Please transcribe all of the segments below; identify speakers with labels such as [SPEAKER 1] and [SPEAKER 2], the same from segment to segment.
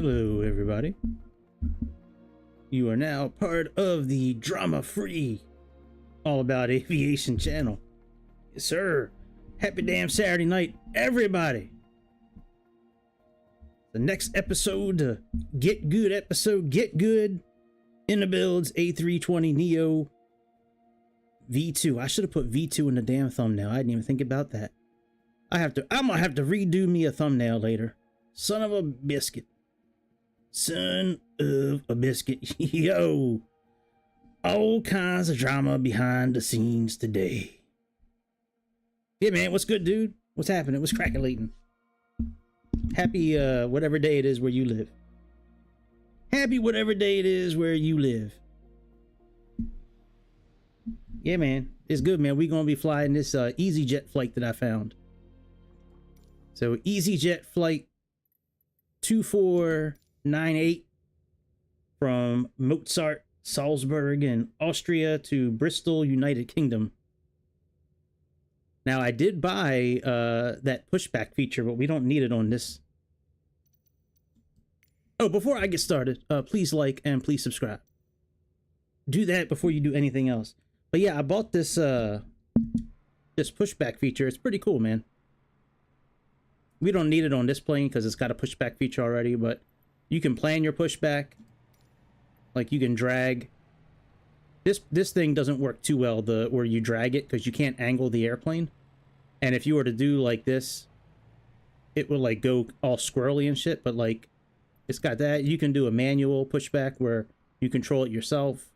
[SPEAKER 1] Hello, everybody. You are now part of the drama-free All About Aviation channel. Yes, sir. Happy damn Saturday night, everybody. The next episode, Get Good episode, Get Good. INIBUILDS A320 Neo V2. I should have put V2 in the damn thumbnail. I didn't even think about that. I'm gonna have to redo me a thumbnail later. Son of a biscuit. Son of a biscuit. Yo. All kinds of drama behind the scenes today. Yeah, man. What's good, dude? What's happening? What's cracking? Happy, whatever day it is where you live. Happy whatever day it is where you live. Yeah, man. It's good, man. We're going to be flying this EasyJet flight that I found. So, EasyJet flight 2498 from Mozart, Salzburg in Austria to Bristol, United Kingdom. Now, I did buy that pushback feature, but we don't need it on this. Oh, before I get started, please like and please subscribe. Do that before you do anything else. But yeah, I bought this this pushback feature. It's pretty cool, man. We don't need it on this plane because it's got a pushback feature already, but you can plan your pushback. Like you can drag. This thing doesn't work too well, where you drag it, because you can't angle the airplane. And if you were to do like this, it will like go all squirrely and shit, but like it's got that. You can do a manual pushback where you control it yourself.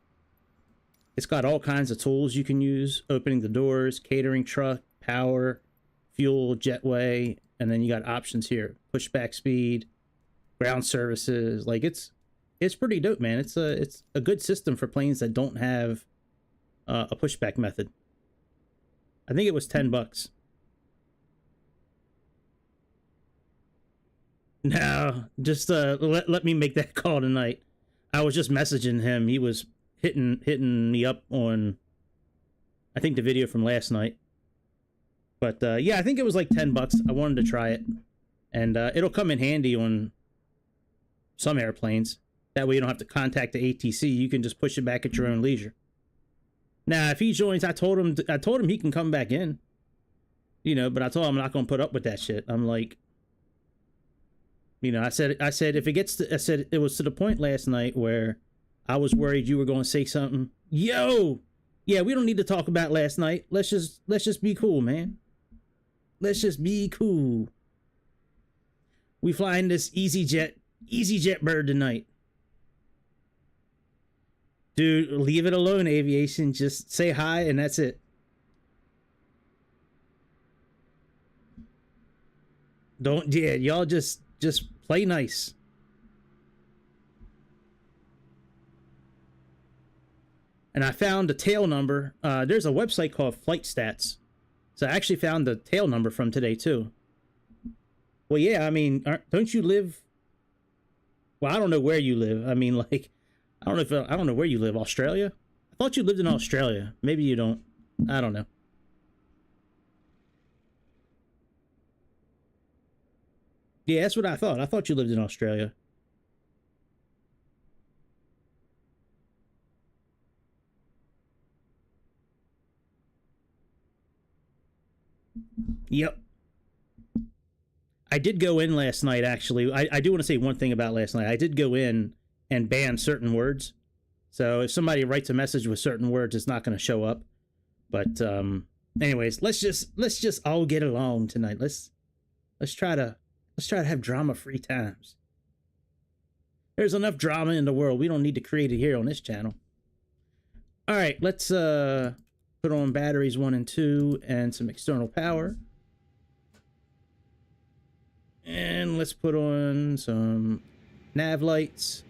[SPEAKER 1] It's got all kinds of tools you can use. Opening the doors, catering truck, power, fuel, jetway, and then you got options here. Pushback speed, ground services. Like it's pretty dope, man. It's a good system for planes that don't have a pushback method. I think it was $10. Now, just let me make that call tonight. I was just messaging him. He was hitting me up on, I think, the video from last night. But yeah, I think it was like $10. I wanted to try it, and it'll come in handy on some airplanes. That way you don't have to contact the ATC. You can just push it back at your own leisure. Now, if he joins, I told him he can come back in. You know, but I told him I'm not going to put up with that shit. I'm like, you know, I said if it gets to, I said it was to the point last night where I was worried you were going to say something. Yo, yeah, we don't need to talk about last night. Let's just be cool, man. Let's just be cool. We flying this EasyJet bird tonight. Dude, leave it alone, aviation. Just say hi and that's it. Don't, yeah, y'all just play nice. And I found the tail number. There's a website called Flight Stats. So I actually found the tail number from today too. Well, yeah, I mean, don't you live? Well, I don't know where you live. I mean, like, I don't know where you live. Australia? I thought you lived in Australia. Maybe you don't. I don't know. Yeah, that's what I thought. I thought you lived in Australia. Yep. I did go in last night, actually. I do want to say one thing about last night. I did go in and ban certain words. So if somebody writes a message with certain words, it's not going to show up. But anyways, let's just all get along tonight. Let's try to have drama-free times. There's enough drama in the world. We don't need to create it here on this channel. All right, let's put on batteries 1 and 2 and some external power. And let's put on some nav lights.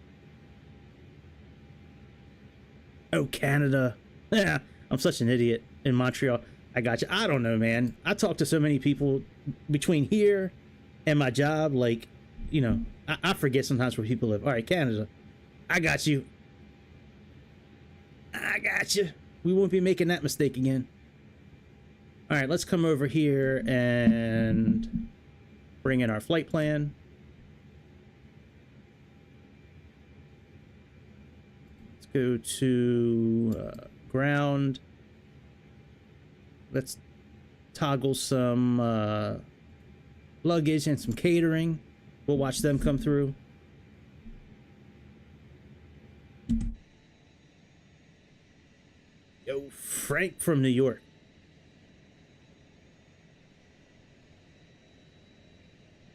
[SPEAKER 1] Oh, Canada. Yeah, I'm such an idiot in Montreal. I got you. I don't know, man. I talk to so many people between here and my job. Like, you know, I forget sometimes where people live. All right, Canada. I got you. I got you. We won't be making that mistake again. All right, let's come over here and bring in our flight plan. go to ground. Let's toggle some luggage and some catering. We'll watch them come through. Yo, Frank from New York.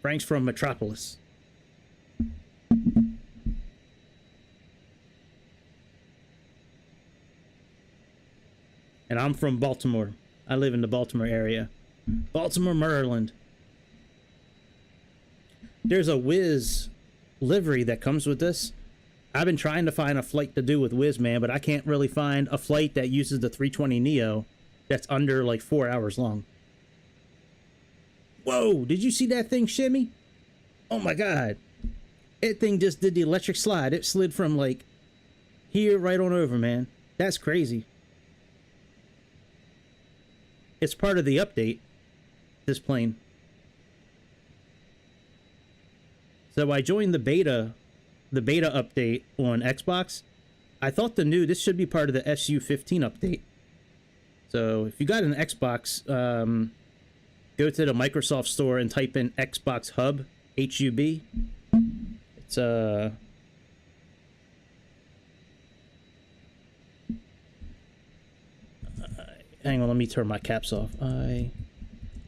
[SPEAKER 1] Frank's from Metropolis. And I'm from Baltimore. I live in the Baltimore area. Baltimore, Maryland. There's a Wiz livery that comes with this. I've been trying to find a flight to do with Wiz, man, but I can't really find a flight that uses the 320 Neo that's under like 4 hours long. Whoa, did you see that thing shimmy? Oh my God. That thing just did the electric slide. It slid from like here right on over, man. That's crazy. It's part of the update, this plane. So I joined the beta update on Xbox. I thought this should be part of the SU-15 update. So if you got an Xbox, go to the Microsoft store and type in Xbox Hub, HUB. It's hang on, let me turn my caps off. I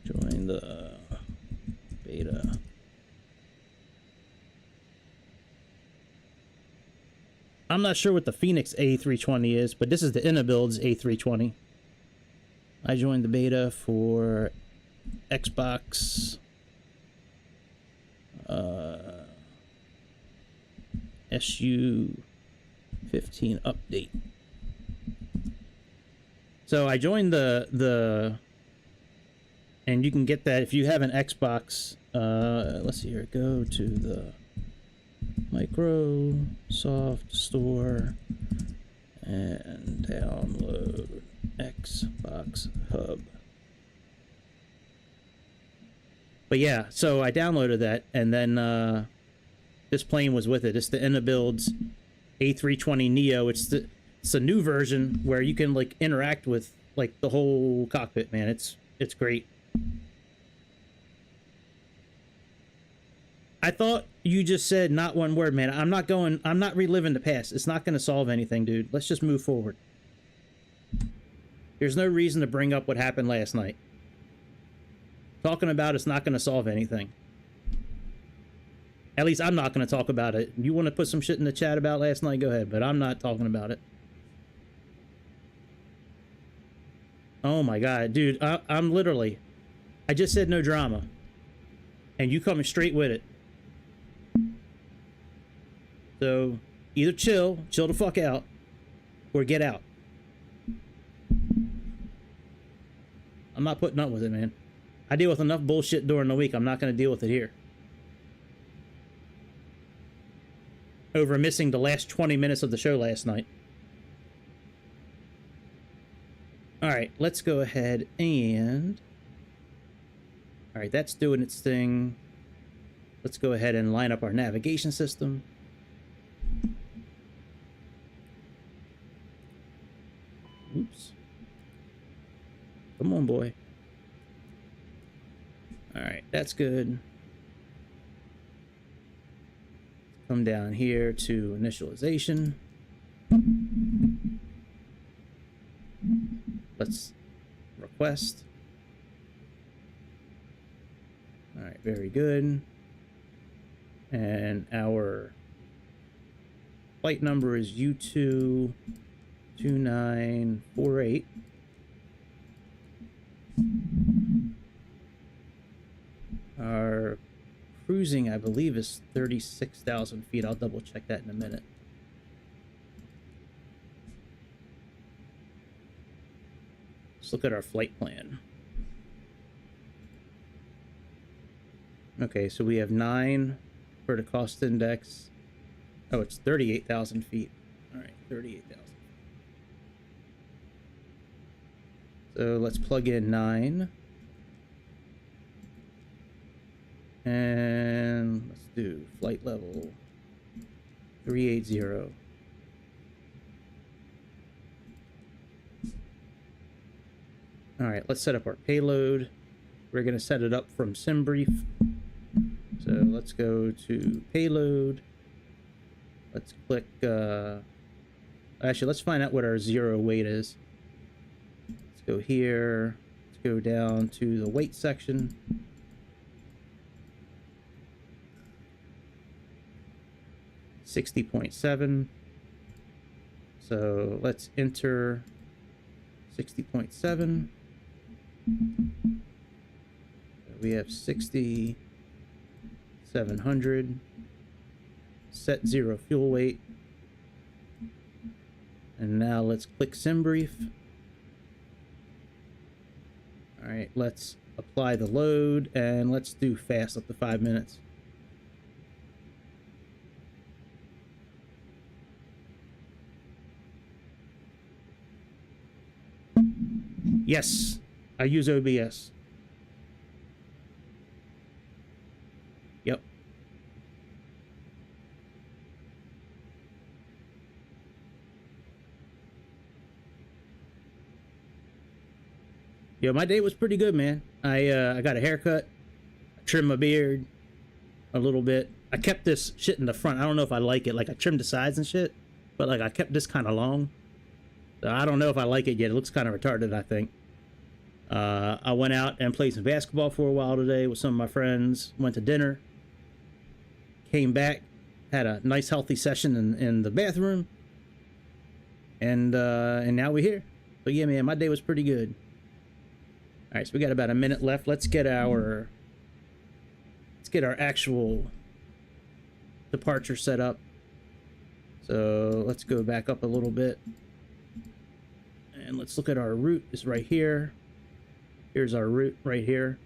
[SPEAKER 1] joined the beta. I'm not sure what the Phoenix A320 is, but this is the INIBUILDS A320. I joined the beta for Xbox SU-15 update. So I joined the and you can get that if you have an Xbox. Let's see here. Go to the Microsoft Store and download Xbox Hub. But yeah, so I downloaded that, and then this plane was with it. It's the INIBUILDS A320 Neo. It's a new version where you can like interact with like the whole cockpit, man. It's great. I thought you just said not one word, man. I'm not reliving the past. It's not going to solve anything, dude. Let's just move forward. There's no reason to bring up what happened last night. Talking about it's not going to solve anything. At least I'm not going to talk about it. You want to put some shit in the chat about last night, go ahead, but I'm not talking about it. Oh my God, dude, I'm literally, I just said no drama. And you coming straight with it. So either chill the fuck out, or get out. I'm not putting up with it, man. I deal with enough bullshit during the week. I'm not going to deal with it here. Over missing the last 20 minutes of the show last night. Alright, let's go ahead and... Alright, that's doing its thing. Let's go ahead and line up our navigation system. Oops. Come on, boy. Alright, that's good. Come down here to initialization. Let's request. Alright, very good. And our flight number is U22948. Our cruising, I believe, is 36,000 feet. I'll double check that in a minute. Let's look at our flight plan. Okay, so we have 9 for the cost index. Oh, it's 38,000 feet. All right, 38,000. So let's plug in 9. And let's do flight level 380. All right, let's set up our payload. We're going to set it up from SimBrief. So let's go to payload. Let's click, actually, let's find out what our 0 weight is. Let's go here. Let's go down to the weight section. $60.7. So let's enter 60.7. We have 6,700. Set 0 fuel weight. And now let's click SimBrief. All right, let's apply the load and let's do fast up to 5 minutes. Yes, I use OBS. Yep. Yo, my day was pretty good, man. I got a haircut, trimmed my beard a little bit. I kept this shit in the front. I don't know if I like it. Like, I trimmed the sides and shit, but like I kept this kind of long. So I don't know if I like it yet. It looks kind of retarded, I think. I went out and played some basketball for a while today with some of my friends. Went to dinner. Came back. Had a nice healthy session in the bathroom. And now we're here. So yeah, man, my day was pretty good. All right, so we got about a minute left. Let's get our actual departure set up. So let's go back up a little bit. And let's look at our route. It's right here. Here's our route right here.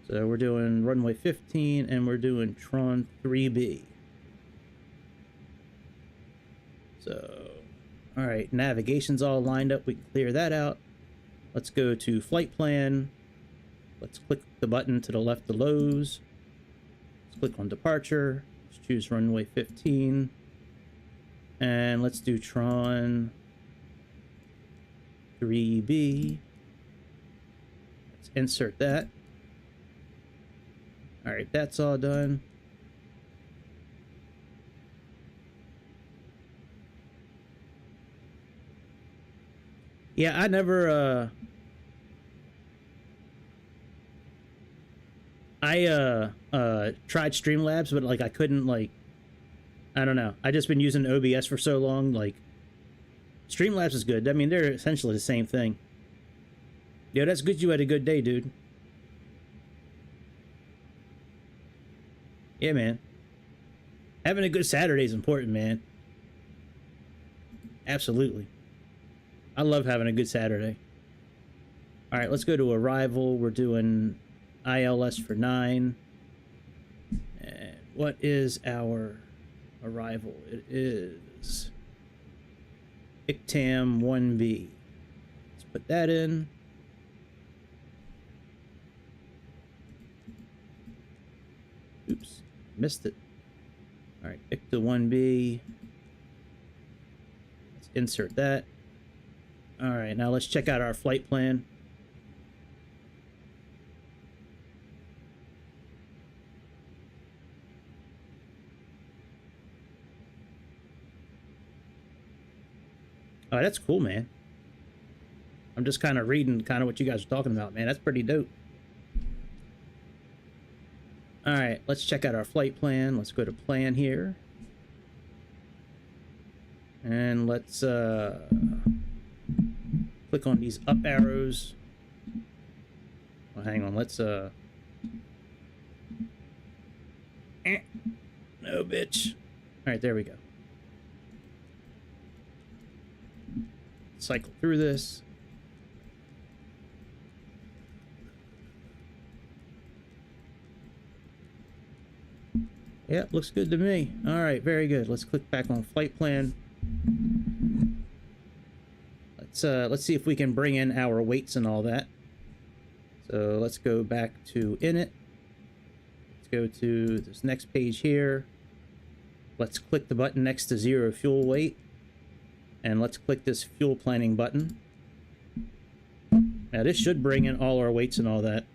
[SPEAKER 1] So we're doing runway 15 and we're doing Tron 3B. So, all right, navigation's all lined up. We can clear that out. Let's go to flight plan. Let's click the button to the left of Lowe's. Let's click on departure. Let's choose runway 15. And let's do Tron 3B. Let's insert that. All right, that's all done. Yeah, I never, tried Streamlabs, but like I couldn't, like, I don't know. I just been using OBS for so long, like, Streamlabs is good. I mean, they're essentially the same thing. Yo, that's good you had a good day, dude. Yeah, man. Having a good Saturday is important, man. Absolutely. I love having a good Saturday. All right, let's go to arrival. We're doing ILS for 9. And what is our arrival? It is ICTAM 1B. Let's put that in. Oops, missed it. All right, ICTA 1B. Let's insert that. All right, now let's check out our flight plan. Oh, that's cool, man. I'm just kind of reading kind of what you guys are talking about, man. That's pretty dope. All right, let's check out our flight plan. Let's go to plan here. And let's click on these up arrows. Well, hang on, let's no, bitch. All right, there we go. Cycle through this. Yeah, looks good to me. All right, very good. Let's click back on flight plan. Let's see if we can bring in our weights and all that. So let's go back to init. Let's go to this next page here. Let's click the button next to 0 fuel weight. And let's click this fuel planning button. Now this should bring in all our weights and all that.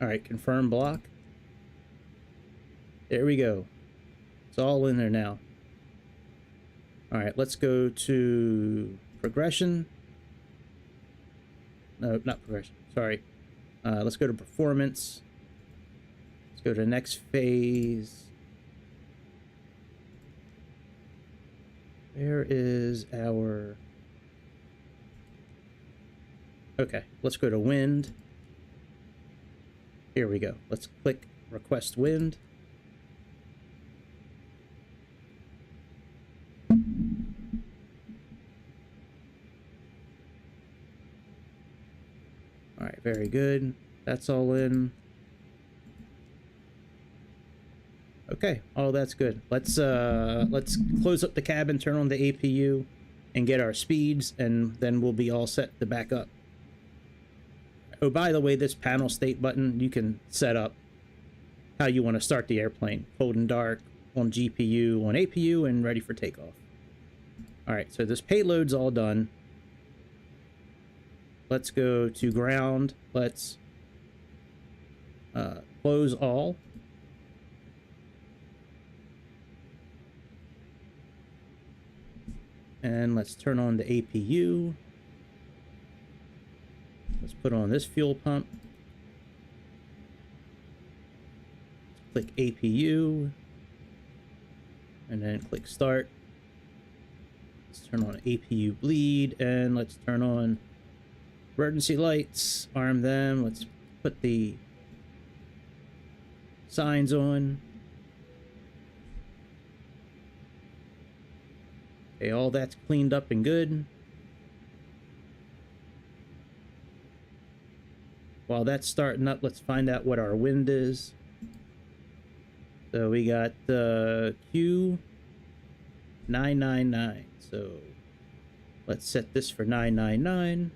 [SPEAKER 1] All right, confirm block. There we go. It's all in there now. All right, let's go to progression. No, not progression. Sorry. Let's go to performance. Let's go to next phase. Where is our... Okay, let's go to wind. Here we go. Let's click request wind. All right, very good. That's all in. Okay, oh, that's good. Let's close up the cabin, turn on the APU, and get our speeds, and then we'll be all set to back up. Oh, by the way, this panel state button, you can set up how you want to start the airplane. Cold and dark, on GPU, on APU, and ready for takeoff. All right, so this payload's all done. Let's go to ground. Let's close all. And let's turn on the APU. Let's put on this fuel pump. Click APU. And then click start. Let's turn on APU bleed. And let's turn on emergency lights. Arm them. Let's put the signs on. Okay, all that's cleaned up and good. While that's starting up, let's find out what our wind is. So we got the Q999. So let's set this for 999.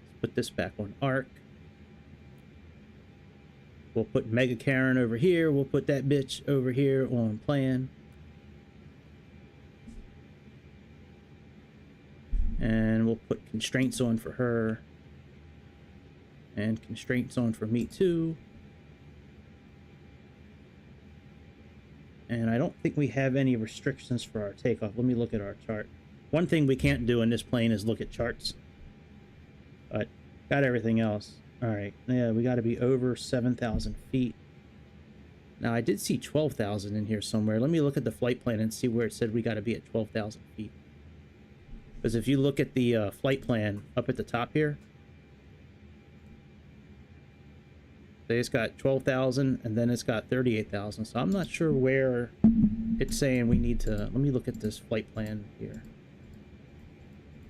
[SPEAKER 1] Let's put this back on arc. We'll put Mega Karen over here. We'll put that bitch over here on plan. And we'll put constraints on for her. And constraints on for me too. And I don't think we have any restrictions for our takeoff. Let me look at our chart. One thing we can't do in this plane is look at charts. But got everything else. All right, yeah, we got to be over 7,000 feet. Now, I did see 12,000 in here somewhere. Let me look at the flight plan and see where it said we got to be at 12,000 feet. Because if you look at the flight plan up at the top here, it's got 12,000 and then it's got 38,000. So I'm not sure where it's saying we need to... Let me look at this flight plan here.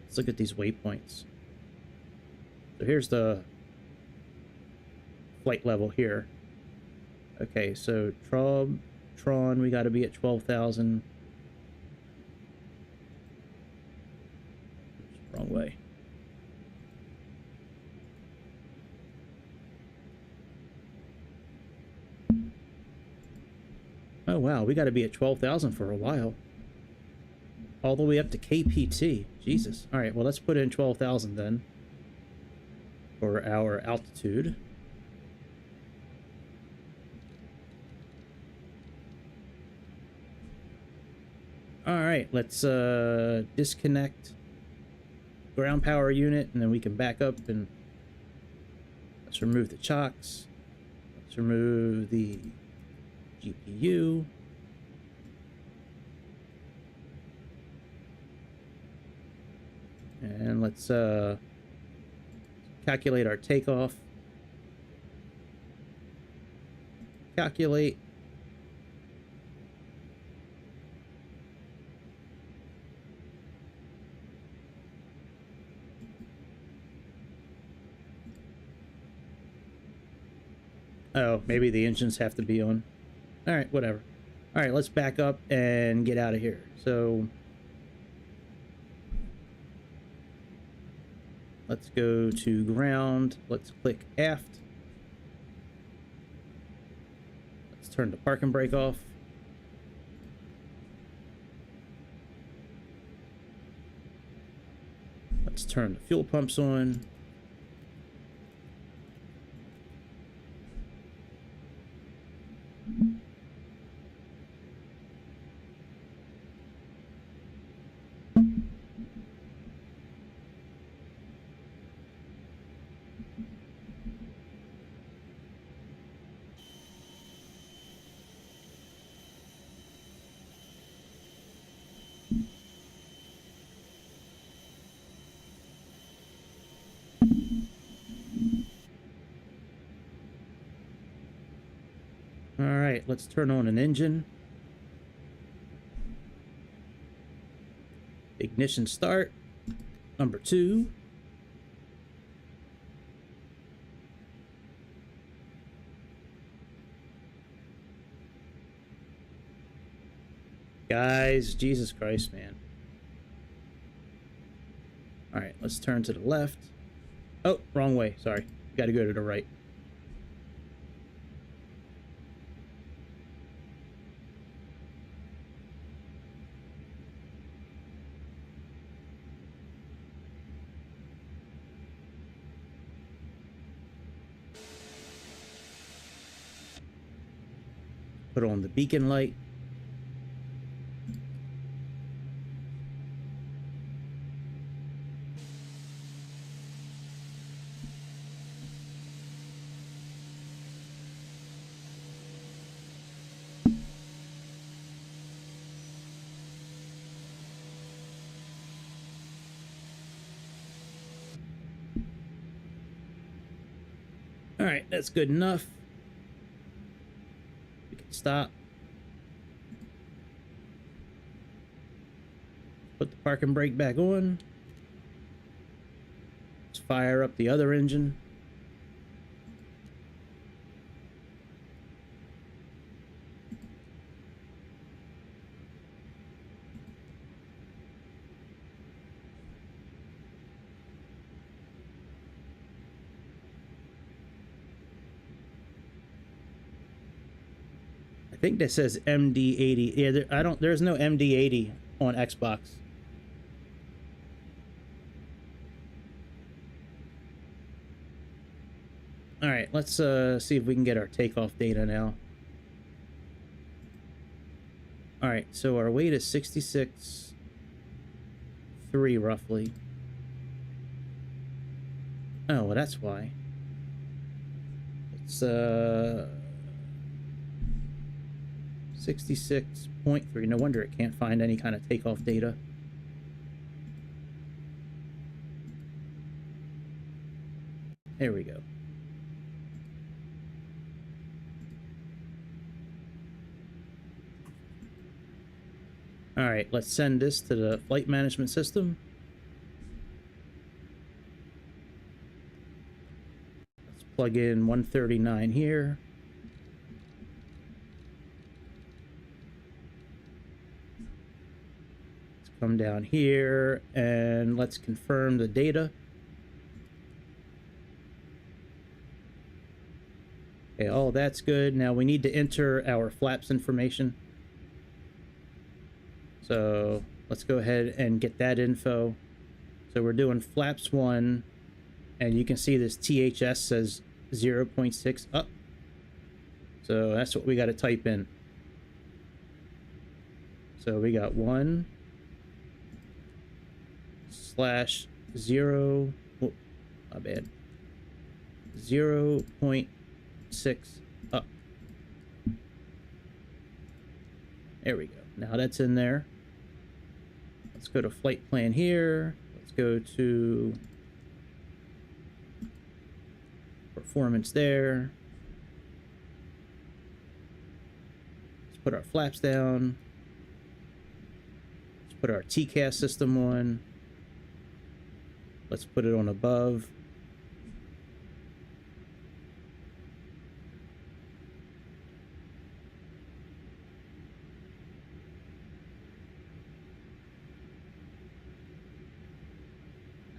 [SPEAKER 1] Let's look at these waypoints. So here's the flight level here. Okay, so Tron, we got to be at 12,000. Wrong way. Oh wow, we got to be at 12,000 for a while. All the way up to KPT. Jesus. All right, well, let's put in 12,000 then for our altitude. All right, let's disconnect ground power unit, and then we can back up, and let's remove the chocks. Let's remove the GPU. And let's calculate our takeoff. Calculate. Oh, maybe the engines have to be on. All right, whatever. All right, let's back up and get out of here. So let's go to ground. Let's click aft. Let's turn the parking brake off. Let's turn the fuel pumps on. All right, let's turn on an engine. Ignition start. Number 2. Guys, Jesus Christ, man. All right, let's turn to the left. Oh, wrong way. Sorry. Got to go to the right. Put on the beacon light. All right, that's good enough. We can stop. Put the parking brake back on. Let's fire up the other engine. I think that says MD80. Yeah, there's no MD80 on Xbox. All right, let's see if we can get our takeoff data now. All right, so our weight is 66.3 roughly. Oh, well, that's why. It's 66.3. No wonder it can't find any kind of takeoff data. There we go. All right, let's send this to the flight management system. Let's plug in 139 here. Let's come down here and let's confirm the data. Okay, all that's good. Now we need to enter our flaps information. So let's go ahead and get that info. So we're doing flaps 1, and you can see this THS says 0.6 up. So that's what we got to type in. So we got 1/0. Oh, my bad. 0.6 up. There we go. Now that's in there. Let's go to flight plan here. Let's go to performance there. Let's put our flaps down. Let's put our TCAS system on. Let's put it on above.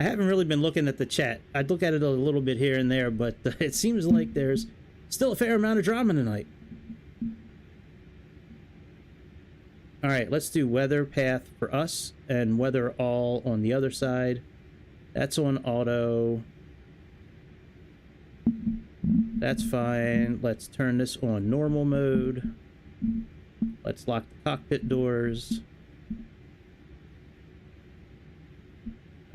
[SPEAKER 1] I haven't really been looking at the chat. I'd look at it a little bit here and there, but it seems like there's still a fair amount of drama tonight. All right, let's do weather path for us and weather all on the other side. That's on auto. That's fine. Let's turn this on normal mode. Let's lock the cockpit doors.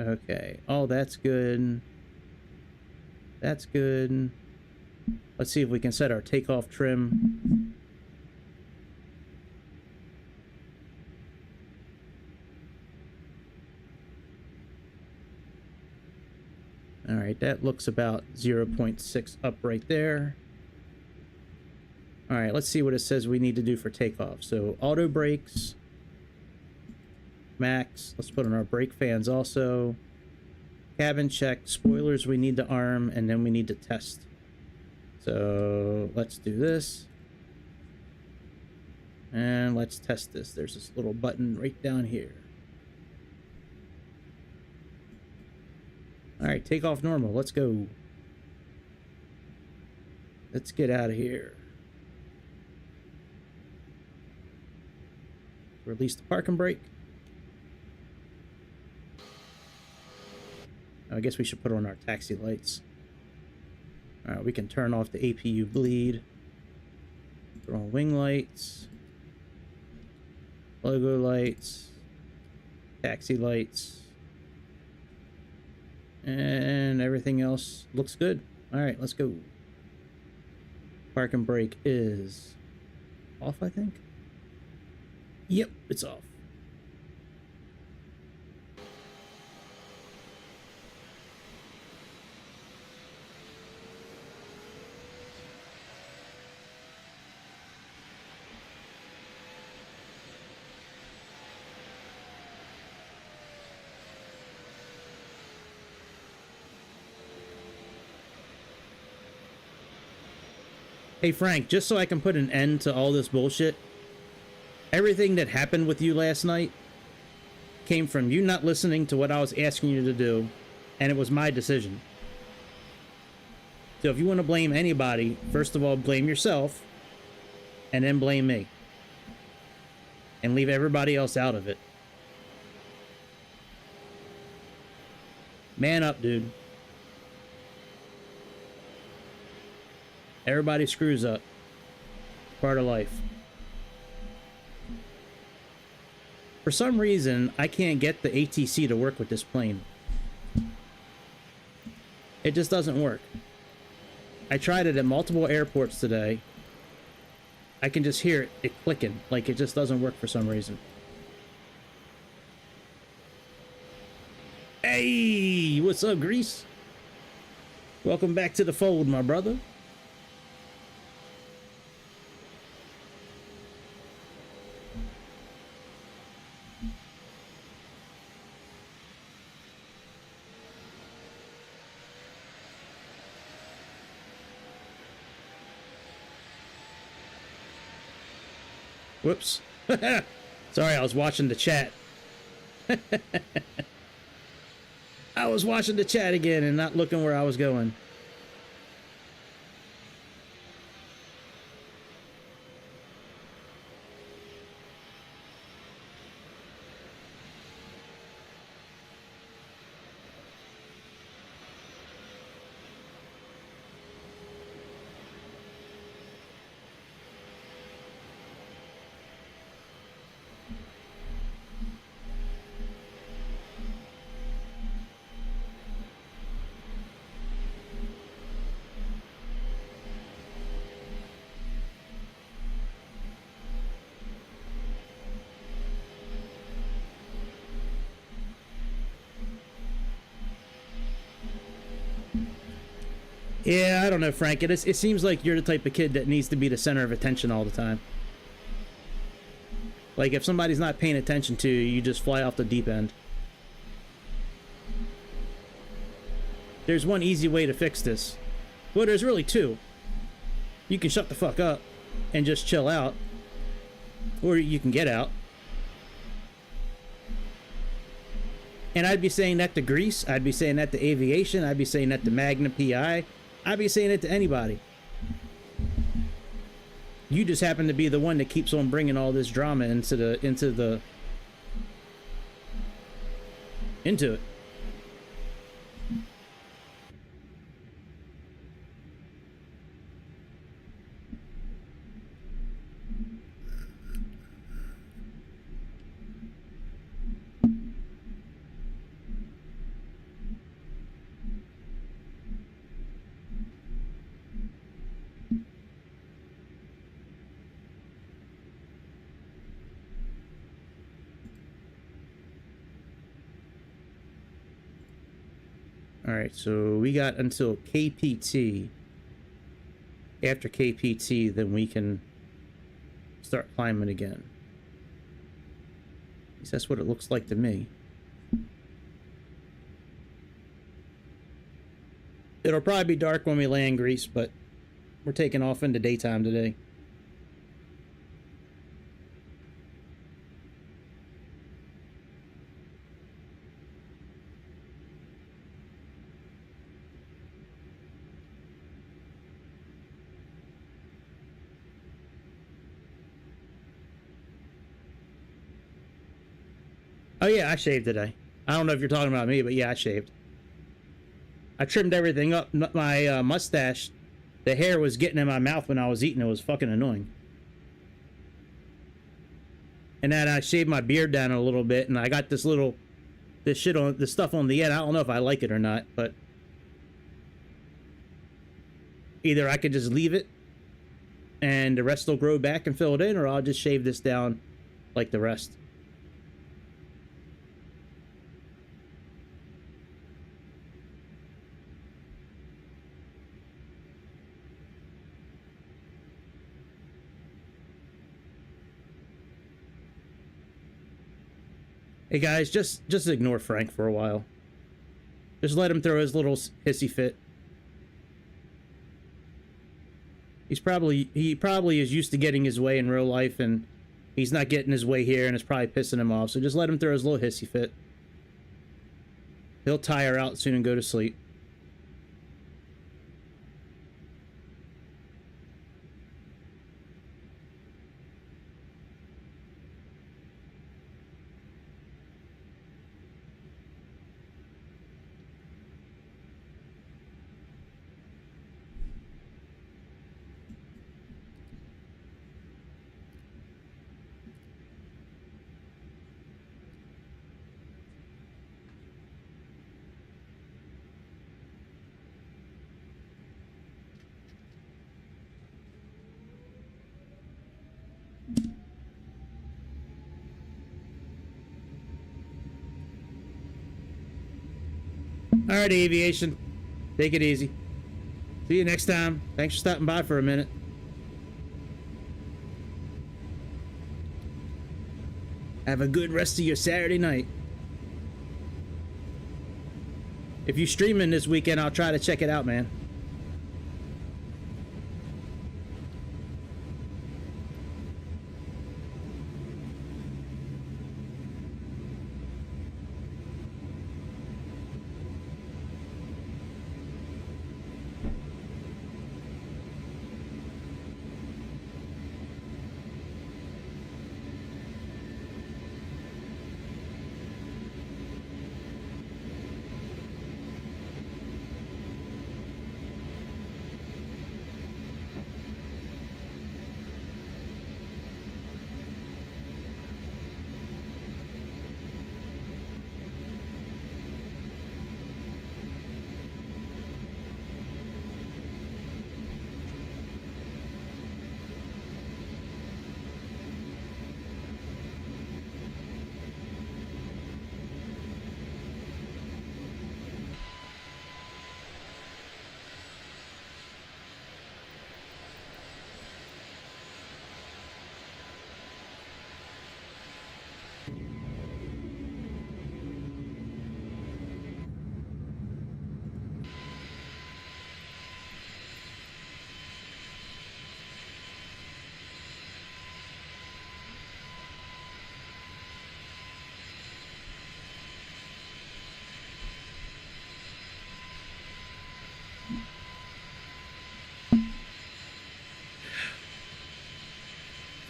[SPEAKER 1] Okay. Oh, that's good. That's good. Let's see if we can set our takeoff trim. All right, that looks about 0.6 up right there. All right, let's see what it says we need to do for takeoff. So auto brakes, max. Let's put on our brake fans also. Cabin check, spoilers we need to arm, and then we need to test. So let's do this. And let's test this. There's this little button right down here. All right, take off normal. Let's go. Let's get out of here. Release the parking brake. I guess we should put on our taxi lights. All right, we can turn off the APU bleed. Put on wing lights. Logo lights. Taxi lights. And everything else looks good. All right, let's go. Parking brake is off, I think. Yep, it's off. Hey Frank, just so I can put an end to all this bullshit, everything that happened with you last night came from you not listening to what I was asking you to do, and it was my decision. So if you want to blame anybody, first of all, blame yourself, and then blame me. And leave everybody else out of it. Man up, dude. Everybody screws up. Part of life. For some reason, I can't get the ATC to work with this plane. It just doesn't work. I tried it at multiple airports today. I can just hear it clicking. Like it just doesn't work for some reason. Hey, what's up, Grease? Welcome back to the fold, my brother. Whoops. Sorry, I was watching the chat. I was watching the chat again and not looking where I was going. Yeah, I don't know, Frank. It seems like you're the type of kid that needs to be the center of attention all the time. Like, if somebody's not paying attention to you, you just fly off the deep end. There's one easy way to fix this. Well, there's really two. You can shut the fuck up and just chill out. Or you can get out. And I'd be saying that to Greece. I'd be saying that to Aviation. I'd be saying that to Magna PI. I'd be saying it to anybody. You just happen to be the one that keeps on bringing all this drama into it. Alright, so we got until KPT. After KPT, then we can start climbing again. At least that's what it looks like to me. It'll probably be dark when we land Greece, but we're taking off into daytime today. Oh yeah, I shaved today. I don't know if you're talking about me, but yeah, I shaved. I trimmed everything up. My mustache, the hair was getting in my mouth when I was eating. It was fucking annoying. And then I shaved my beard down a little bit, and I got this stuff on the end. I don't know if I like it or not, but either I could just leave it and the rest will grow back and fill it in, or I'll just shave this down like the rest. Hey guys, just ignore Frank for a while. Just let him throw his little hissy fit. He probably is used to getting his way in real life, and he's not getting his way here, and it's probably pissing him off. So just let him throw his little hissy fit. He'll tire out soon and go to sleep. Alright, aviation. Take it easy. See you next time. Thanks for stopping by for a minute. Have a good rest of your Saturday night. If you're streaming this weekend, I'll try to check it out, man.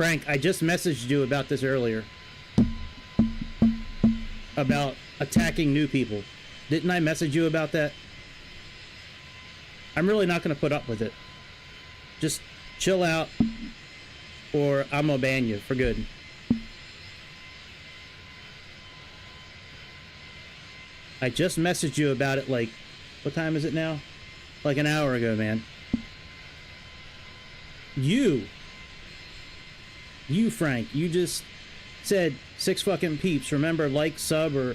[SPEAKER 1] Frank, I just messaged you about this earlier. About attacking new people. Didn't I message you about that? I'm really not going to put up with it. Just chill out, or I'm going to ban you for good. I just messaged you about it like, what time is it now? Like an hour ago, man. You, Frank, you just said 6 fucking peeps. Remember, like, sub, or...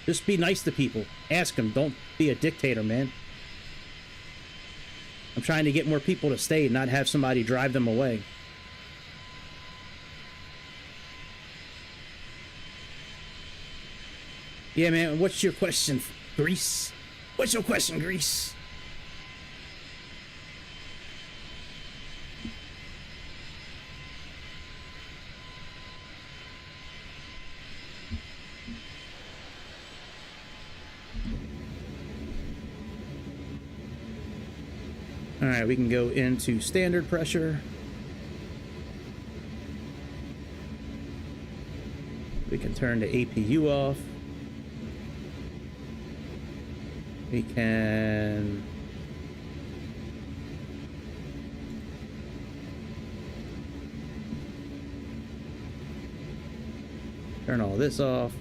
[SPEAKER 1] Just be nice to people. Ask them. Don't be a dictator, man. I'm trying to get more people to stay, not have somebody drive them away. Yeah, man, what's your question, Grease? What's your question, Grease? Alright, we can go into standard pressure. We can turn the APU off. We can... turn all this off.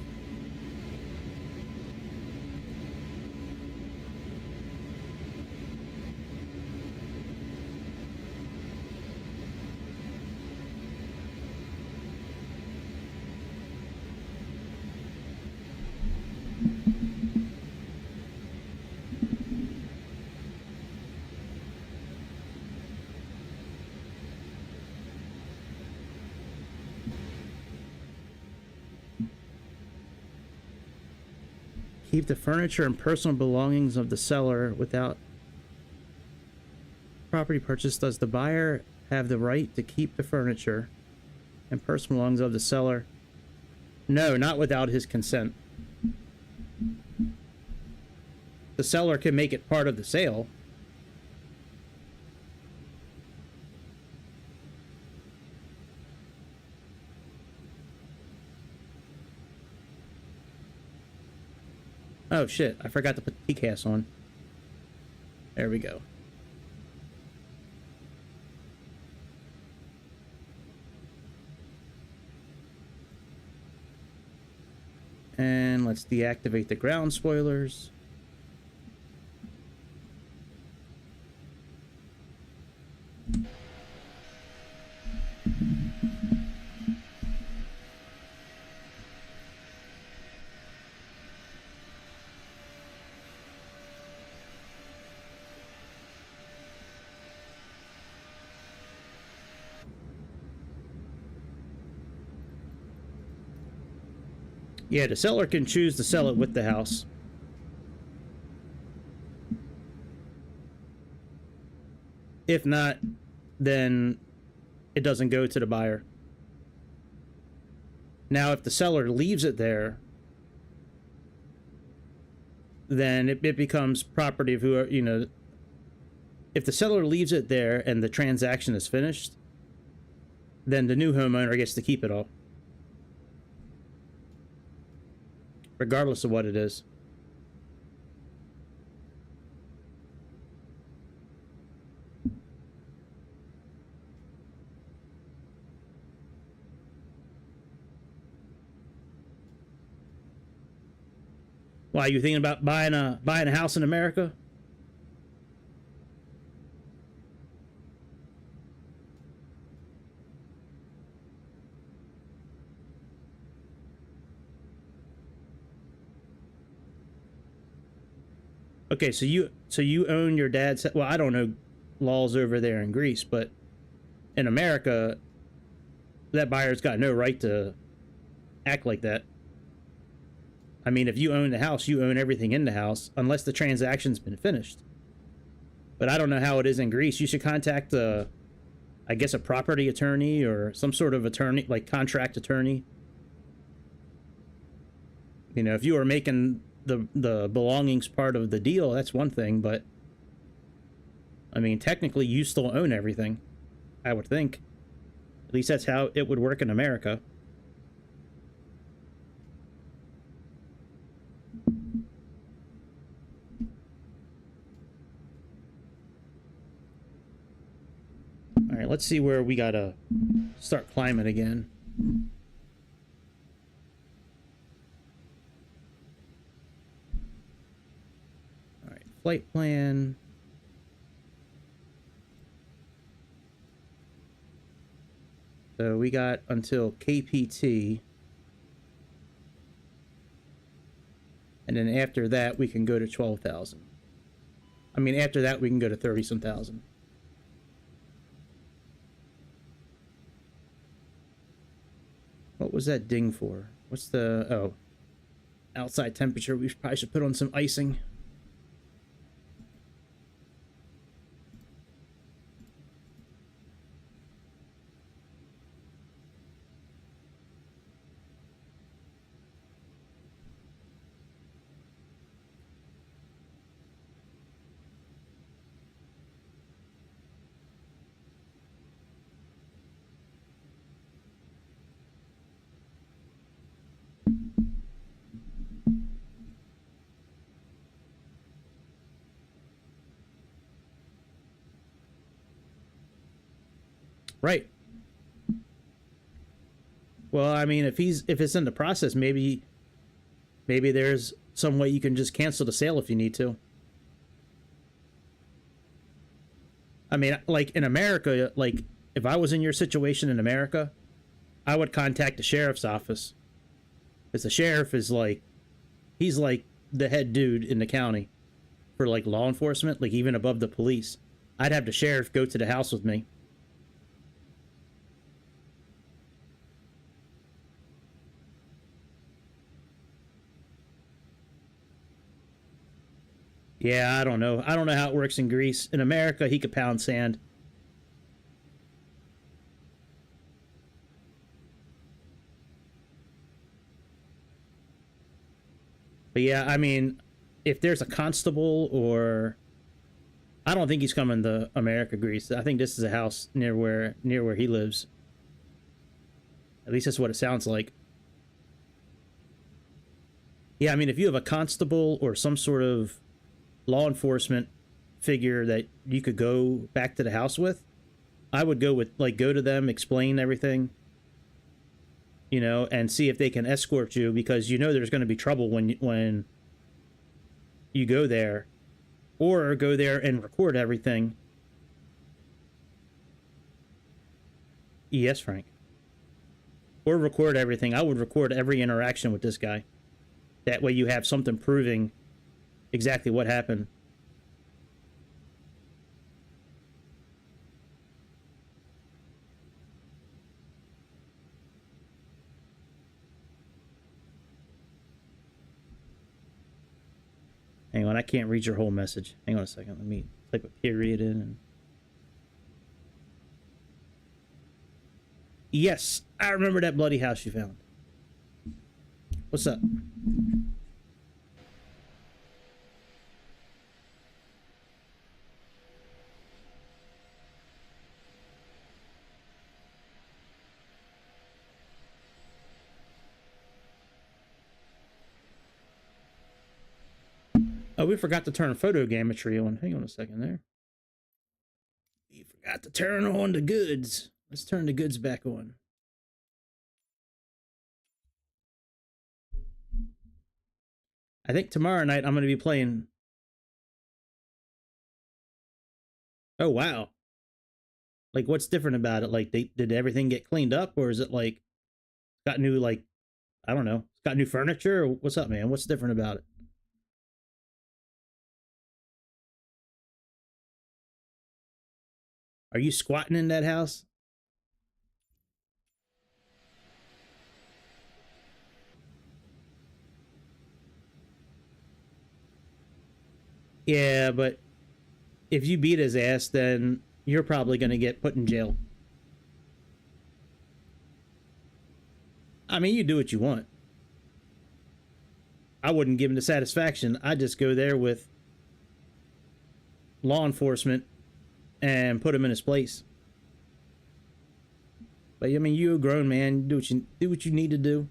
[SPEAKER 1] Keep the furniture and personal belongings of the seller without property purchase. Does the buyer have the right to keep the furniture and personal belongings of the seller? No, not without his consent. The seller can make it part of the sale. Oh shit, I forgot to put the TCAS on. There we go. And let's deactivate the ground spoilers. Yeah, the seller can choose to sell it with the house. If not, then it doesn't go to the buyer. Now, if the seller leaves it there, then it becomes property of whoever, you know. If the seller leaves it there and the transaction is finished, then the new homeowner gets to keep it all, regardless of what it is. Why, you thinking about buying a house in America? Okay, so you own your dad's... Well, I don't know laws over there in Greece, but in America, that buyer's got no right to act like that. I mean, if you own the house, you own everything in the house, unless the transaction's been finished. But I don't know how it is in Greece. You should contact, I guess, a property attorney or some sort of attorney, like contract attorney. You know, if you are making the belongings part of the deal, that's one thing, but I mean, technically you still own everything, I would think. At least that's how it would work in America. All right, let's see where we gotta start climbing again. All right, flight plan. So we got until KPT. And then after that, we can go to 12,000. I mean, after that, we can go to 30-some thousand. What was that ding for? What's the... Oh. Outside temperature. We probably should put on some icing. Right. Well, I mean, if it's in the process, maybe there's some way you can just cancel the sale if you need to. I mean, like in America, like if I was in your situation in America, I would contact the sheriff's office. Because the sheriff is like, he's like the head dude in the county for like law enforcement, like even above the police. I'd have the sheriff go to the house with me. Yeah, I don't know. I don't know how it works in Greece. In America, he could pound sand. But yeah, I mean, if there's a constable or... I don't think he's coming to America, Greece. I think this is a house near where he lives. At least that's what it sounds like. Yeah, I mean, if you have a constable or some sort of law enforcement figure that you could go back to the house with, I would go with, like, go to them, explain everything, you know, and see if they can escort you, because you know there's going to be trouble when you go there, or go there and record everything. Yes, Frank. Or record everything. I would record every interaction with this guy. That way you have something proving exactly what happened. Hang on, I can't read your whole message. Hang on a second. Let me type a period in. And... Yes, I remember that bloody house you found. What's up? Oh, we forgot to turn photogrammetry on. Hang on a second there. We forgot to turn on the goods. Let's turn the goods back on. I think tomorrow night I'm going to be playing... Oh, wow. Like, what's different about it? Like, did everything get cleaned up? Or is it, like, got new, like, I don't know. It's got new furniture? Or what's up, man? What's different about it? Are you squatting in that house? Yeah, but if you beat his ass, then you're probably going to get put in jail. I mean, you do what you want. I wouldn't give him the satisfaction. I'd just go there with law enforcement and put him in his place. But I mean, you're a grown man. Do what you need to do.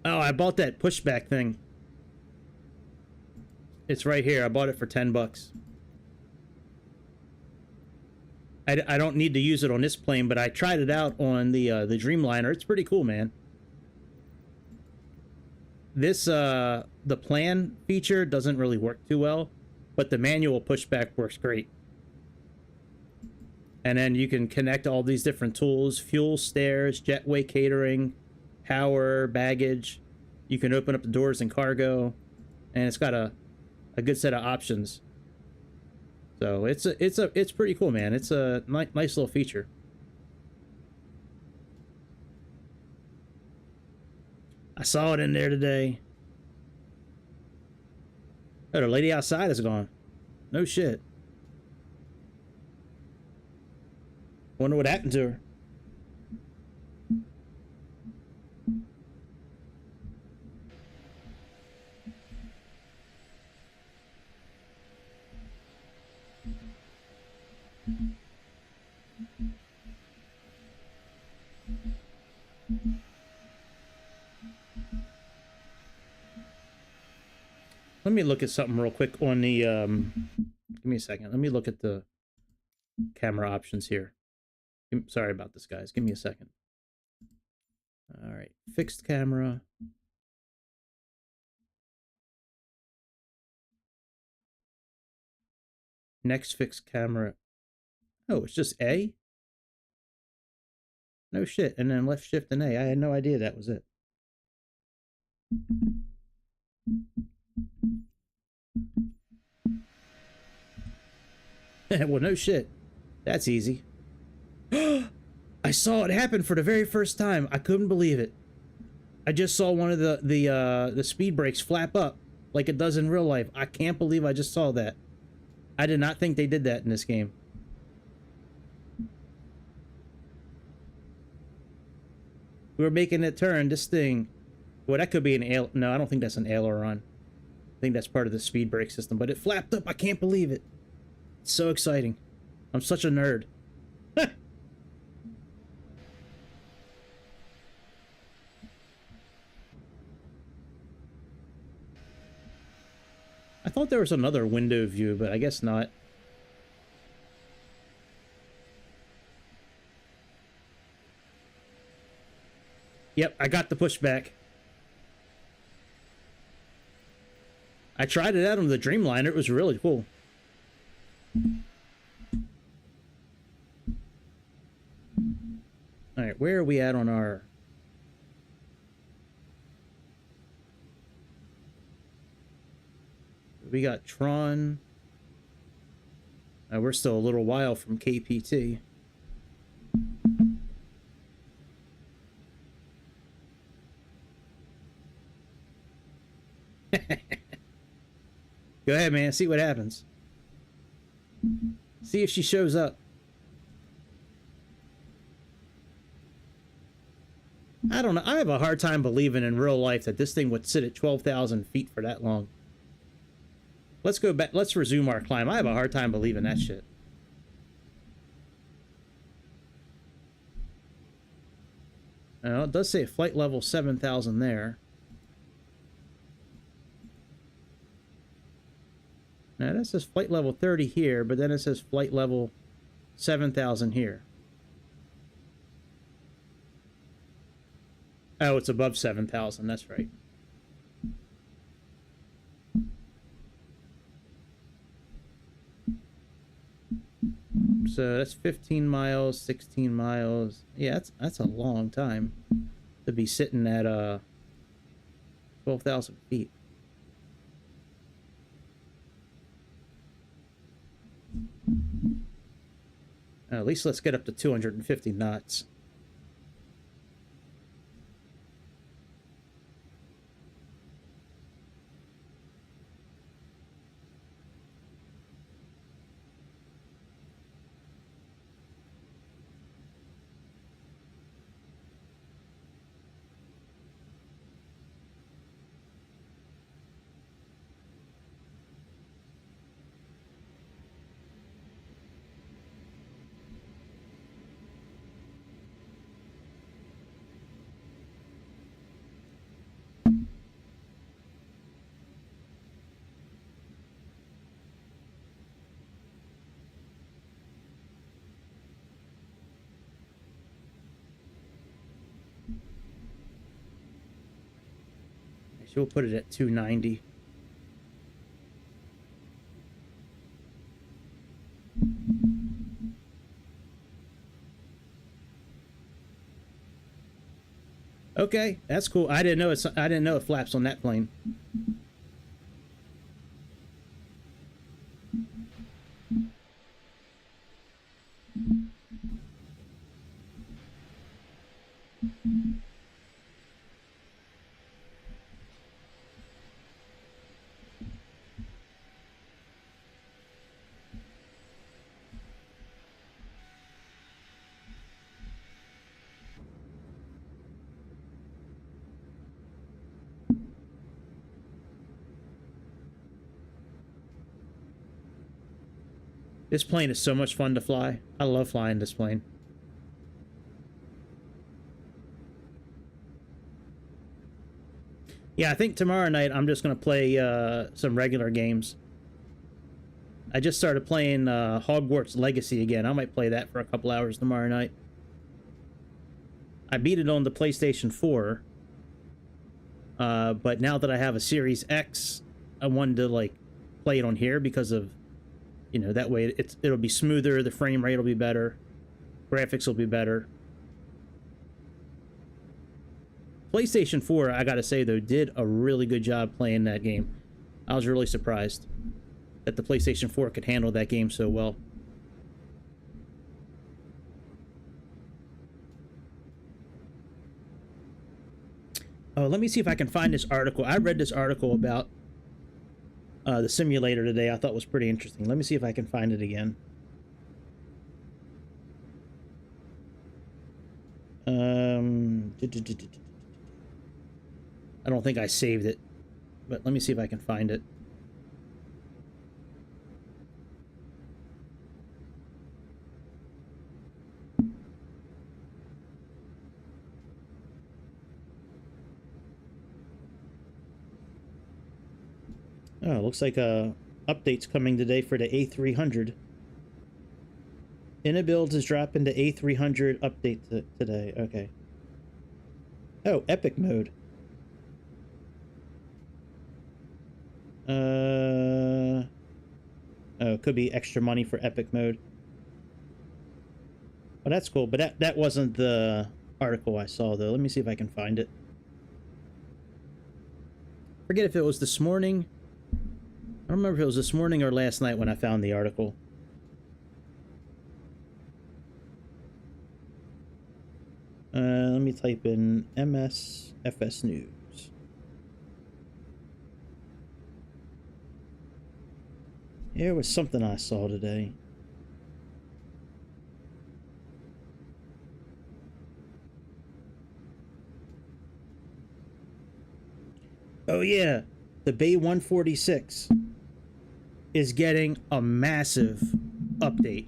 [SPEAKER 1] Oh, I bought that pushback thing. It's right here. I bought it for $10. I don't need to use it on this plane, but I tried it out on the Dreamliner. It's pretty cool, man. This the plan feature doesn't really work too well, but the manual pushback works great. And then you can connect all these different tools: fuel, stairs, jetway catering, power, baggage. You can open up the doors and cargo, and it's got a good set of options. So it's pretty cool, man. It's a nice little feature. I saw it in there today. Oh, the lady outside is gone. No shit. Wonder what happened to her. Let me look at something real quick on the give me a second. Let me look at the camera options here. Sorry about this, guys. Give me a second. All right, fixed camera. Next fixed camera. Oh, it's just A? No shit. And then left shift and A. I had no idea that was it. Well, no shit. That's easy. I saw it happen for the very first time. I couldn't believe it. I just saw one of the speed brakes flap up like it does in real life. I can't believe I just saw that. I did not think they did that in this game. We were making it turn. This thing... Well, that could be an aileron. No, I don't think that's an aileron. I think that's part of the speed brake system. But it flapped up. I can't believe it. It's so exciting. I'm such a nerd. I thought there was another window view, but I guess not. Yep, I got the pushback. I tried it out on the Dreamliner. It was really cool. All right, where are we at on our... We got Tron. We're still a little while from KPT. Go ahead, man. See what happens. See if she shows up. I don't know. I have a hard time believing in real life that this thing would sit at 12,000 feet for that long. Let's go back. Let's resume our climb. I have a hard time believing that shit. Now, it does say flight level 7,000 there. Now, that says flight level 30 here, but then it says flight level 7,000 here. Oh, it's above 7,000. That's right. So that's 15 miles, 16 miles. Yeah, that's a long time to be sitting at 12,000 feet. At least let's get up to 250 knots. So we'll put it at 290. Okay, that's cool. I didn't know it flaps on that plane. This plane is so much fun to fly. I love flying this plane. Yeah, I think tomorrow night I'm just going to play some regular games. I just started playing Hogwarts Legacy again. I might play that for a couple hours tomorrow night. I beat it on the PlayStation 4. But now that I have a Series X, I wanted to like play it on here because of, you know, that way it'll be smoother, the frame rate will be better, graphics will be better. PlayStation 4, I gotta say though, did a really good job playing that game. I was really surprised that the PlayStation 4 could handle that game so well. Oh, let me see if I can find this article. I read this article about the simulator today. I thought was pretty interesting. Let me see if I can find it again. I don't think I saved it, but let me see if I can find it. Oh, looks like update's coming today for the A300. INIBUILDS is dropping the A300 update today. Okay. Oh, epic mode. Oh, it could be extra money for epic mode. Well, that's cool, but that wasn't the article I saw, though. Let me see if I can find it. Forget if it was this morning. I don't remember if it was this morning or last night when I found the article. Let me type in MSFS News. There was something I saw today. Oh yeah, the Bay 146 is getting a massive update.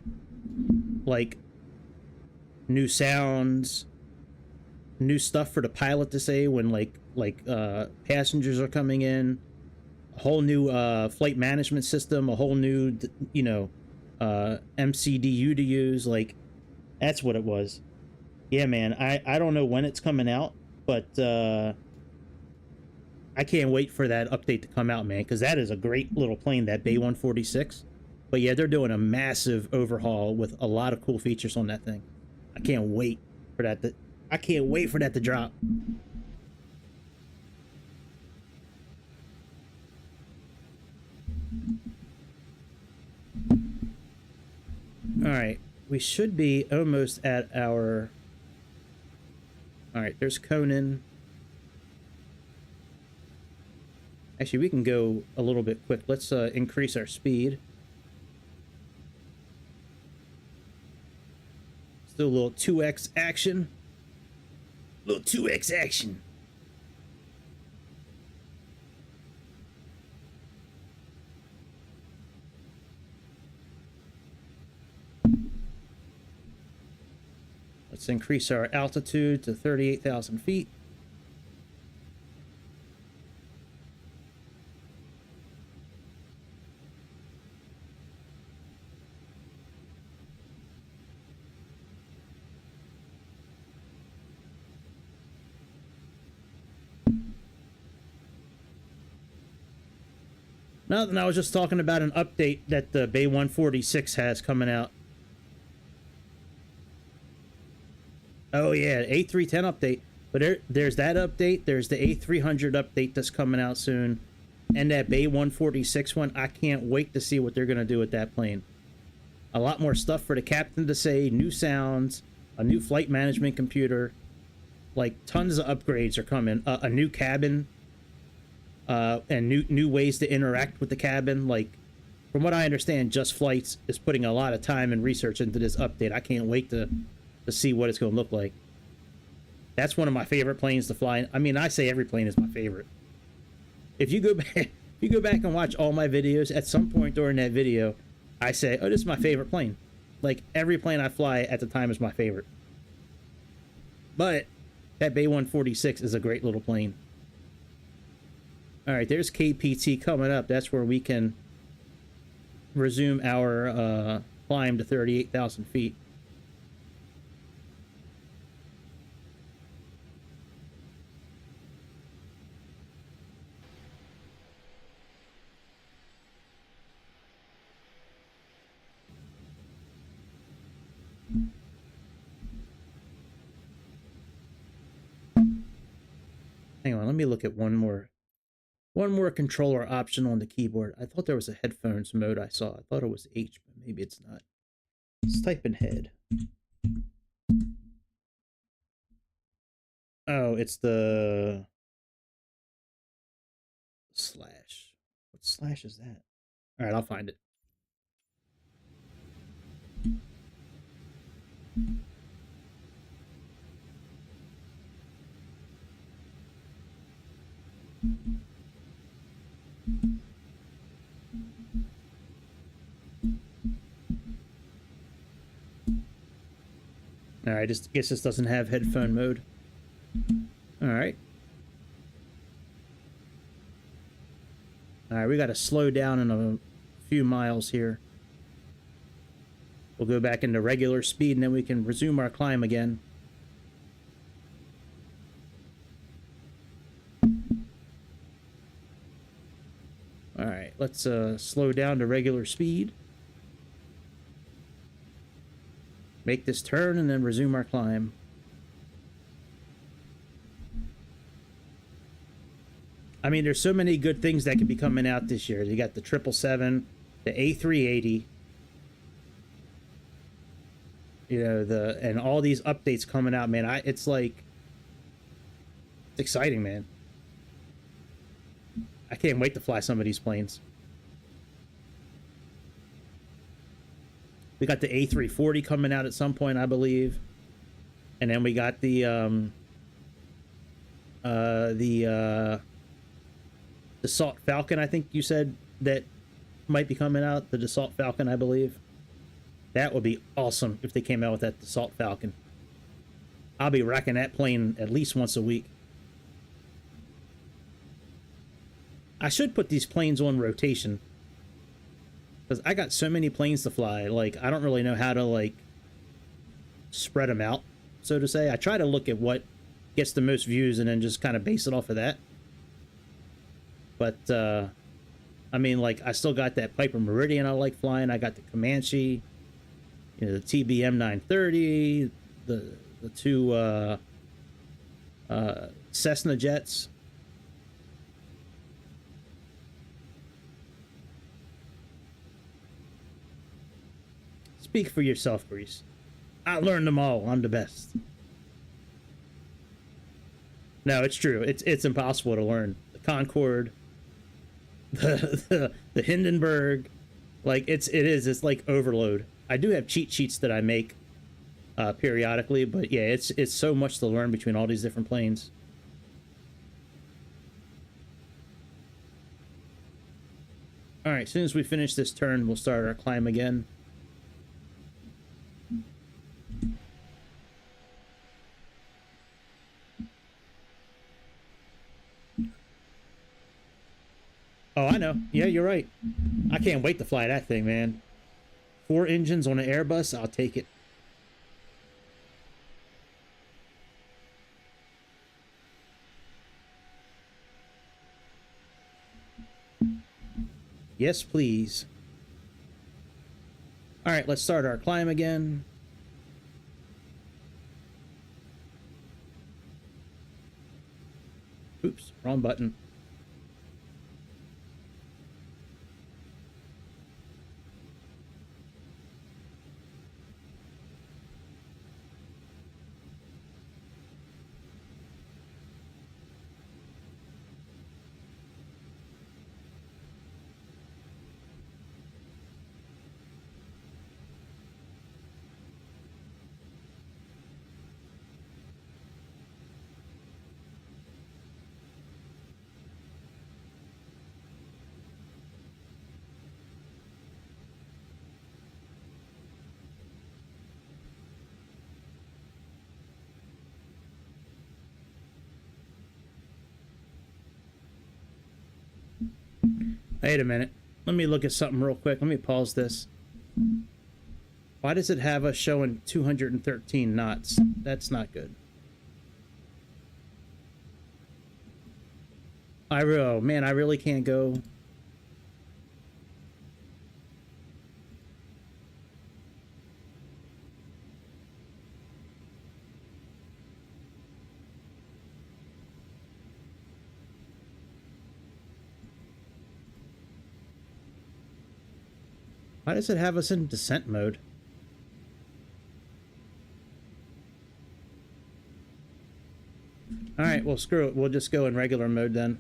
[SPEAKER 1] Like, new sounds, new stuff for the pilot to say when passengers are coming in, a whole new flight management system, a whole new, you know, MCDU to use. Like, that's what it was. Yeah, man, I don't know when it's coming out, but I can't wait for that update to come out, man, because that is a great little plane, that Bay 146. But yeah, they're doing a massive overhaul with a lot of cool features on that thing. I can't wait for that to drop. All right, we should be almost at our... All right, there's Conan. Actually, we can go a little bit quick. Let's increase our speed. Let's do a little 2x action. A little 2x action. Let's increase our altitude to 38,000 feet. No, I was just talking about an update that the Bay 146 has coming out. Oh yeah, A310 update. But there's that update. There's the A300 update that's coming out soon, and that Bay 146 one. I can't wait to see what they're gonna do with that plane. A lot more stuff for the captain to say. New sounds, a new flight management computer, like tons of upgrades are coming. A new cabin. And new ways to interact with the cabin. Like, from what I understand, Just Flights is putting a lot of time and research into this update. I can't wait to see what it's going to look like. That's one of my favorite planes to fly. I mean, I say every plane is my favorite. If you go back and watch all my videos, at some point during that video, I say, "Oh, this is my favorite plane." Like, every plane I fly at the time is my favorite. But that Bay 146 is a great little plane. All right, there's KPT coming up. That's where we can resume our climb to 38,000 feet. Hang on, let me look at one more controller option on the keyboard. I thought there was a headphones mode I saw. I thought it was H, but maybe it's not. Let's type in head. Oh, it's the slash. What slash is that? All right, I'll find it. All right, just guess this doesn't have headphone mode. All right. All right, we got to slow down in a few miles here. We'll go back into regular speed, and then we can resume our climb again. All right, let's slow down to regular speed. Make this turn and then resume our climb. I mean, there's so many good things that could be coming out this year. You got the 777, the A380, you know, and all these updates coming out, man. It's like, it's exciting, man. I can't wait to fly some of these planes. We got the A340 coming out at some point, I believe. And then we got the Dassault Falcon, I think you said that might be coming out. The Dassault Falcon, I believe. That would be awesome if they came out with that Dassault Falcon. I'll be racking that plane at least once a week. I should put these planes on rotation. Because I got so many planes to fly, like, I don't really know how to, like, spread them out, so to say. I try to look at what gets the most views and then just kind of base it off of that. But, I mean, like, I still got that Piper Meridian I like flying. I got the Comanche, you know, the TBM 930, the two Cessna jets. Speak for yourself, Grease. I learned them all. I'm the best. No, it's true. It's impossible to learn. The Concorde, the Hindenburg, like it's like overload. I do have cheat sheets that I make periodically, but yeah, it's so much to learn between all these different planes. All right, as soon as we finish this turn, we'll start our climb again. Oh, I know. Yeah, you're right. I can't wait to fly that thing, man. 4 engines on an Airbus, I'll take it. Yes, please. All right, let's start our climb again. Oops, wrong button. Wait a minute. Let me look at something real quick. Let me pause this. Why does it have us showing 213 knots? That's not good. Oh man, I really can't go. Why does it have us in descent mode? Alright, well screw it. We'll just go in regular mode then.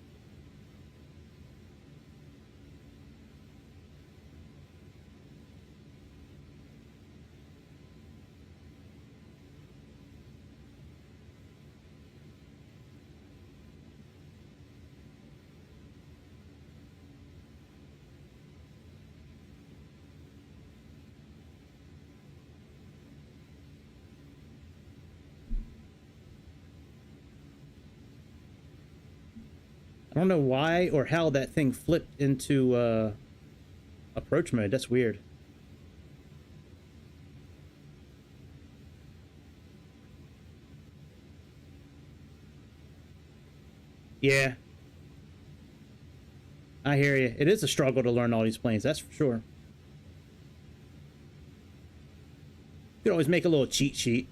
[SPEAKER 1] I don't know why or how that thing flipped into approach mode. That's weird. Yeah. I hear you. It is a struggle to learn all these planes, that's for sure. You could always make a little cheat sheet.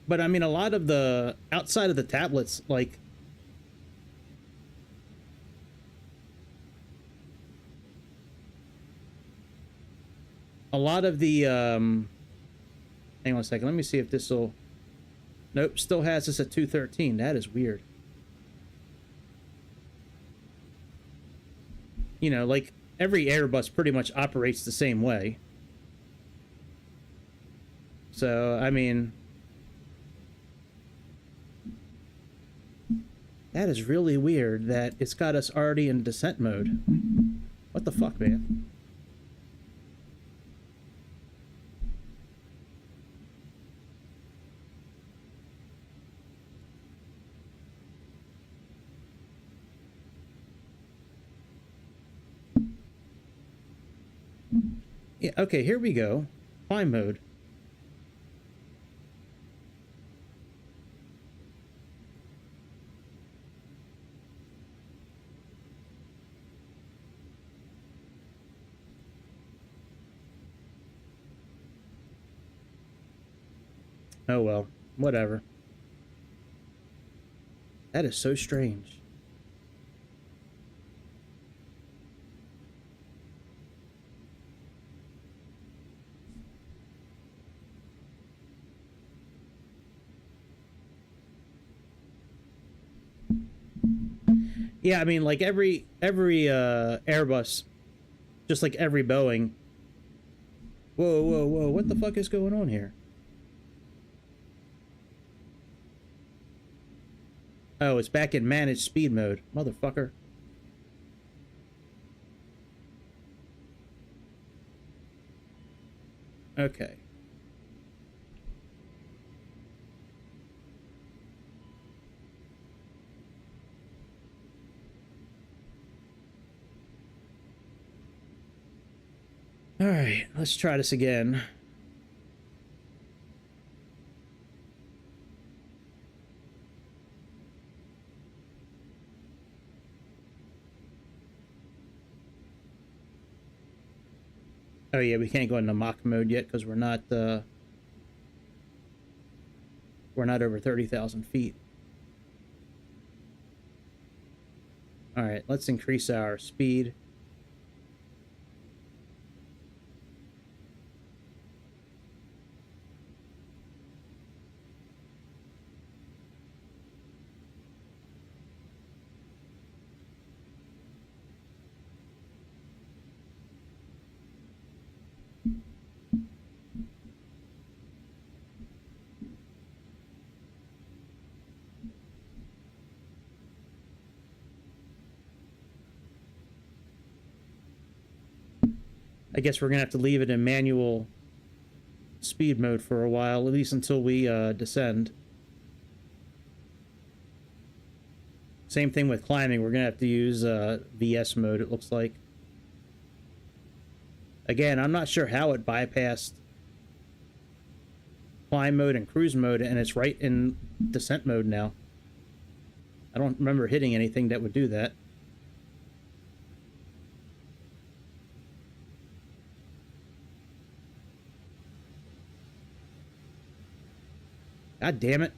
[SPEAKER 1] But I mean, a lot of the, outside of the tablets, like, a lot of the, hang on a second, let me see if this will, nope, still has us at 213. That is weird. You know, like, every Airbus pretty much operates the same way. So, I mean, that is really weird that it's got us already in descent mode. What the fuck, man? Yeah, okay, here we go. Climb mode. Oh well, whatever. That is so strange. Yeah, I mean, like every Airbus, just like every Boeing. Whoa, whoa, whoa! What the fuck is going on here? Oh, it's back in managed speed mode, motherfucker. Okay. All right, let's try this again. Oh yeah, we can't go into mock mode yet because we're not over 30,000 feet. All right, let's increase our speed. I guess we're gonna have to leave it in manual speed mode for a while, at least until we descend. Same thing with climbing. We're gonna have to use VS mode, it looks like. Again, I'm not sure how it bypassed climb mode and cruise mode, and it's right in descent mode now. I don't remember hitting anything that would do that. God damn it.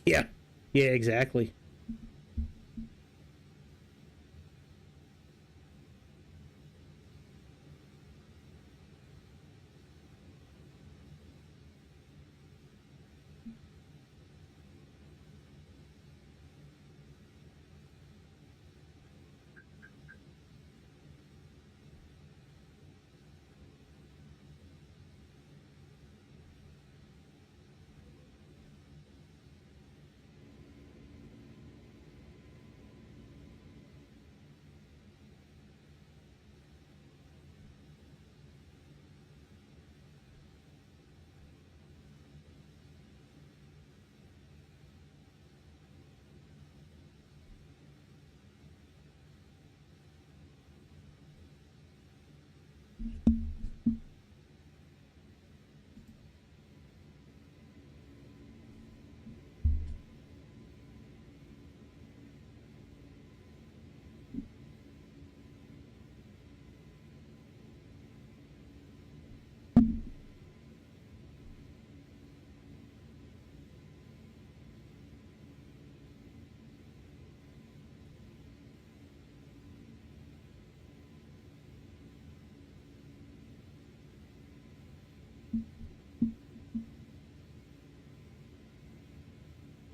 [SPEAKER 1] Yeah. Yeah, exactly.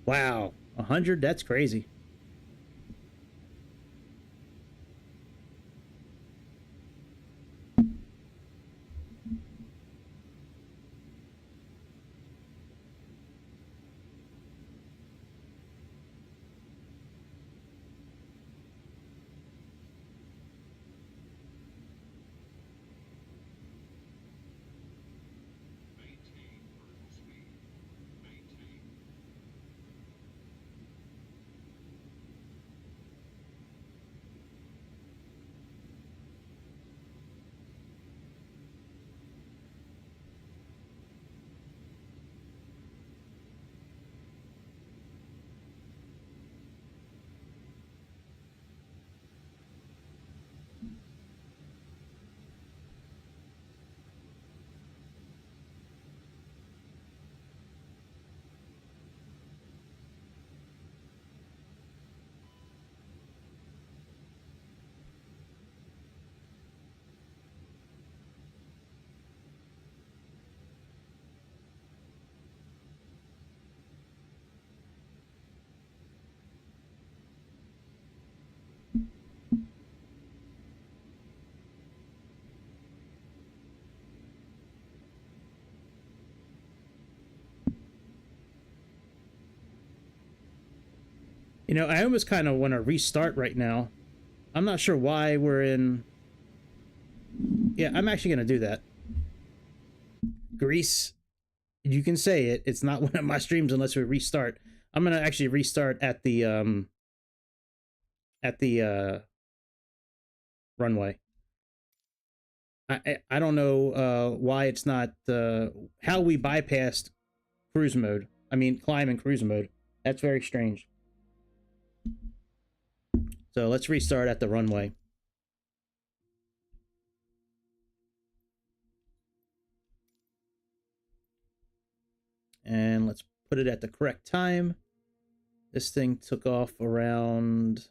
[SPEAKER 1] Wow. 100? That's crazy. You know, I almost kind of want to restart right now. I'm not sure why we're in... Yeah, I'm actually going to do that. Greece, you can say it. It's not one of my streams unless we restart. I'm going to actually restart at the runway. I don't know why it's not how we bypassed cruise mode. I mean, climb and cruise mode. That's very strange. So let's restart at the runway. And let's put it at the correct time. This thing took off around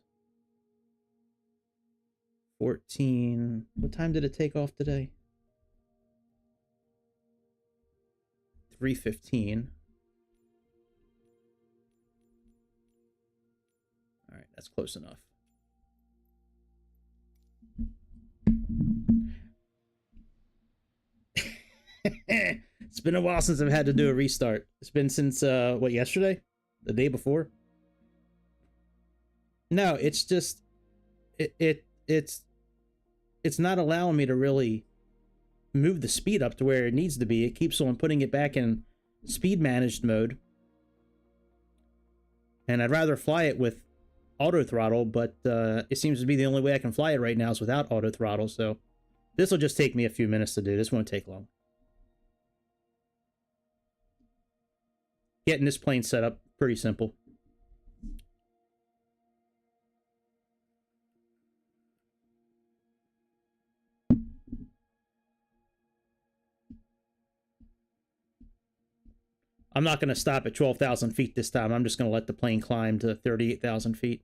[SPEAKER 1] 14. What time did it take off today? 3:15. All right, that's close enough. It's been a while since I've had to do a restart. It's been since what, yesterday? The day before? No, it's just it's not allowing me to really move the speed up to where it needs to be. It keeps on putting it back in speed managed mode. And I'd rather fly it with auto throttle, but it seems to be the only way I can fly it right now is without auto throttle. So this will just take me a few minutes to do. This won't take long. Getting this plane set up, pretty simple. I'm not going to stop at 12,000 feet this time. I'm just going to let the plane climb to 38,000 feet.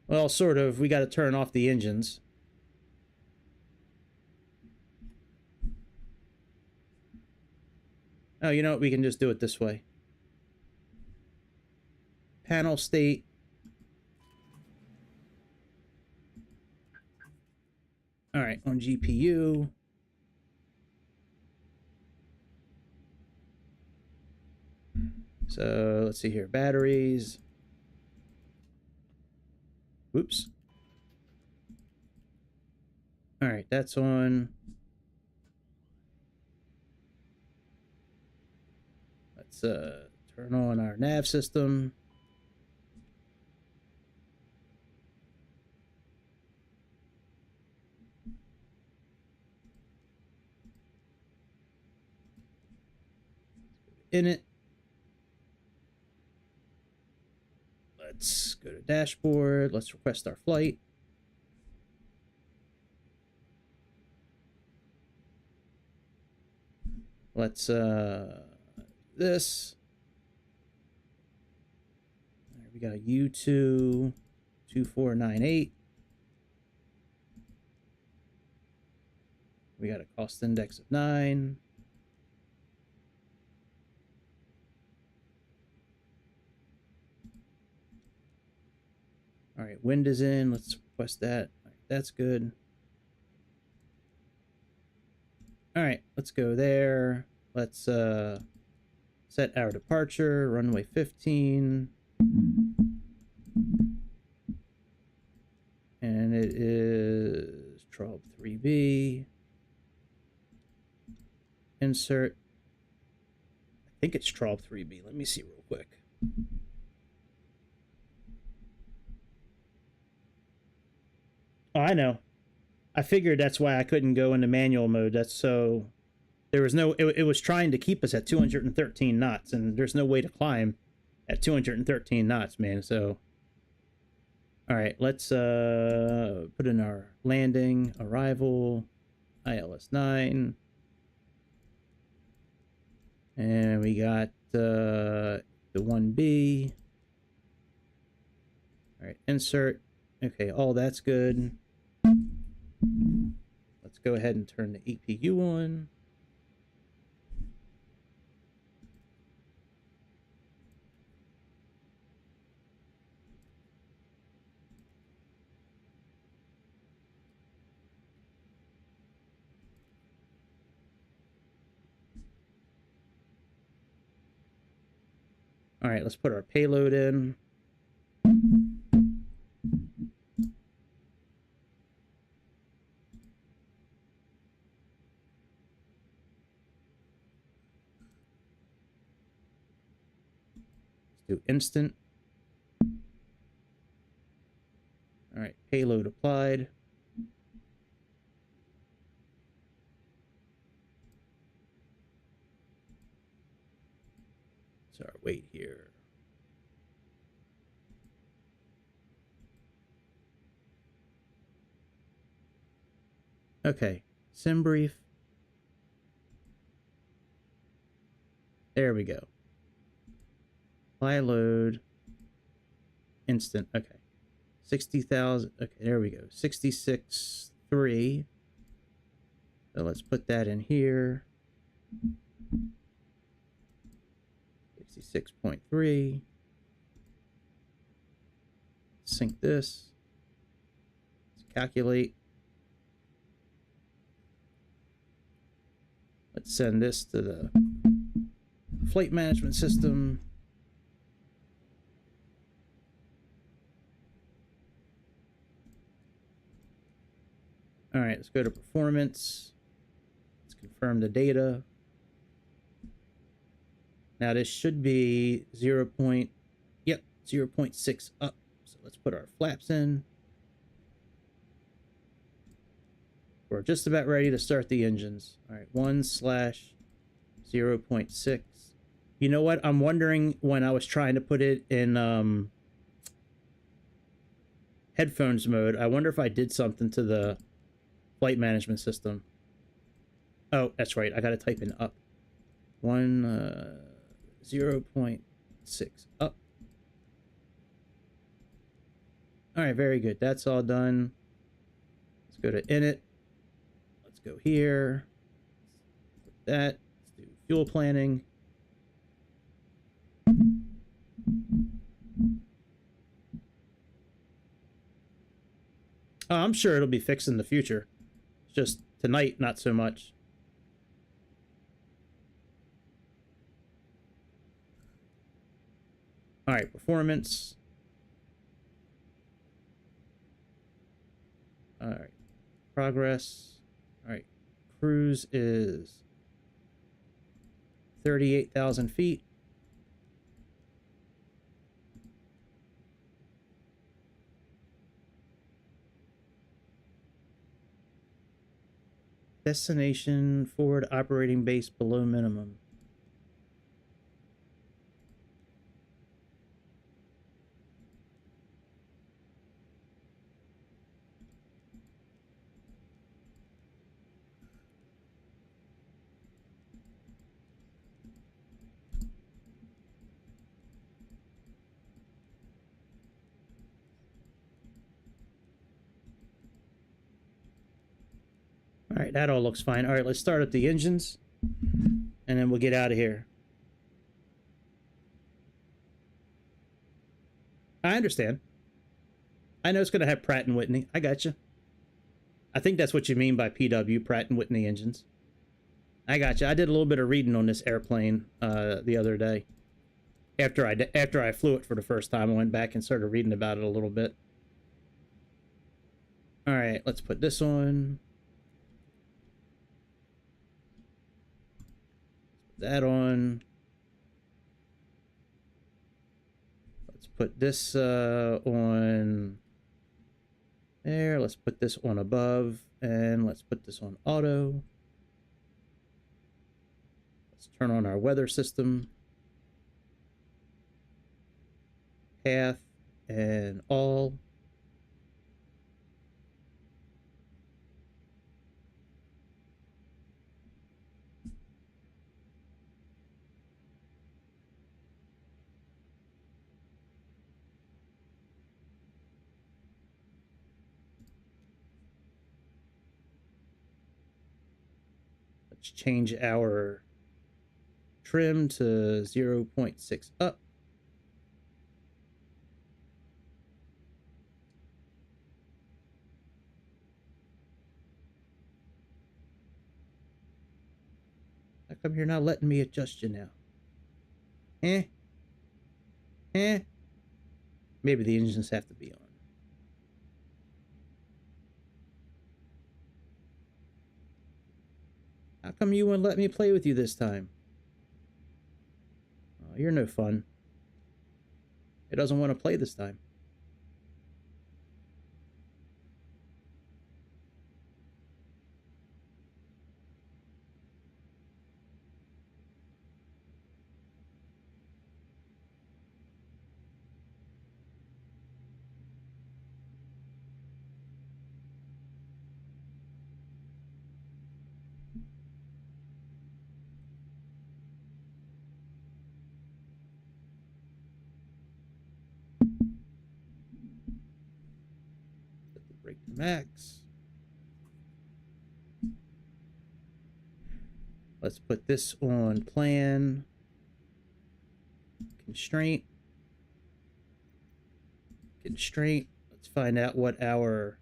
[SPEAKER 1] Well, sort of. We got to turn off the engines. Oh, you know what? We can just do it this way. Panel state. All right, on GPU. So let's see here. Batteries. Whoops. All right, that's on. Let's turn on our nav system. In it. Let's go to dashboard. Let's request our flight. Let's this. Right, we got U2 2498. We got a cost index of 9. All right, wind is in. Let's request that. All right, that's good. All right, let's go there. Let's set our departure, runway 15. And it is Trob 3B. Insert. I think it's Trob 3B. Let me see real quick. Oh, I know. I figured that's why I couldn't go into manual mode. That's so... There was no... It was trying to keep us at 213 knots, and there's no way to climb at 213 knots, man. So... Alright, let's put in our landing, arrival, ILS 9. And we got the 1B. Alright, insert. Okay, all that's good. Let's go ahead and turn the EPU on. All right, let's put our payload in. Let's do instant. All right, payload applied. So our weight here. Okay, sim brief. There we go. Apply load. Instant. Okay. 60,000. Okay, there we go. 66.3. So let's put that in here. 66.3. Sync this. Let's calculate. Let's send this to the flight management system. All right, let's go to performance. Let's confirm the data. Now this should be 0.6 up. So let's put our flaps in. We're just about ready to start the engines. All right, 1/0.6. You know what? I'm wondering, when I was trying to put it in headphones mode, I wonder if I did something to the flight management system. Oh, that's right. I got to type in up. 0.6 up. All right, very good. That's all done. Let's go to init. Let's go here. Put that. Let's do fuel planning. Oh, I'm sure it'll be fixed in the future. Just tonight, not so much. All right, performance. All right, progress. All right, cruise is 38,000 feet. Destination forward operating base below minimum. All right, that all looks fine. All right, let's start up the engines, and then we'll get out of here. I understand. I know it's going to have Pratt & Whitney. I got you. I think that's what you mean by PW, Pratt & Whitney engines. I got you. I did a little bit of reading on this airplane the other day. After I flew it for the first time, I went back and started reading about it a little bit. All right, let's put this on. That on. Let's put this on there. Let's put this on above, and let's put this on auto. Let's turn on our weather system. Path and all. Let's change our trim to 0.6 up. How come you're not letting me adjust you now? Eh? Maybe the engines have to be on. How come you wouldn't let me play with you this time? Oh, you're no fun. It doesn't want to play this time. Set the brake to max. Let's put this on plan. Constraint. Constraint. Let's find out what our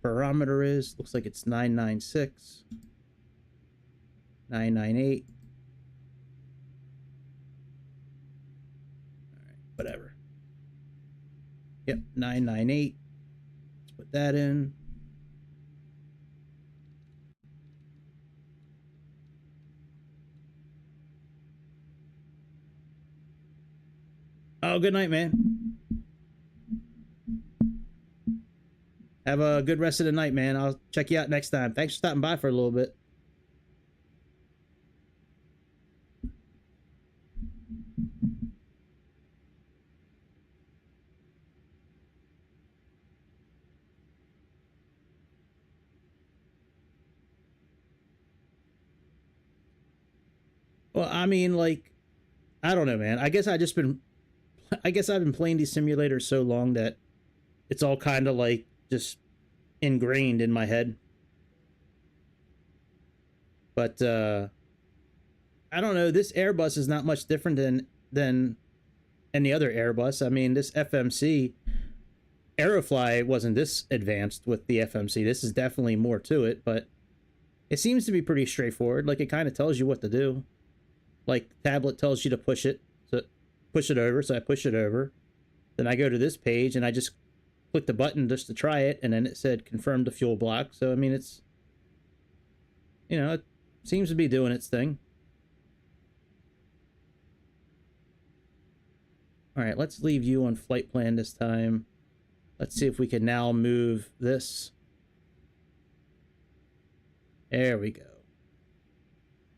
[SPEAKER 1] barometer is. Looks like it's 996. 998. Alright, whatever. Yep, 998. Let's put that in. Oh, good night, man. Have a good rest of the night, man. I'll check you out next time. Thanks for stopping by for a little bit. Well, I mean, like, I don't know, man. I guess I've been playing these simulators so long that it's all kind of like just ingrained in my head. But I don't know. This Airbus is not much different than any other Airbus. I mean, this FMC Aerofly wasn't this advanced with the FMC. This is definitely more to it, but it seems to be pretty straightforward. Like, it kind of tells you what to do. Like, the tablet tells you to push it, so push it over. So I push it over. Then I go to this page and I just click the button just to try it, and then it said confirm the fuel block. So I mean, it's, you know, it seems to be doing its thing. All right, let's leave you on flight plan this time. Let's see if we can now move this. There we go.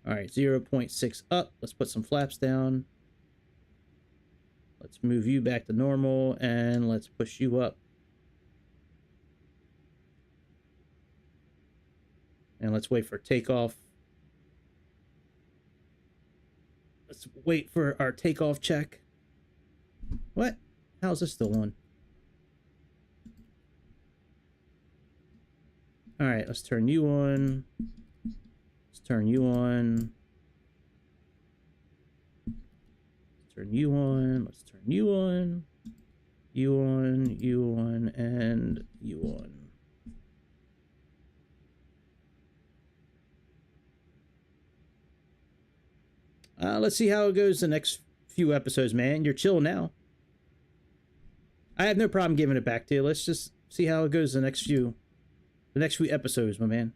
[SPEAKER 1] All right, 0.6 up. Let's put some flaps down. Let's move you back to normal, and let's push you up. And let's wait for takeoff. Let's wait for our takeoff check. What? How's this still on? All right, let's turn you on. Let's turn you on. Let's turn you on. Let's turn you on. You on, you on, and you on. Let's see how it goes the next few episodes, man. You're chill now. I have no problem giving it back to you. Let's just see how it goes the next few episodes, my man.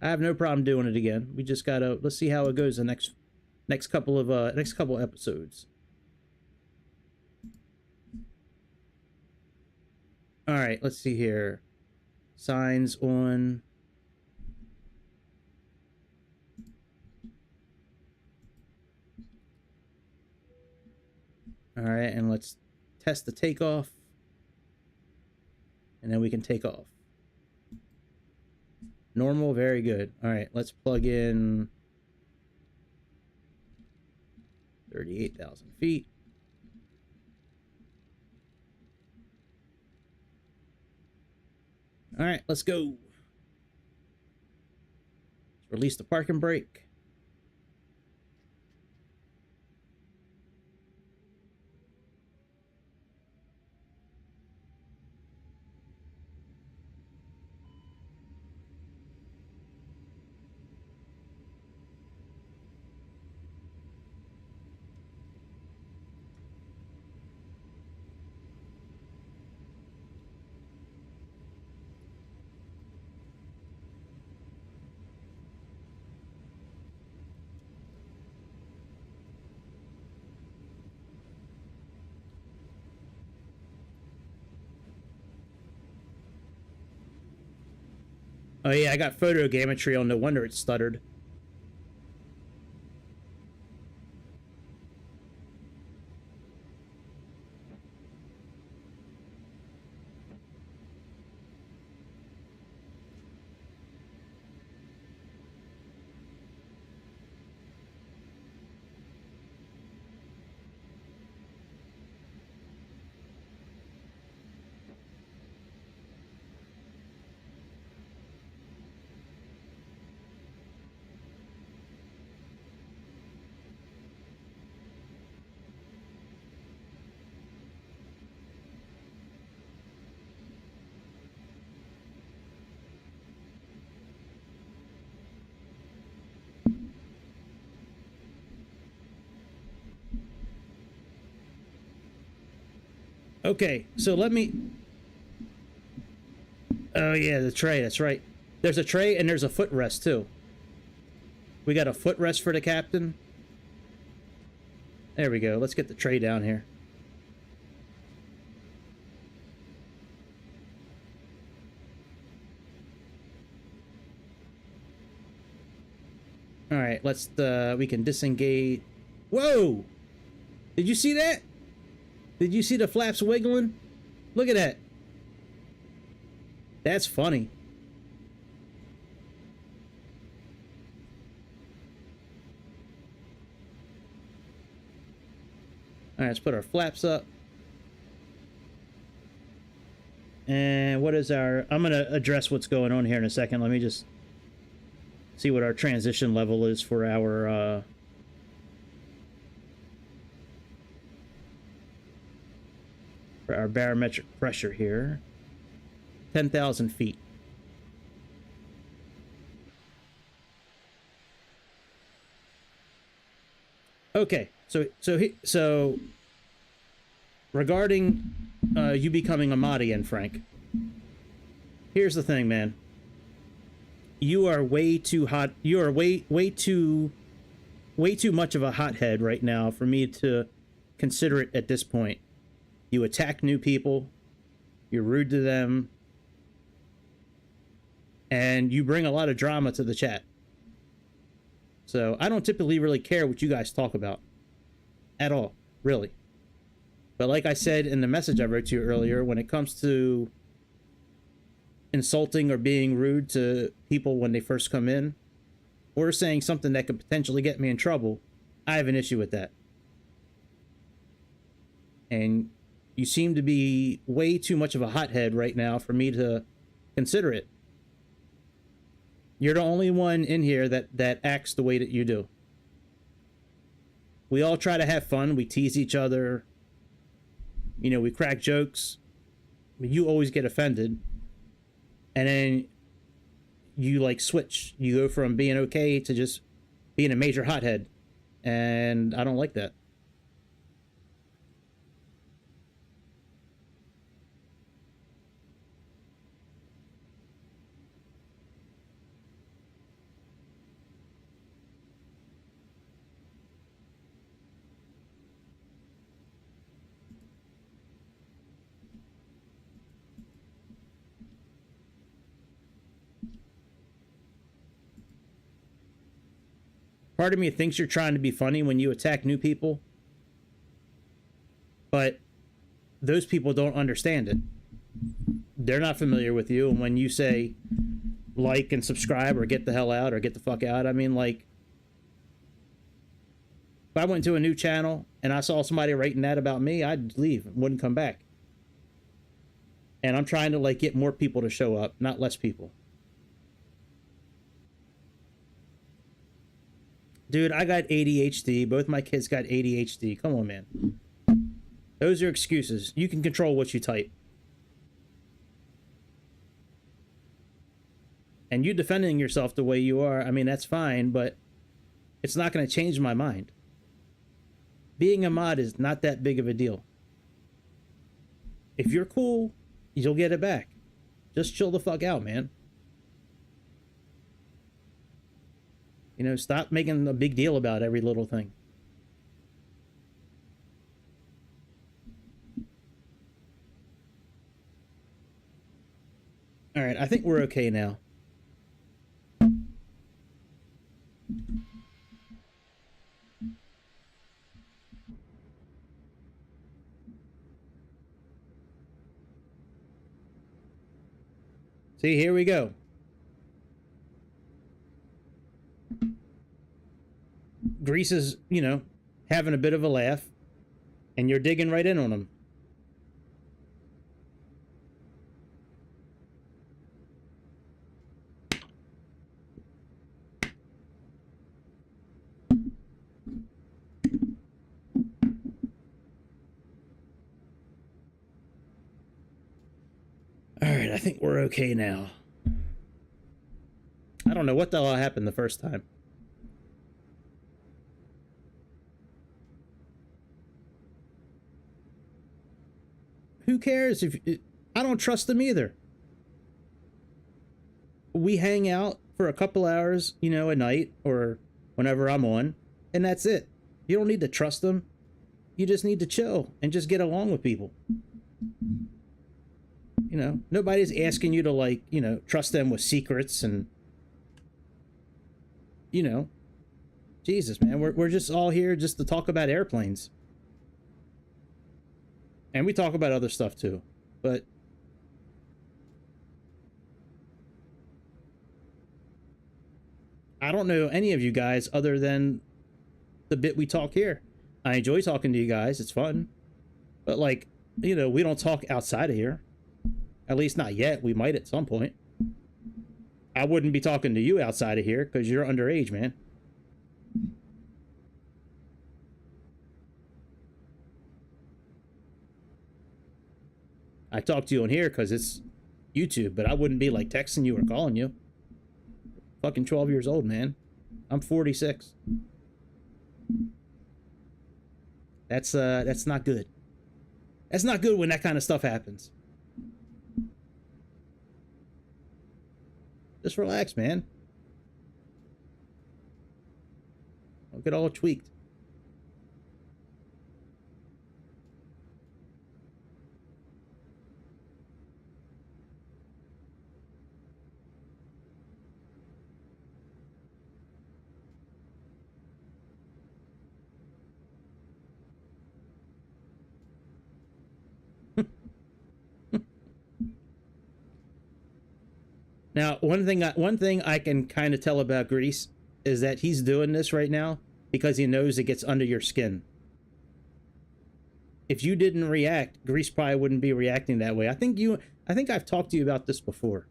[SPEAKER 1] I have no problem doing it again. We just gotta, let's see how it goes the next couple episodes. All right, let's see here. Signs on. All right, and let's test the takeoff. And then we can take off. Normal, very good. All right, let's plug in 38,000 feet. All right, let's go. Let's release the parking brake. Oh yeah, I got photogrammetry on, no wonder it stuttered. Okay, so let me... Oh yeah, the tray, that's right. There's a tray and there's a footrest too. We got a footrest for the captain. There we go. Let's get the tray down here. All right, let's we can disengage. Whoa! Did you see that? Did you see the flaps wiggling? Look at that. That's funny. All right, let's put our flaps up. And what is our... I'm going to address what's going on here in a second. Let me just see what our transition level is for our barometric pressure here. 10,000 feet. Okay, so regarding you becoming a mod again, Frank. Here's the thing, man. You are way too hot. You are way too much of a hothead right now for me to consider it at this point. You attack new people. You're rude to them. And you bring a lot of drama to the chat. So I don't typically really care what you guys talk about. At all, really. But like I said in the message I wrote to you earlier, when it comes to insulting or being rude to people when they first come in, or saying something that could potentially get me in trouble, I have an issue with that. And you seem to be way too much of a hothead right now for me to consider it. You're the only one in here that acts the way that you do. We all try to have fun. We tease each other. You know, we crack jokes. But you always get offended. And then you, like, switch. You go from being okay to just being a major hothead. And I don't like that. Part of me thinks you're trying to be funny when you attack new people. But those people don't understand it. They're not familiar with you. And when you say like and subscribe or get the hell out or get the fuck out, I mean, like, if I went to a new channel and I saw somebody writing that about me, I'd leave and wouldn't come back. And I'm trying to, like, get more people to show up, not less people. Dude, I got ADHD. Both my kids got ADHD. Come on, man. Those are excuses. You can control what you type. And you defending yourself the way you are, I mean, that's fine, but it's not going to change my mind. Being a mod is not that big of a deal. If you're cool, you'll get it back. Just chill the fuck out, man. You know, stop making a big deal about every little thing. All right, I think we're okay now. See, here we go. Greece is, you know, having a bit of a laugh, and you're digging right in on them. All right, I think we're okay now. I don't know what the hell happened the first time. Who cares if I don't trust them either? We hang out for a couple hours, you know, a night or whenever I'm on, and that's it. You don't need to trust them. You just need to chill and just get along with people. You know, nobody's asking you to, like, you know, trust them with secrets and, you know, Jesus, man, we're just all here just to talk about airplanes. And we talk about other stuff too, but I don't know any of you guys other than the bit we talk here. I enjoy talking to you guys. It's fun. But, like, you know, we don't talk outside of here. At least not yet. We might at some point. I wouldn't be talking to you outside of here because you're underage, man. I talk to you on here because it's YouTube, but I wouldn't be, like, texting you or calling you. Fucking 12 years old, man. I'm 46. That's not good. That's not good when that kind of stuff happens. Just relax, man. Don't get all tweaked. Now, one thing I can kind of tell about Greece is that he's doing this right now because he knows it gets under your skin. If you didn't react, Greece probably wouldn't be reacting that way. I think I've talked to you about this before.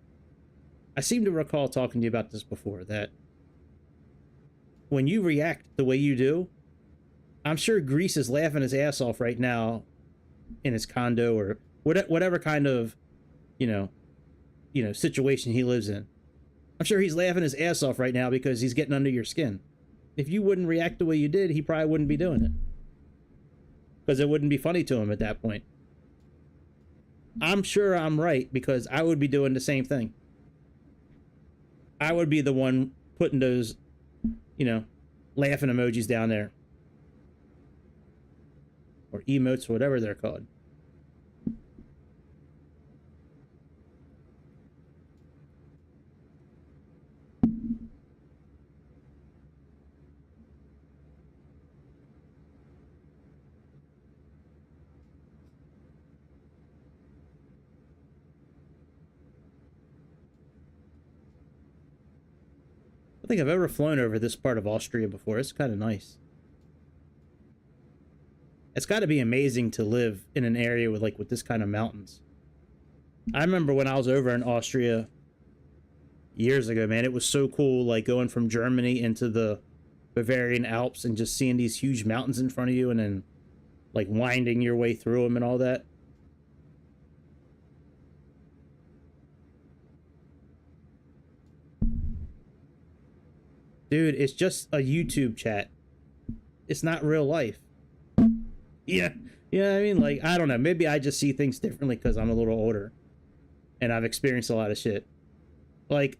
[SPEAKER 1] I seem to recall talking to you about this before, that when you react the way you do, I'm sure Greece is laughing his ass off right now in his condo or whatever kind of, you know, situation he lives in. I'm sure he's laughing his ass off right now because he's getting under your skin. If you wouldn't react the way you did, he probably wouldn't be doing it. Because it wouldn't be funny to him at that point. I'm sure I'm right because I would be doing the same thing. I would be the one putting those, you know, laughing emojis down there. Or emotes, whatever they're called. I don't think I've ever flown over this part of Austria before. It's kind of nice. It's got to be amazing to live in an area with this kind of mountains. I remember when I was over in Austria years ago, man, it was so cool, like going from Germany into the Bavarian Alps and just seeing these huge mountains in front of you and then like winding your way through them and all that. Dude, it's just a YouTube chat. It's not real life. Yeah. Yeah, I mean, like, I don't know. Maybe I just see things differently because I'm a little older. And I've experienced a lot of shit. Like,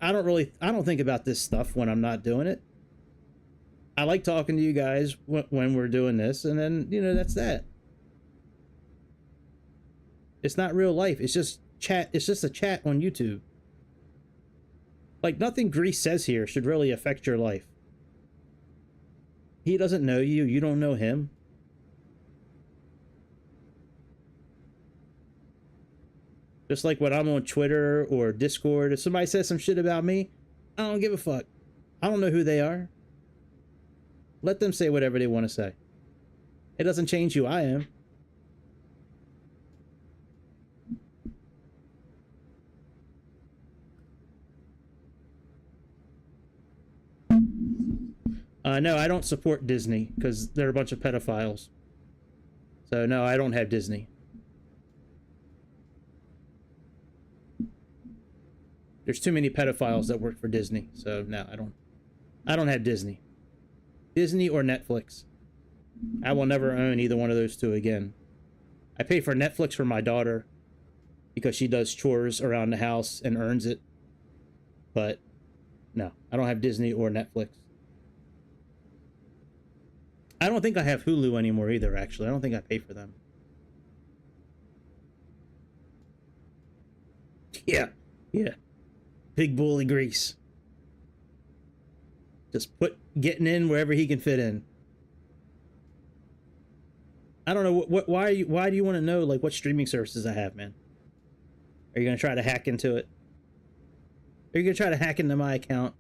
[SPEAKER 1] I don't think about this stuff when I'm not doing it. I like talking to you guys when we're doing this. And then, you know, that's that. It's not real life. It's just chat. It's just a chat on YouTube. Like, nothing Grease says here should really affect your life. He doesn't know you. You don't know him. Just like when I'm on Twitter or Discord, if somebody says some shit about me, I don't give a fuck. I don't know who they are. Let them say whatever they want to say. It doesn't change who I am. No, I don't support Disney because they're a bunch of pedophiles. So no, I don't have Disney. There's too many pedophiles that work for Disney. So no, I don't have Disney. Disney or Netflix. I will never own either one of those two again. I pay for Netflix for my daughter because she does chores around the house and earns it. But no, I don't have Disney or Netflix. I don't think I have Hulu anymore either, actually. I don't think I pay for them. Yeah, yeah. Big bully grease. Just getting in wherever he can fit in. I don't know why do you want to know like what streaming services I have, man? Are you gonna try to hack into it? Are you gonna try to hack into my account?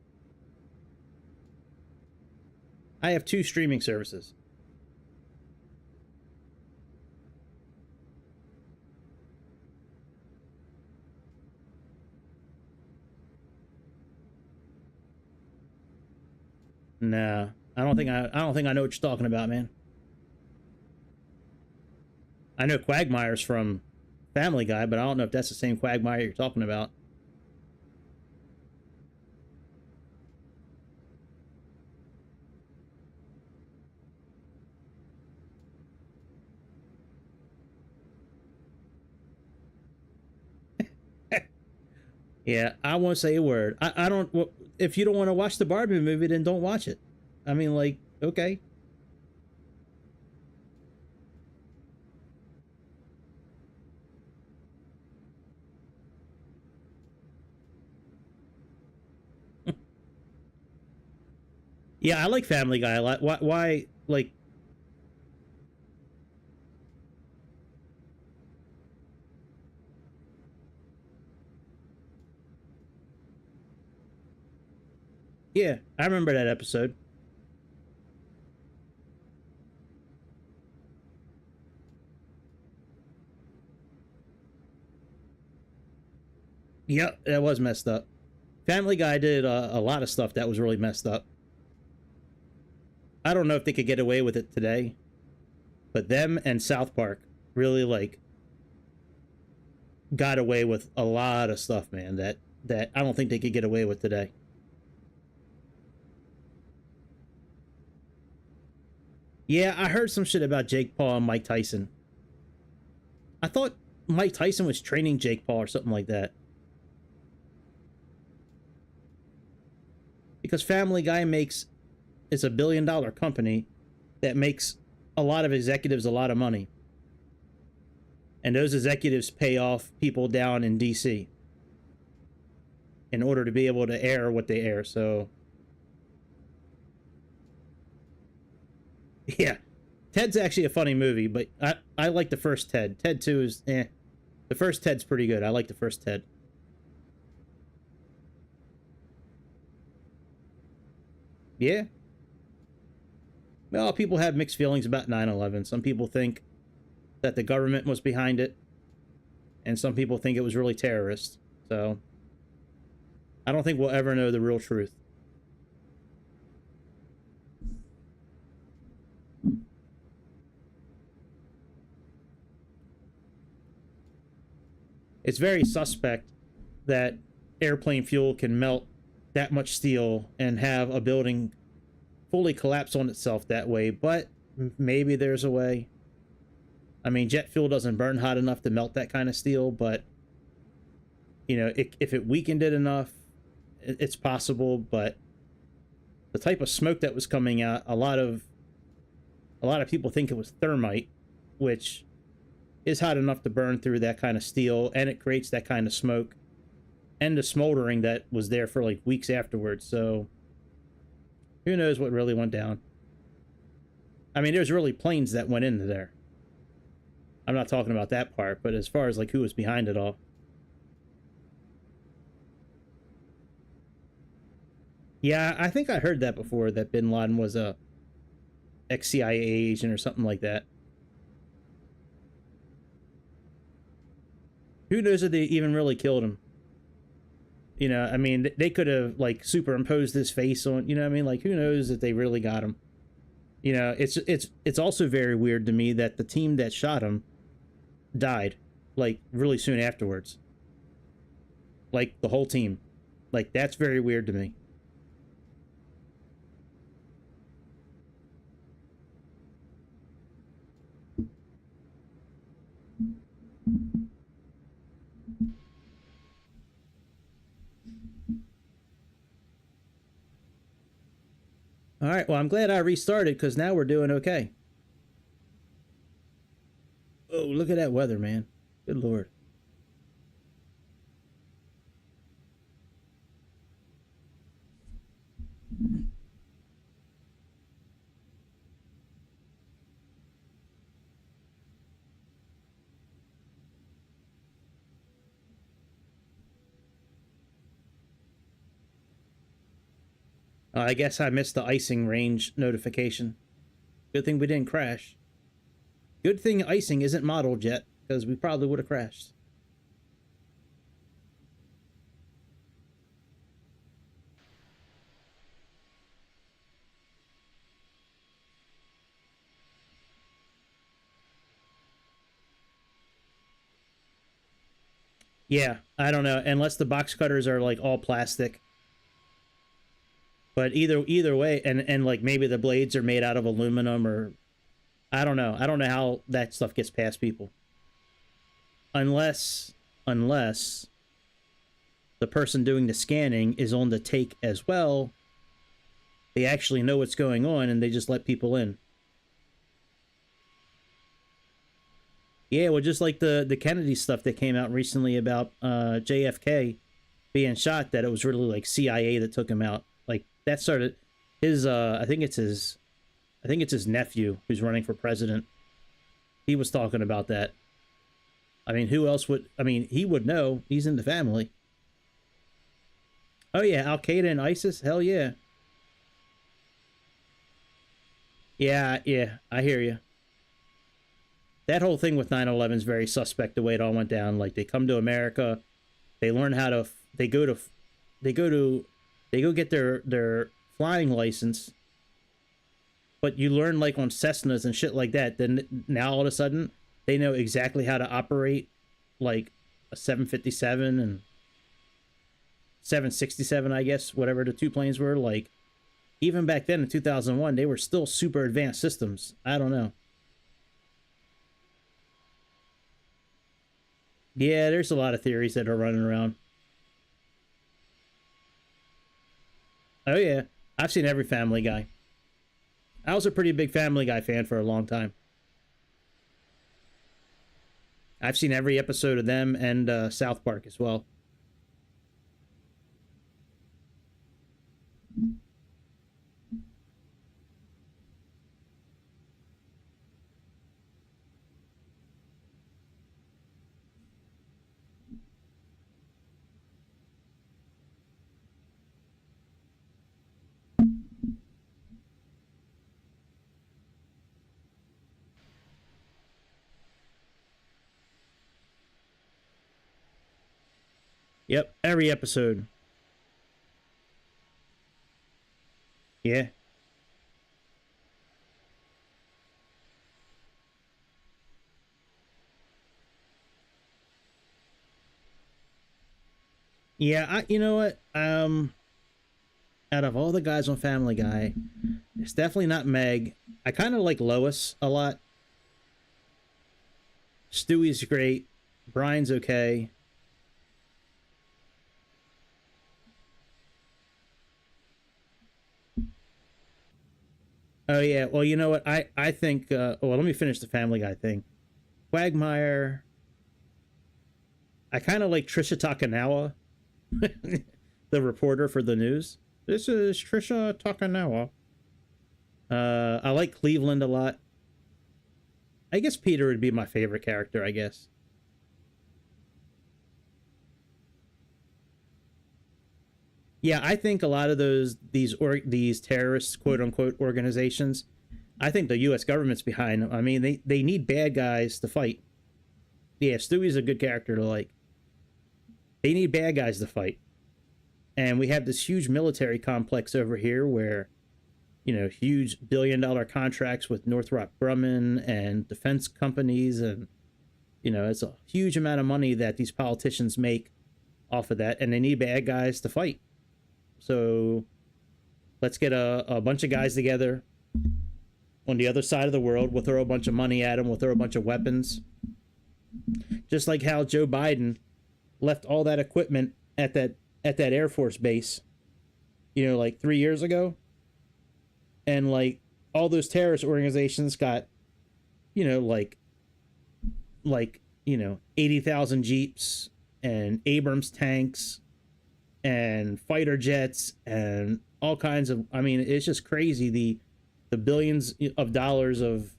[SPEAKER 1] I have 2 streaming services. No, I don't think I know what you're talking about, man. I know Quagmire's from Family Guy, but I don't know if that's the same Quagmire you're talking about. Yeah, I won't say a word. I don't... Well, if you don't want to watch the Barbie movie, then don't watch it. I mean, like, okay. Yeah, I like Family Guy a lot. Why like... Yeah, I remember that episode. Yep, that was messed up. Family Guy did a lot of stuff that was really messed up. I don't know if they could get away with it today, but them and South Park really like got away with a lot of stuff, man, that I don't think they could get away with today. Yeah, I heard some shit about Jake Paul and Mike Tyson. I thought Mike Tyson was training Jake Paul or something like that. Because Family Guy is a billion-dollar company that makes a lot of executives a lot of money. And those executives pay off people down in DC in order to be able to air what they air, so... Yeah. Ted's actually a funny movie, but I like the first Ted. Ted 2 is eh. The first Ted's pretty good. I like the first Ted. Yeah. Well, people have mixed feelings about 9/11. Some people think that the government was behind it, and some people think it was really terrorists. So, I don't think we'll ever know the real truth. It's very suspect that airplane fuel can melt that much steel and have a building fully collapse on itself that way, but maybe there's a way. I mean, jet fuel doesn't burn hot enough to melt that kind of steel, but you know, if it weakened it enough, it's possible. But the type of smoke that was coming out, a lot of people think it was thermite, which is hot enough to burn through that kind of steel, and it creates that kind of smoke and the smoldering that was there for like weeks afterwards. So who knows what really went down. I mean, there's really planes that went into there. I'm not talking about that part, but as far as like who was behind it all. Yeah, I think I heard that before, that Bin Laden was a ex-CIA agent or something like that. Who knows if they even really killed him? You know, I mean, they could have like superimposed his face on. You know, what I mean, like who knows if they really got him? You know, it's also very weird to me that the team that shot him died like really soon afterwards. Like the whole team. Like that's very weird to me. All right, well, I'm glad I restarted because now we're doing okay. Oh, look at that weather, man. Good lord. I guess I missed the icing range notification. Good thing we didn't crash. Good thing icing isn't modeled yet, because we probably would have crashed. Yeah, I don't know. Unless the box cutters are like all plastic. But either way, and like maybe the blades are made out of aluminum, or I don't know. I don't know how that stuff gets past people. Unless the person doing the scanning is on the take as well. They actually know what's going on and they just let people in. Yeah, well, just like the Kennedy stuff that came out recently about JFK being shot, that it was really like CIA that took him out. Like that started his I think it's his nephew who's running for president. He was talking about that. I mean, who else would? I mean, he would know. He's in the family. Oh yeah, Al Qaeda and ISIS. Hell yeah. Yeah, yeah. I hear you. That whole thing with 9/11 is very suspect. The way it all went down. Like they come to America, they learn how to. They go to, they go get their flying license. But you learn like on Cessnas and shit like that. Then now all of a sudden they know exactly how to operate like a 757 and 767, I guess, whatever the two planes were. Like even back then in 2001, they were still super advanced systems. I don't know. Yeah, there's a lot of theories that are running around. Oh yeah, I've seen every Family Guy. I was a pretty big Family Guy fan for a long time. I've seen every episode of them and South Park as well. Yep, every episode. Yeah. Yeah, you know what? Out of all the guys on Family Guy, it's definitely not Meg. I kind of like Lois a lot. Stewie's great. Brian's okay. Oh yeah. Well, you know what? I think. Well, let me finish the Family Guy thing. Quagmire. I kind of like Trisha Takanawa, the reporter for the news. This is Trisha Takanawa. I like Cleveland a lot. I guess Peter would be my favorite character. I guess. Yeah, I think a lot of these terrorists, quote unquote, organizations, I think the U.S. government's behind them. I mean, they need bad guys to fight. Yeah, Stewie's a good character to like. They need bad guys to fight, and we have this huge military complex over here where, you know, huge billion-dollar contracts with Northrop Grumman and defense companies, and you know, it's a huge amount of money that these politicians make off of that, and they need bad guys to fight. So let's get a bunch of guys together on the other side of the world. We'll throw a bunch of money at them. We'll throw a bunch of weapons. Just like how Joe Biden left all that equipment at that Air Force base, you know, like 3 years ago. And like all those terrorist organizations got, you know, you know, 80,000 Jeeps and Abrams tanks and fighter jets and all kinds of, I mean, it's just crazy the billions of dollars of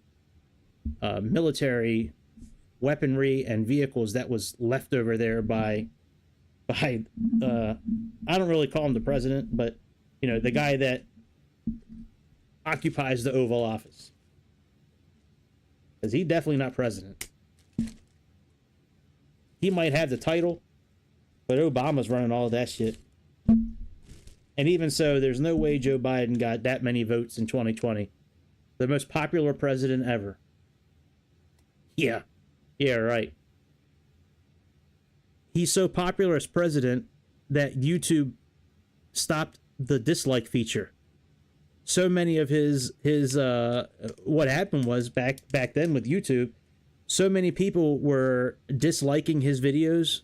[SPEAKER 1] military weaponry and vehicles that was left over there by I don't really call him the president, but you know, the guy that occupies the Oval Office, because he's definitely not president. He might have the title, but Obama's running all of that shit. And even so, there's no way Joe Biden got that many votes in 2020. The most popular president ever. Yeah. Yeah, right. He's so popular as president that YouTube stopped the dislike feature. So many of his what happened was back then with YouTube, so many people were disliking his videos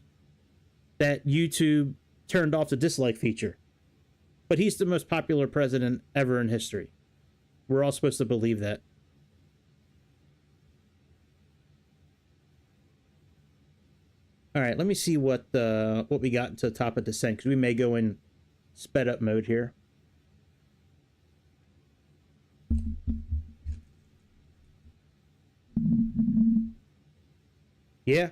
[SPEAKER 1] that YouTube turned off the dislike feature. But he's the most popular president ever in history. We're all supposed to believe that. All right, let me see what we got into the top of descent, because we may go in sped up mode here. Yeah.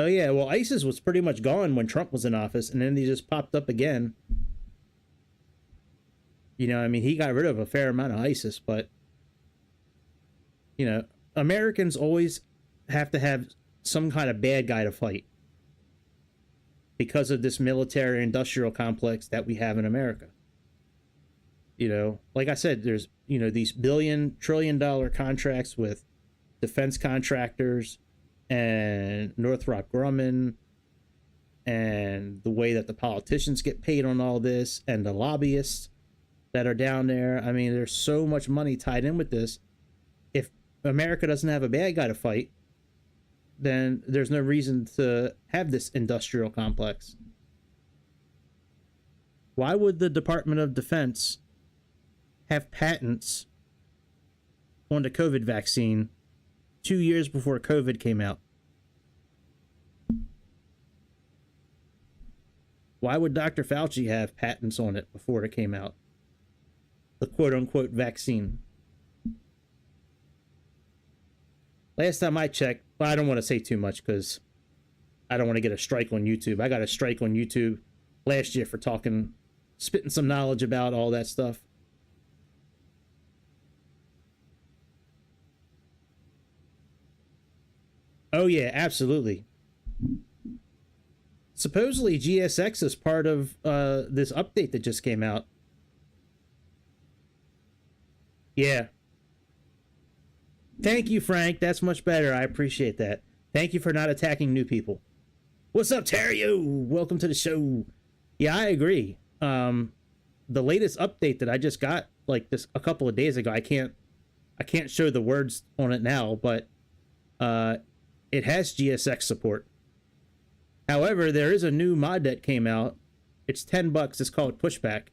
[SPEAKER 1] Oh yeah, well, ISIS was pretty much gone when Trump was in office, and then they just popped up again. You know, I mean, he got rid of a fair amount of ISIS, but, you know, Americans always have to have some kind of bad guy to fight because of this military industrial complex that we have in America. You know, like I said, there's, you know, these trillion-dollar contracts with defense contractors and Northrop Grumman, and the way that the politicians get paid on all this, and the lobbyists that are down there. I mean, there's so much money tied in with this. If America doesn't have a bad guy to fight, then there's no reason to have this industrial complex. Why would the Department of Defense have patents on the COVID vaccine 2 years before COVID came out? Why would Dr. Fauci have patents on it before it came out? The quote-unquote vaccine. Last time I checked, well, I don't want to say too much because I don't want to get a strike on YouTube. I got a strike on YouTube last year for spitting some knowledge about all that stuff. Oh yeah, absolutely. Supposedly GSX is part of this update that just came out. Yeah. Thank you, Frank. That's much better. I appreciate that. Thank you for not attacking new people. What's up, Terrio? Welcome to the show. Yeah, I agree. The latest update that I just got, like this a couple of days ago, I can't show the words on it now, but it has GSX support. However, there is a new mod that came out. It's $10. It's called Pushback.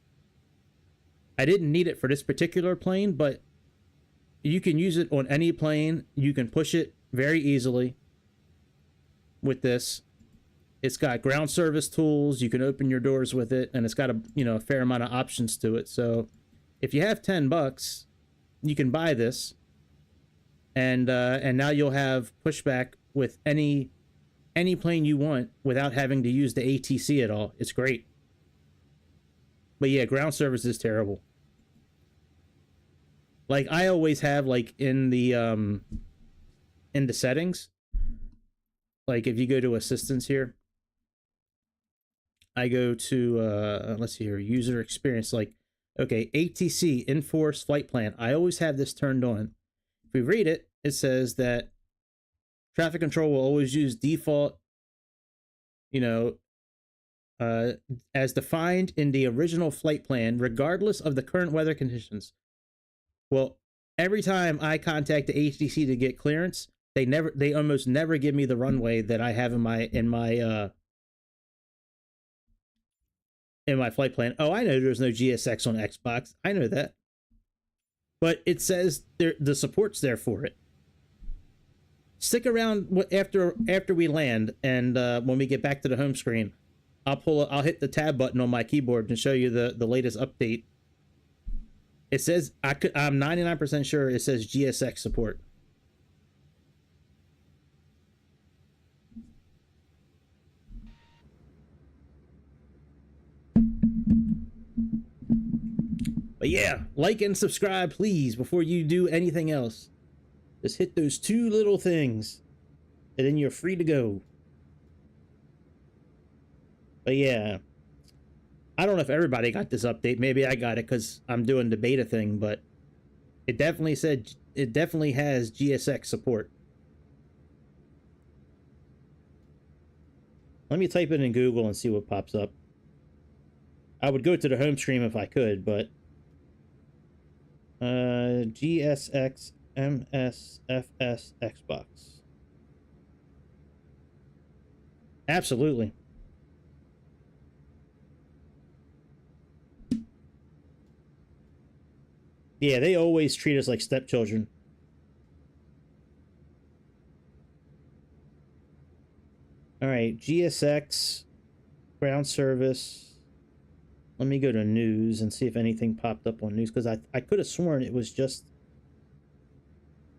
[SPEAKER 1] I didn't need it for this particular plane, but you can use it on any plane. You can push it very easily with this. It's got ground service tools. You can open your doors with it, and it's got a fair amount of options to it. So if you have $10, you can buy this, and now you'll have Pushback with any plane you want without having to use the ATC at all. It's great. But yeah, ground service is terrible. Like I always have like in the settings, like if you go to assistance here, I go to let's see here, user experience, like okay, ATC enforce flight plan. I always have this turned on. If we read it, it says that traffic control will always use default, you know, as defined in the original flight plan, regardless of the current weather conditions. Well, every time I contact the ATC to get clearance, they almost never give me the runway that I have in my flight plan. Oh, I know there's no GSX on Xbox. I know that. But it says the support's there for it. Stick around after we land, and when we get back to the home screen, I'll hit the tab button on my keyboard and show you the latest update. It says I'm 99% sure it says GSX support. But yeah, like and subscribe, please, before you do anything else. Just hit those two little things, and then you're free to go. But yeah, I don't know if everybody got this update. Maybe I got it because I'm doing the beta thing, but it definitely has GSX support. Let me type it in Google and see what pops up. I would go to the home screen if I could, but GSX MSFS Xbox. Absolutely. Yeah, they always treat us like stepchildren. All right, GSX, ground service. Let me go to news and see if anything popped up on news, because I could have sworn it was just...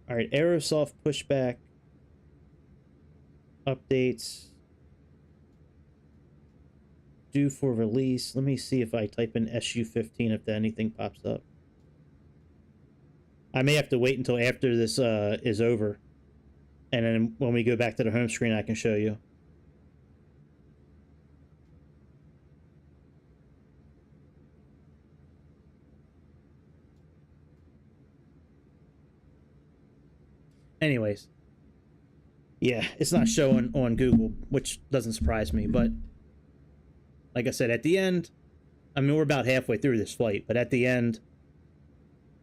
[SPEAKER 1] All right, Aerosoft pushback. Updates. Due for release. Let me see if I type in SU-15 if anything pops up. I may have to wait until after this is over. And then when we go back to the home screen, I can show you. Anyways. Yeah, it's not showing on Google, which doesn't surprise me. But like I said, at the end, I mean, we're about halfway through this flight. But at the end,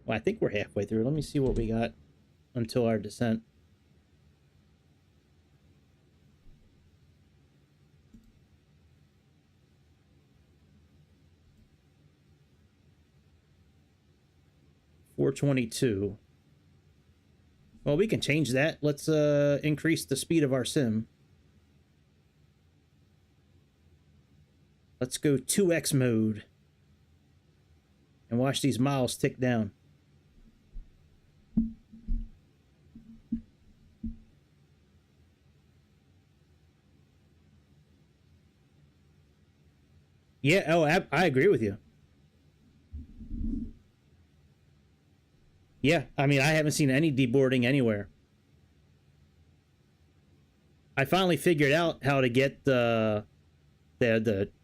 [SPEAKER 1] well, I think we're halfway through. Let me see what we got until our descent. $422. Well, we can change that. Let's increase the speed of our sim. Let's go 2x mode and watch these miles tick down. Yeah, oh, I agree with you. Yeah, I mean, I haven't seen any deboarding anywhere. I finally figured out how to get the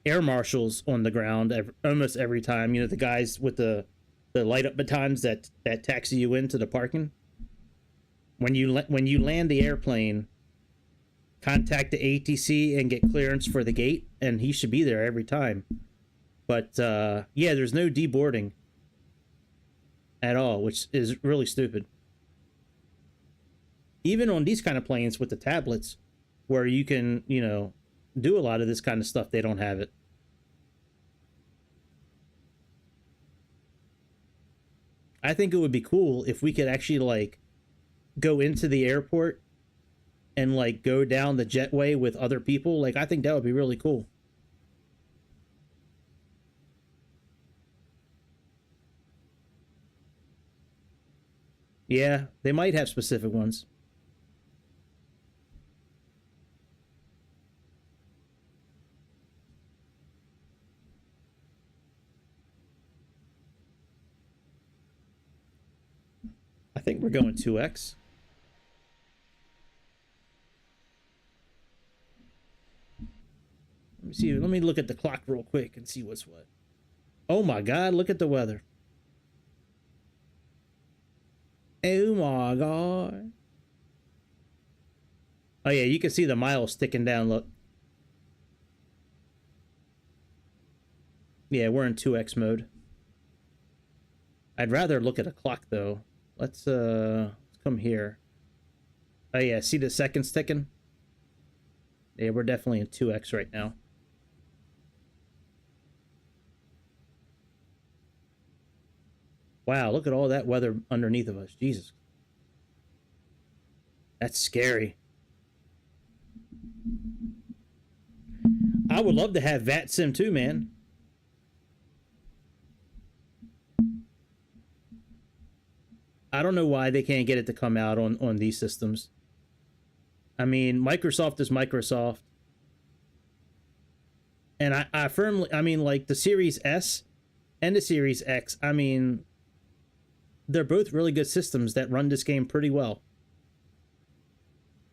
[SPEAKER 1] air marshals on the ground almost every time. You know, the guys with the light up batons that taxi you into the parking. When you land the airplane, contact the ATC and get clearance for the gate, and he should be there every time. But yeah, there's no deboarding at all, which is really stupid. Even on these kind of planes with the tablets, where you can, you know, do a lot of this kind of stuff, they don't have it. I think it would be cool if we could actually, like, go into the airport and, like, go down the jetway with other people. Like, I think that would be really cool. Yeah, they might have specific ones. think we're going 2x. Let me see. Let me look at the clock real quick and see what's what. Oh my God, look at the weather. Oh my God. Oh yeah, you can see the miles sticking down, look. Yeah, we're in 2x mode. I'd rather look at a clock though. Let's come here. Oh yeah, see the seconds ticking? Yeah, we're definitely in 2x right now. Wow, look at all that weather underneath of us. Jesus. That's scary. I would love to have VATSIM too, man. I don't know why they can't get it to come out on these systems. I mean, Microsoft is Microsoft. And I firmly, I mean, like the Series S and the Series X, I mean, they're both really good systems that run this game pretty well.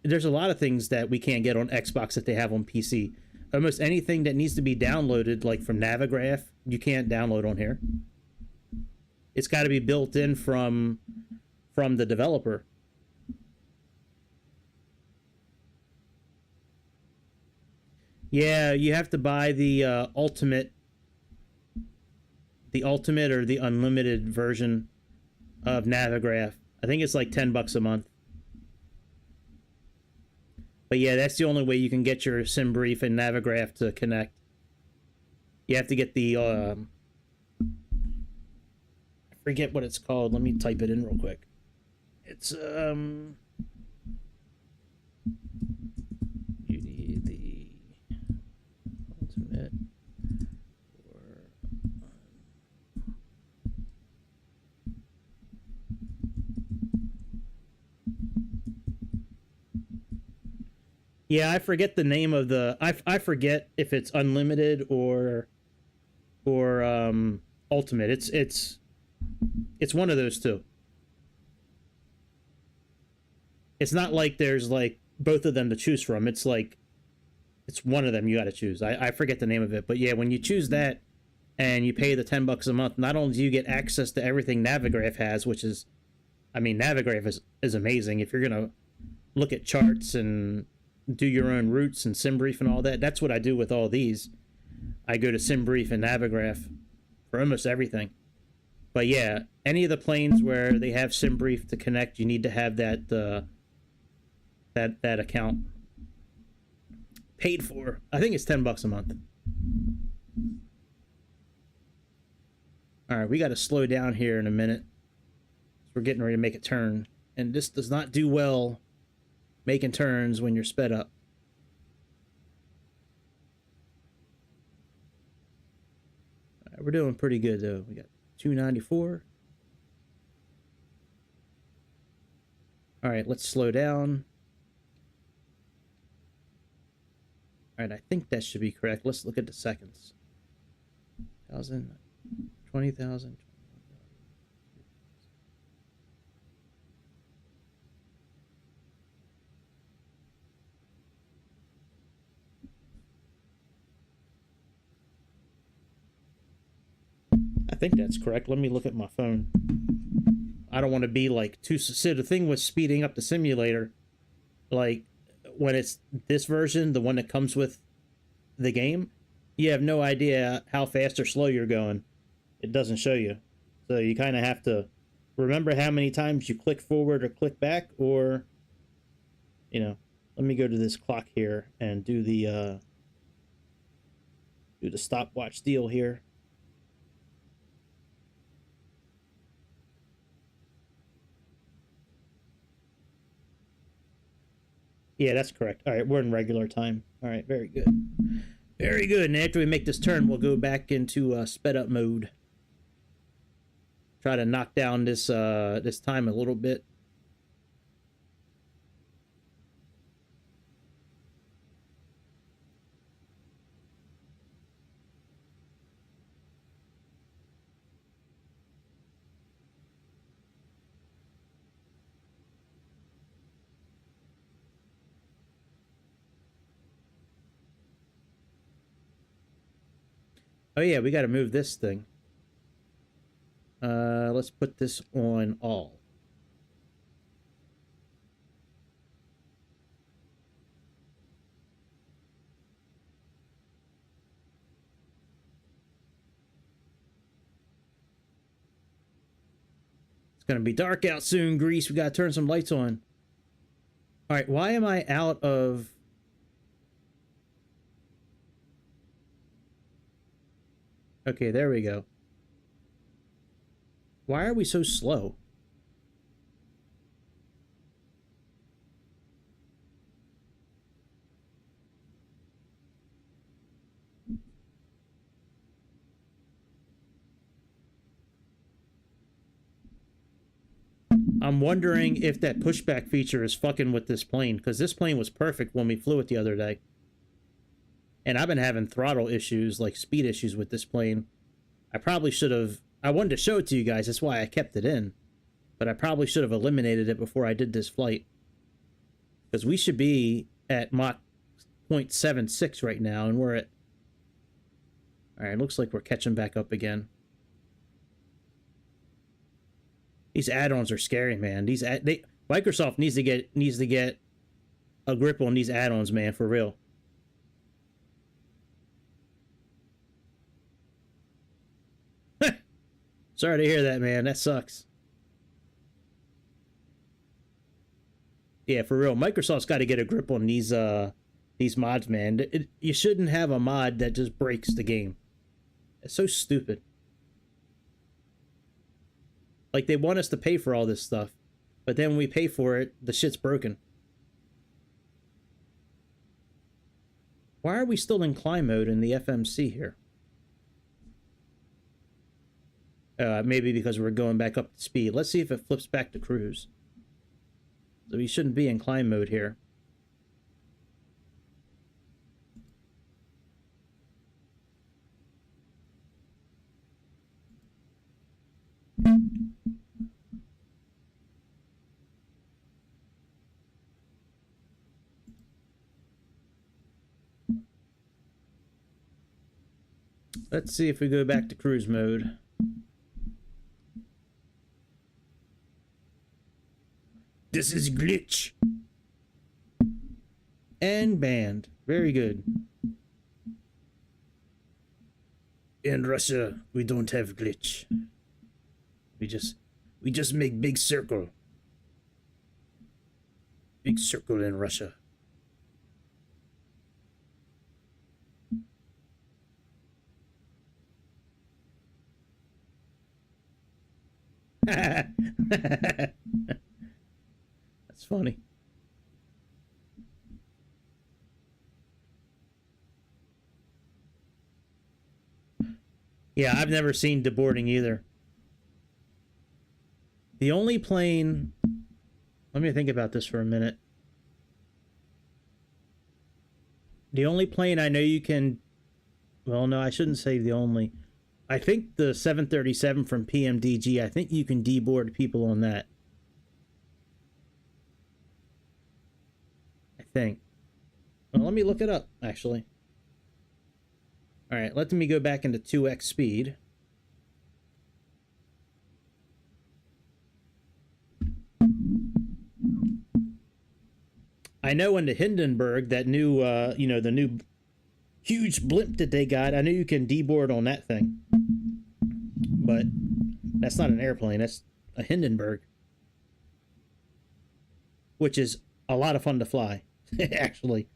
[SPEAKER 1] There's a lot of things that we can't get on Xbox that they have on PC. Almost anything that needs to be downloaded, like from Navigraph, you can't download on here. It's got to be built in from the developer. Yeah, you have to buy the ultimate or the unlimited version of Navigraph. I think it's like $10 a month. But yeah, that's the only way you can get your SimBrief and Navigraph to connect. You have to get the I forget what it's called. Let me type it in real quick. It's you need the ultimate or yeah, I forget the name of the I forget if it's unlimited or ultimate. It's one of those two. It's not like there's like both of them to choose from. It's like it's one of them you got to choose. I forget the name of it, but yeah, when you choose that and you pay the $10 a month, not only do you get access to everything Navigraph has, which is, I mean, Navigraph is amazing. If you're gonna look at charts and do your own routes and SimBrief and all that, that's what I do with all these. I go to SimBrief and Navigraph for almost everything. But yeah, any of the planes where they have SimBrief to connect, you need to have that that account paid for. I think it's $10 a month. All right, we got to slow down here in a minute. We're getting ready to make a turn, and this does not do well making turns when you're sped up. All right, we're doing pretty good though. We got 294. All right, let's slow down. All right, I think that should be correct. Let's look at the seconds. 1,000, 20,000. I think that's correct. Let me look at my phone. I don't want to be like too... So the thing with speeding up the simulator, like when it's this version, the one that comes with the game, you have no idea how fast or slow you're going. It doesn't show you. So you kind of have to remember how many times you click forward or click back, or, you know, let me go to this clock here and do the stopwatch deal here. Yeah, that's correct. All right, we're in regular time. All right, very good. Very good. And after we make this turn, we'll go back into sped up mode. Try to knock down this this time a little bit. Oh yeah, we got to move this thing. Let's put this on all. It's gonna be dark out soon, Grease. We gotta turn some lights on. All right, why am I out of... Okay, there we go. Why are we so slow? I'm wondering if that pushback feature is fucking with this plane, because this plane was perfect when we flew it the other day. And I've been having throttle issues, like speed issues with this plane. I probably should have... I wanted to show it to you guys, that's why I kept it in. But I probably should have eliminated it before I did this flight. Because we should be at Mach 0.76 right now, and we're at... Alright, looks like we're catching back up again. These add-ons are scary, man. Microsoft needs to get a grip on these add-ons, man, for real. Sorry to hear that, man. That sucks. Yeah, for real. Microsoft's got to get a grip on these mods, man. You shouldn't have a mod that just breaks the game. It's so stupid. Like, they want us to pay for all this stuff, but then when we pay for it, the shit's broken. Why are we still in climb mode in the FMC here? Maybe because we're going back up to speed. Let's see if it flips back to cruise. So we shouldn't be in climb mode here. Let's see if we go back to cruise mode. This is glitch. And banned. Very good. In Russia, we don't have glitch. We just make big circle. Big circle in Russia. That's funny. Yeah, I've never seen deboarding either. The only plane... Let me think about this for a minute. The only plane I know you can... Well, no, I shouldn't say the only. I think the 737 from PMDG, I think you can deboard people on that. I think. Well, let me look it up, actually. Alright, let me go back into 2x speed. I know in the Hindenburg, that new, you know, the new huge blimp that they got, I know you can deboard on that thing. But that's not an airplane, that's a Hindenburg. Which is a lot of fun to fly, actually.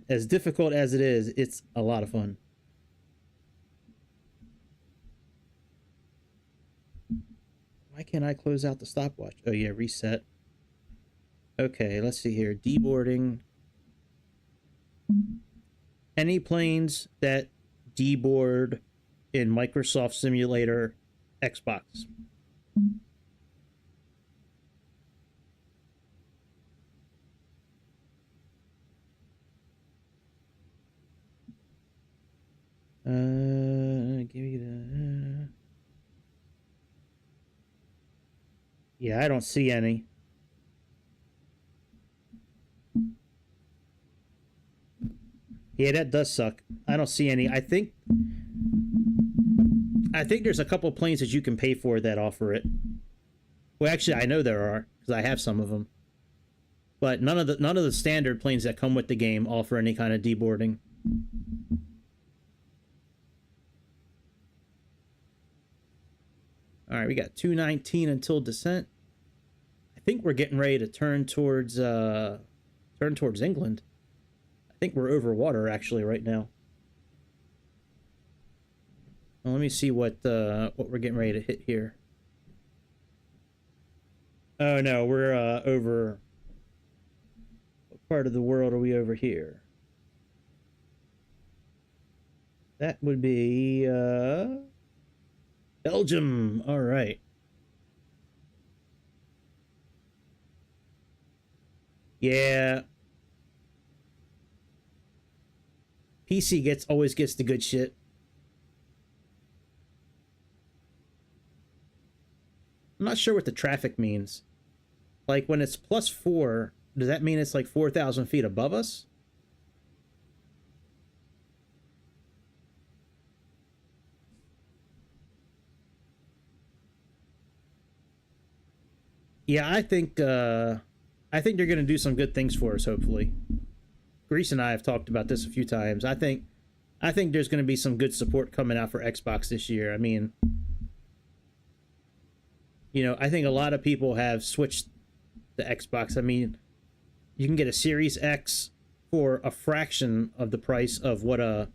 [SPEAKER 1] As difficult as it is, it's a lot of fun. Why can't I close out the stopwatch? Oh yeah, reset. Okay, let's see here. Deboarding. Any planes that deboard in Microsoft Simulator Xbox. Give me the... Yeah, I don't see any. Yeah, that does suck. I don't see any. I think I think there's a couple planes that you can pay for that offer it. Well, actually, I know there are because I have some of them. But none of the standard planes that come with the game offer any kind of deboarding. All right, we got 219 until descent. I think we're getting ready to turn towards England. I think we're over water actually right now. Well, let me see what we're getting ready to hit here. Oh no, we're over. What part of the world are we over here? That would be Belgium. All right. Yeah. PC always gets the good shit. I'm not sure what the traffic means. Like when it's +4, does that mean it's like 4,000 feet above us? Yeah, I think they're gonna do some good things for us, hopefully. Grease and I have talked about this a few times. I think there's gonna be some good support coming out for Xbox this year. I mean, you know, I think a lot of people have switched to Xbox. I mean, you can get a Series X for a fraction of the price of what a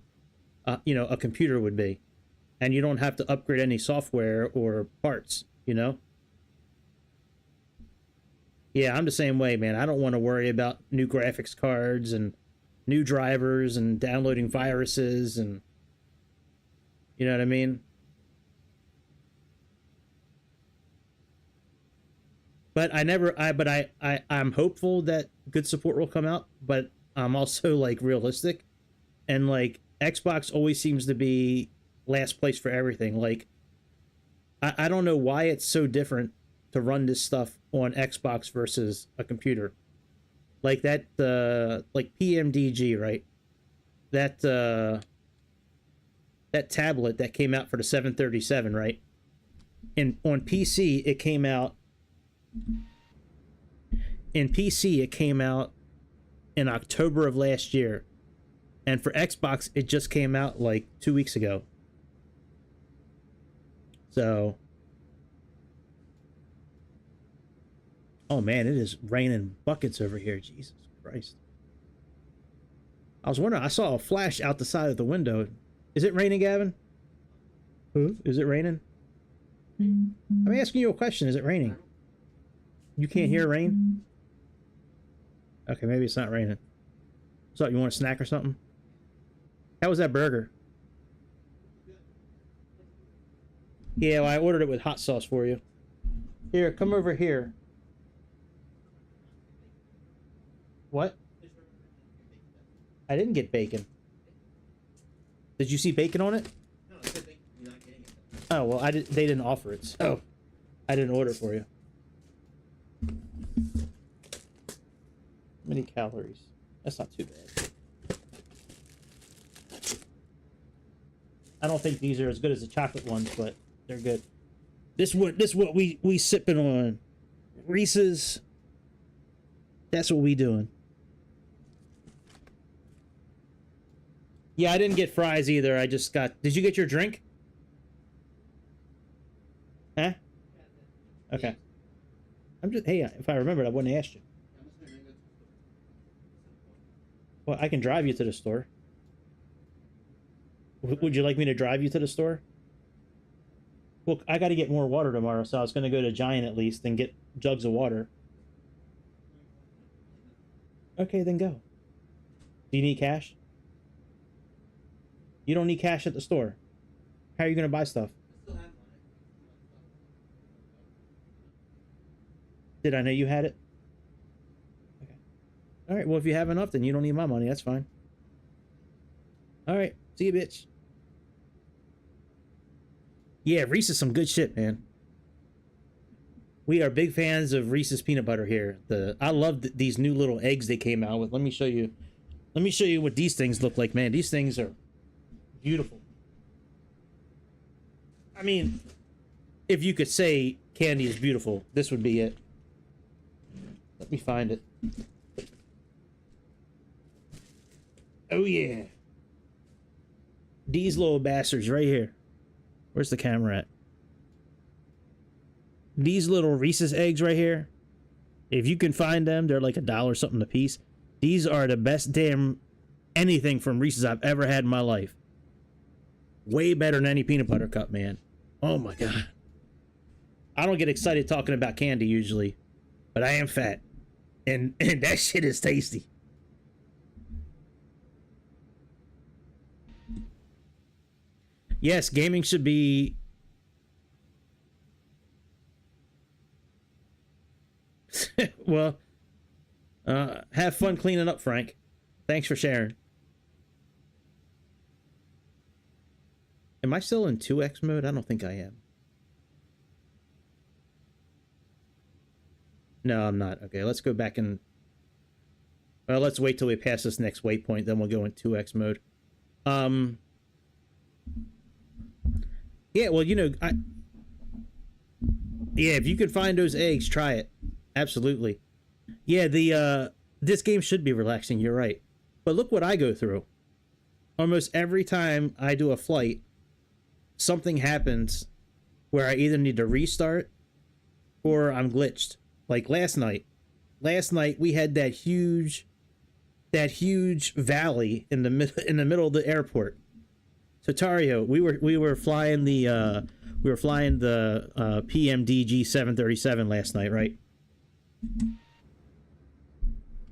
[SPEAKER 1] computer would be, and you don't have to upgrade any software or parts, you know. Yeah, I'm the same way, man. I don't want to worry about new graphics cards and new drivers and downloading viruses and, you know what I mean? But I'm hopeful that good support will come out, but I'm also like realistic, and like Xbox always seems to be last place for everything. Like I don't know why it's so different to run this stuff on Xbox versus a computer. Like that like PMDG, right? That tablet that came out for the 737, right? And on PC it came out in October of last year. And for Xbox, it just came out like 2 weeks ago. So, oh man, it is raining buckets over here. Jesus Christ. I was wondering, I saw a flash out the side of the window. Is it raining, Gavin? Is it raining? I'm asking you a question. Is it raining? You can't hear rain? Okay, maybe it's not raining. So, you want a snack or something? How was that burger? Yeah, well, I ordered it with hot sauce for you. Here, come over here. What? I didn't get bacon. Did you see bacon on it? No, I said you're not getting it. Oh, well, they didn't offer it, so I didn't order it for you. How many calories? That's not too bad. I don't think these are as good as the chocolate ones, but they're good. This what we sipping on. Reese's. That's what we doing. Yeah, I didn't get fries either. I just got... Did you get your drink? Huh? Okay. I'm just... Hey, if I remembered, I wouldn't have asked you. Well, I can drive you to the store. Would you like me to drive you to the store? Well, I got to get more water tomorrow, so I was going to go to Giant at least and get jugs of water. Okay, then go. Do you need cash? You don't need cash at the store. How are you going to buy stuff? Did I know you had it? Okay. All right, well, if you have enough, then you don't need my money. That's fine. All right, see you, bitch. Yeah, Reese's some good shit, man. We are big fans of Reese's peanut butter here. I love these new little eggs they came out with. Let me show you. Let me show you what these things look like, man. These things are beautiful. I mean, if you could say candy is beautiful, this would be it. Let me find it. Oh yeah. These little bastards right here. Where's the camera at? These little Reese's eggs right here. If you can find them, they're like $1 something a piece. These are the best damn anything from Reese's I've ever had in my life. Way better than any peanut butter cup, man. Oh my god. I don't get excited talking about candy usually, but I am fat. And that shit is tasty. Yes, gaming should be... well, have fun cleaning up, Frank. Thanks for sharing. Am I still in 2x mode? I don't think I am. No, I'm not. Okay, let's go back and... well, let's wait till we pass this next waypoint, then we'll go in 2x mode. Yeah, well, you know, yeah, if you could find those eggs, try it. Absolutely. Yeah, this game should be relaxing, you're right. But look what I go through. Almost every time I do a flight, something happens where I either need to restart or I'm glitched. Like last night. Last night we had that huge valley in the middle of the airport. So Tario, we were flying the PMDG 737 last night, right?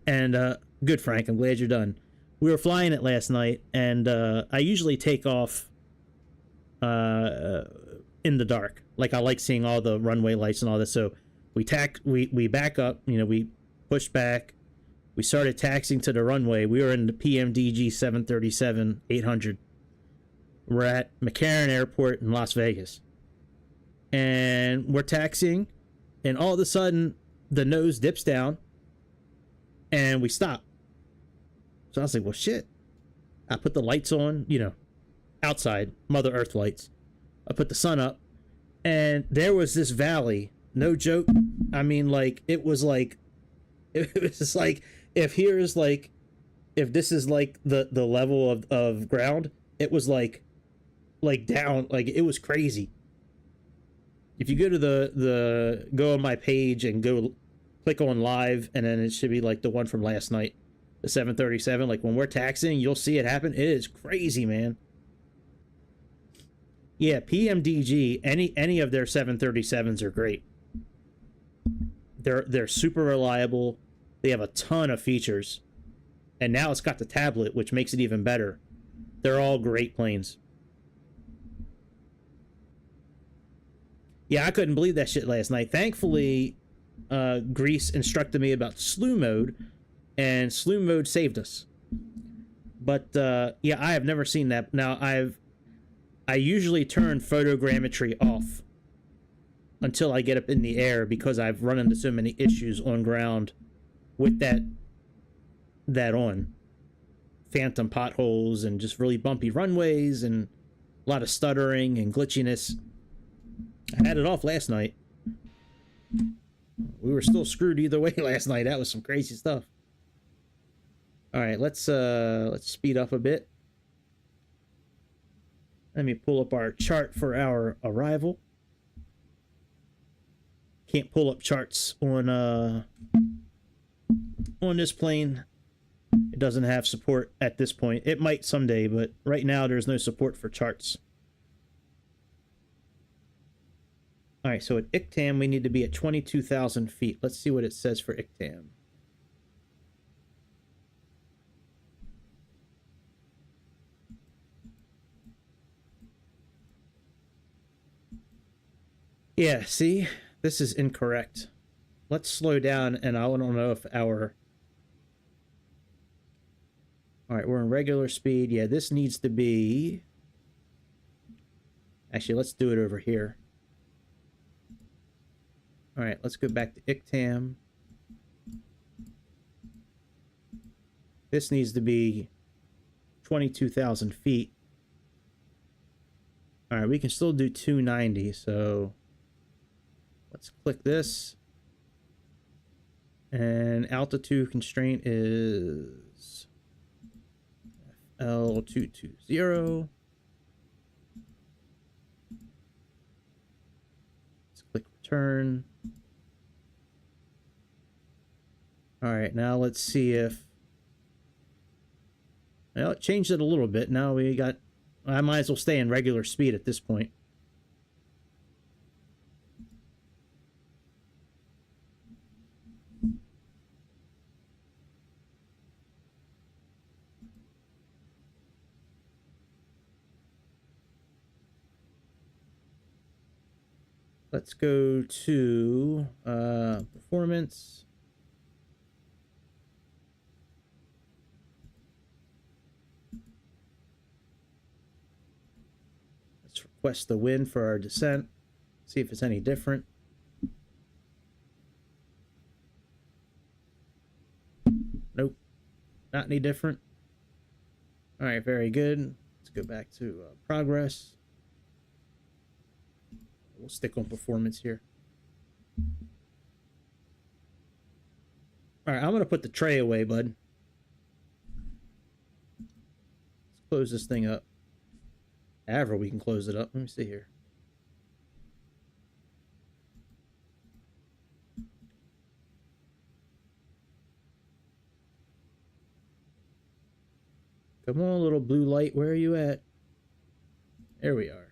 [SPEAKER 1] And good, Frank, I'm glad you're done. We were flying it last night, and I usually take off in the dark. Like I like seeing all the runway lights and all this. So we back up, you know, we pushed back. We started taxiing to the runway. We were in the PMDG 737-800. We're at McCarran Airport in Las Vegas. And we're taxiing, and all of a sudden, the nose dips down, and we stop. So I was like, well, shit. I put the lights on, you know, outside, Mother Earth lights. I put the sun up, and there was this valley. No joke. I mean, like, it was like, if this is like the level of ground, it was like down, like it was crazy. If you go to go on my page and go click on live, and then it should be like the one from last night, the 737, like when we're taxiing, you'll see it happen. It is crazy, man. Yeah, PMDG, any of their 737s are great. They're super reliable. They have a ton of features. And now it's got the tablet, which makes it even better. They're all great planes. Yeah, I couldn't believe that shit last night. Thankfully, Greece instructed me about slew mode, and slew mode saved us. But yeah, I have never seen that. Now, I usually turn photogrammetry off until I get up in the air, because I've run into so many issues on ground with that on. Phantom potholes and just really bumpy runways and a lot of stuttering and glitchiness. I had it off last night. We were still screwed either way last night. That was some crazy stuff. All right, let's speed up a bit. Let me pull up our chart for our arrival. Can't pull up charts on this plane. It doesn't have support at this point. It might someday, but right now there's no support for charts. All right, so at ICTAM, we need to be at 22,000 feet. Let's see what it says for ICTAM. Yeah, see? This is incorrect. Let's slow down, and I don't know if our... All right, we're in regular speed. Yeah, this needs to be... Actually, let's do it over here. All right, let's go back to ICTAM. This needs to be 22,000 feet. All right, we can still do 290, so let's click this. And altitude constraint is L220. Let's click return. All right, now let's see if... Well, it changed it a little bit. Now we got... I might as well stay in regular speed at this point. Let's go to performance. Let's request the wind for our descent. See if it's any different. Nope, not any different. All right, very good. Let's go back to progress. We'll stick on performance here. All right, I'm gonna put the tray away, bud. Let's close this thing up. However, we can close it up. Let me see here. Come on, little blue light. Where are you at? There we are.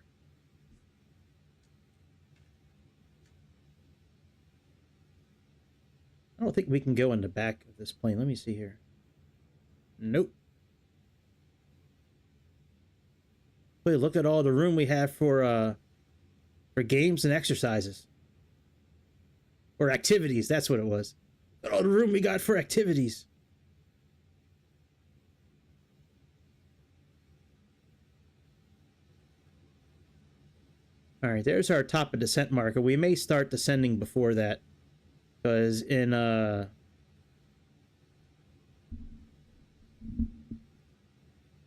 [SPEAKER 1] I don't think we can go in the back of this plane. Let me see here. Nope. Wait, look at all the room we have for games and exercises. Or activities, that's what it was. Look at all the room we got for activities. All right, there's our top of descent marker. We may start descending before that. Because in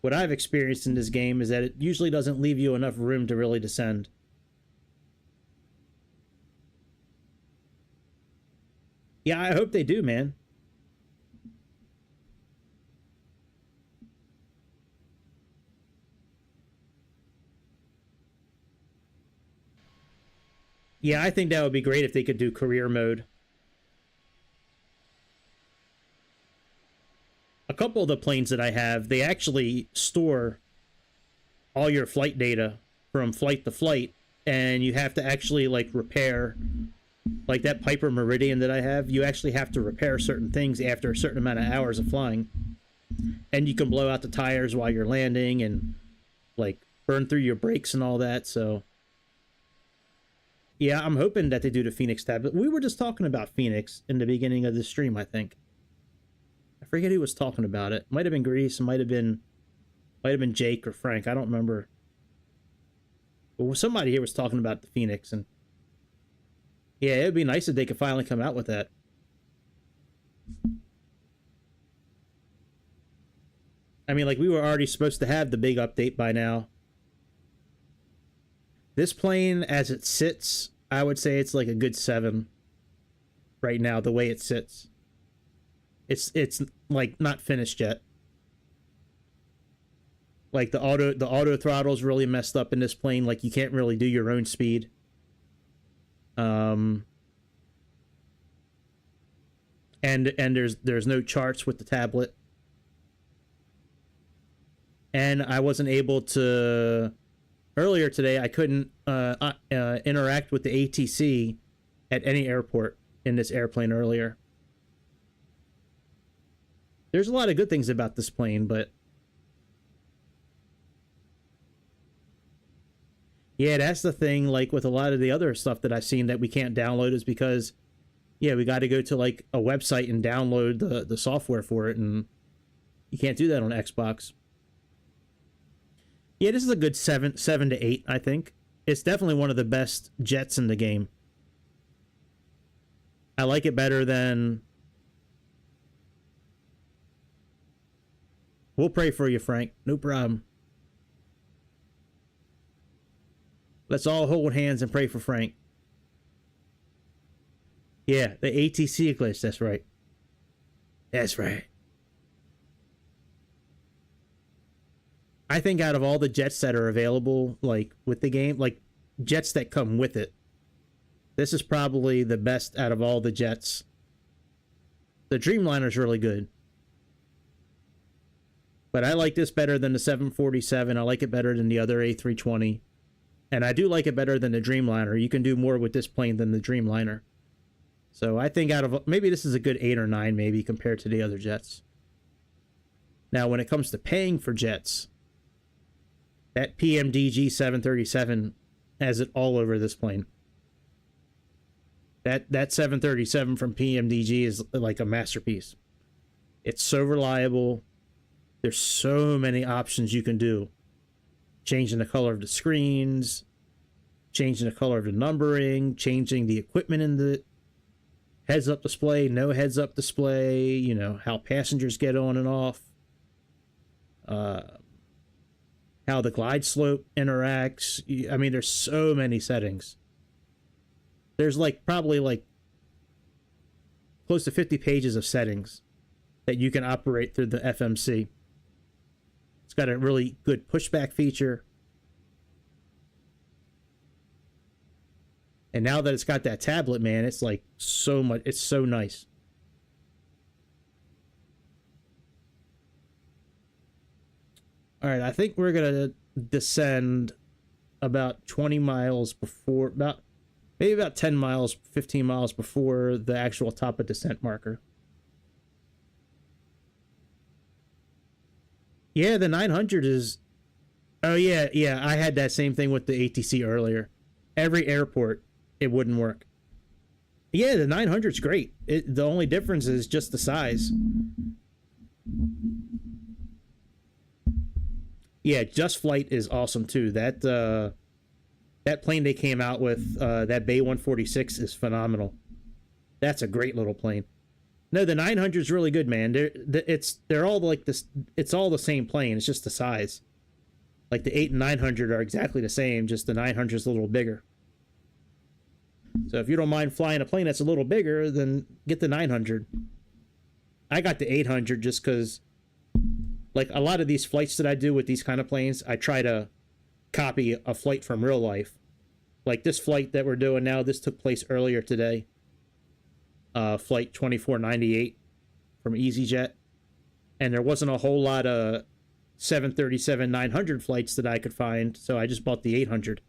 [SPEAKER 1] what I've experienced in this game is that it usually doesn't leave you enough room to really descend. Yeah, I hope they do, man. Yeah, I think that would be great if they could do career mode. A couple of the planes that I have, they actually store all your flight data from flight to flight, and you have to actually like repair, like that Piper Meridian that I have, you actually have to repair certain things after a certain amount of hours of flying. And you can blow out the tires while you're landing and like burn through your brakes and all that, so yeah, I'm hoping that they do the Phoenix tablet. We were just talking about Phoenix in the beginning of the stream, I think. I forget who was talking about it. Might have been Grease, might have been Jake or Frank. I don't remember. But somebody here was talking about the Phoenix, and yeah, it'd be nice if they could finally come out with that. I mean, like, we were already supposed to have the big update by now. This plane, as it sits, I would say it's like a good 7 right now, the way it sits. It's like not finished yet. Like the auto throttle's really messed up in this plane. Like you can't really do your own speed. And there's no charts with the tablet. And I wasn't able to... Earlier today, I couldn't interact with the ATC at any airport in this airplane earlier. There's a lot of good things about this plane, but... Yeah, that's the thing, like, with a lot of the other stuff that I've seen that we can't download is because, yeah, we got to go to, like, a website and download the software for it, and you can't do that on Xbox. Yeah, this is a good 7 to 8, I think. It's definitely one of the best jets in the game. I like it better than... We'll pray for you, Frank. No problem. Let's all hold hands and pray for Frank. Yeah, the ATC glitch, that's right. That's right. I think out of all the jets that are available, like, with the game, like, jets that come with it, this is probably the best out of all the jets. The Dreamliner's really good. But I like this better than the 747. I like it better than the other A320. And I do like it better than the Dreamliner. You can do more with this plane than the Dreamliner. So I think out of... maybe this is a good 8 or 9, maybe, compared to the other jets. Now, when it comes to paying for jets, that PMDG 737 has it all over this plane. That 737 from PMDG is like a masterpiece. It's so reliable. There's so many options you can do. Changing the color of the screens, changing the color of the numbering, changing the equipment in the heads-up display, no heads-up display, you know, how passengers get on and off, how the glide slope interacts. I mean, there's so many settings. There's like probably like close to 50 pages of settings that you can operate through the FMC. It's got a really good pushback feature. And now that it's got that tablet, man, it's like so much, it's so nice. All right, I think we're going to descend about 20 miles before, maybe about 10 miles, 15 miles before the actual top of descent marker. Yeah, the 900 is... oh, yeah, I had that same thing with the ATC earlier. Every airport, it wouldn't work. Yeah, the 900's great. The only difference is just the size. Yeah, Just Flight is awesome, too. That plane they came out with, that Bay 146, is phenomenal. That's a great little plane. No, the 900 is really good, man. They're all like this. It's all the same plane. It's just the size. Like the 8 and 900 are exactly the same. Just the 900 is a little bigger. So if you don't mind flying a plane that's a little bigger, then get the 900. I got the 800 just because, like, a lot of these flights that I do with these kind of planes, I try to copy a flight from real life. Like this flight that we're doing now, this took place earlier today. Flight 2498 from EasyJet. And there wasn't a whole lot of 737-900 flights that I could find, so I just bought the 800.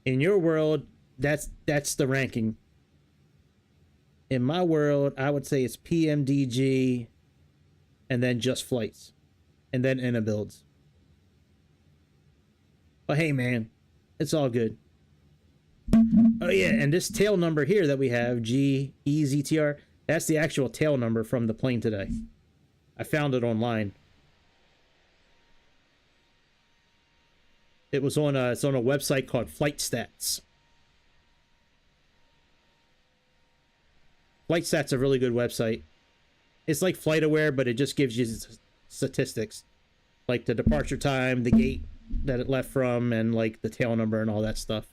[SPEAKER 1] In your world, that's the ranking. In my world, I would say it's PMDG, and then Just Flights, and then INIBUILDS. But hey, man, it's all good. Oh yeah, and this tail number here that we have, GEZTR, that's the actual tail number from the plane today. I found it online. It was on it's on a website called Flight Stats. Flight Stats is a really good website. It's like FlightAware, but it just gives you statistics. Like the departure time, the gate that it left from, and like the tail number and all that stuff.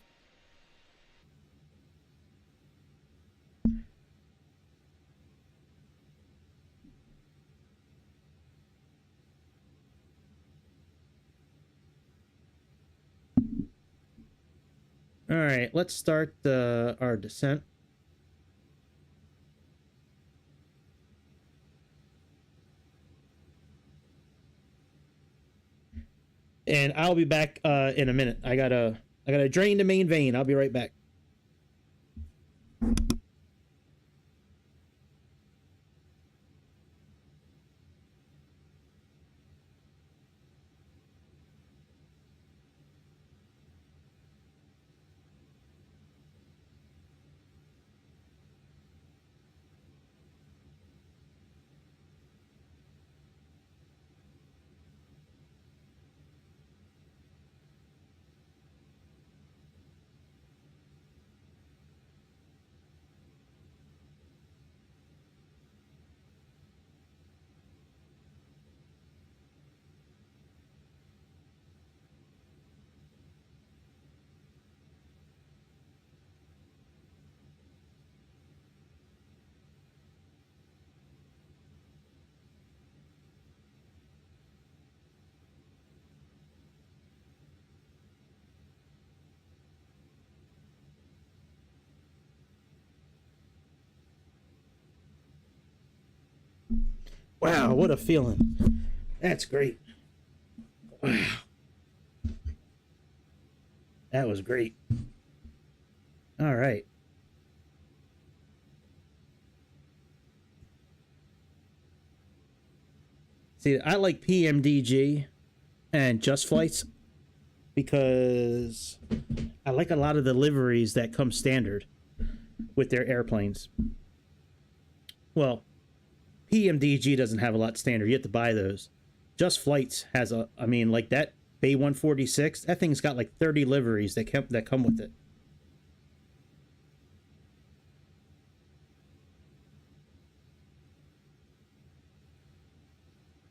[SPEAKER 1] All right, let's start our descent. And I'll be back in a minute. I gotta drain the main vein. I'll be right back. Wow, what a feeling. That's great. Wow. That was great. All right. See, I like PMDG and Just Flights because I like a lot of the liveries that come standard with their airplanes. Well, PMDG doesn't have a lot standard. You have to buy those. Just Flights has a, I mean, like that Bay 146, that thing's got like 30 liveries that come with it.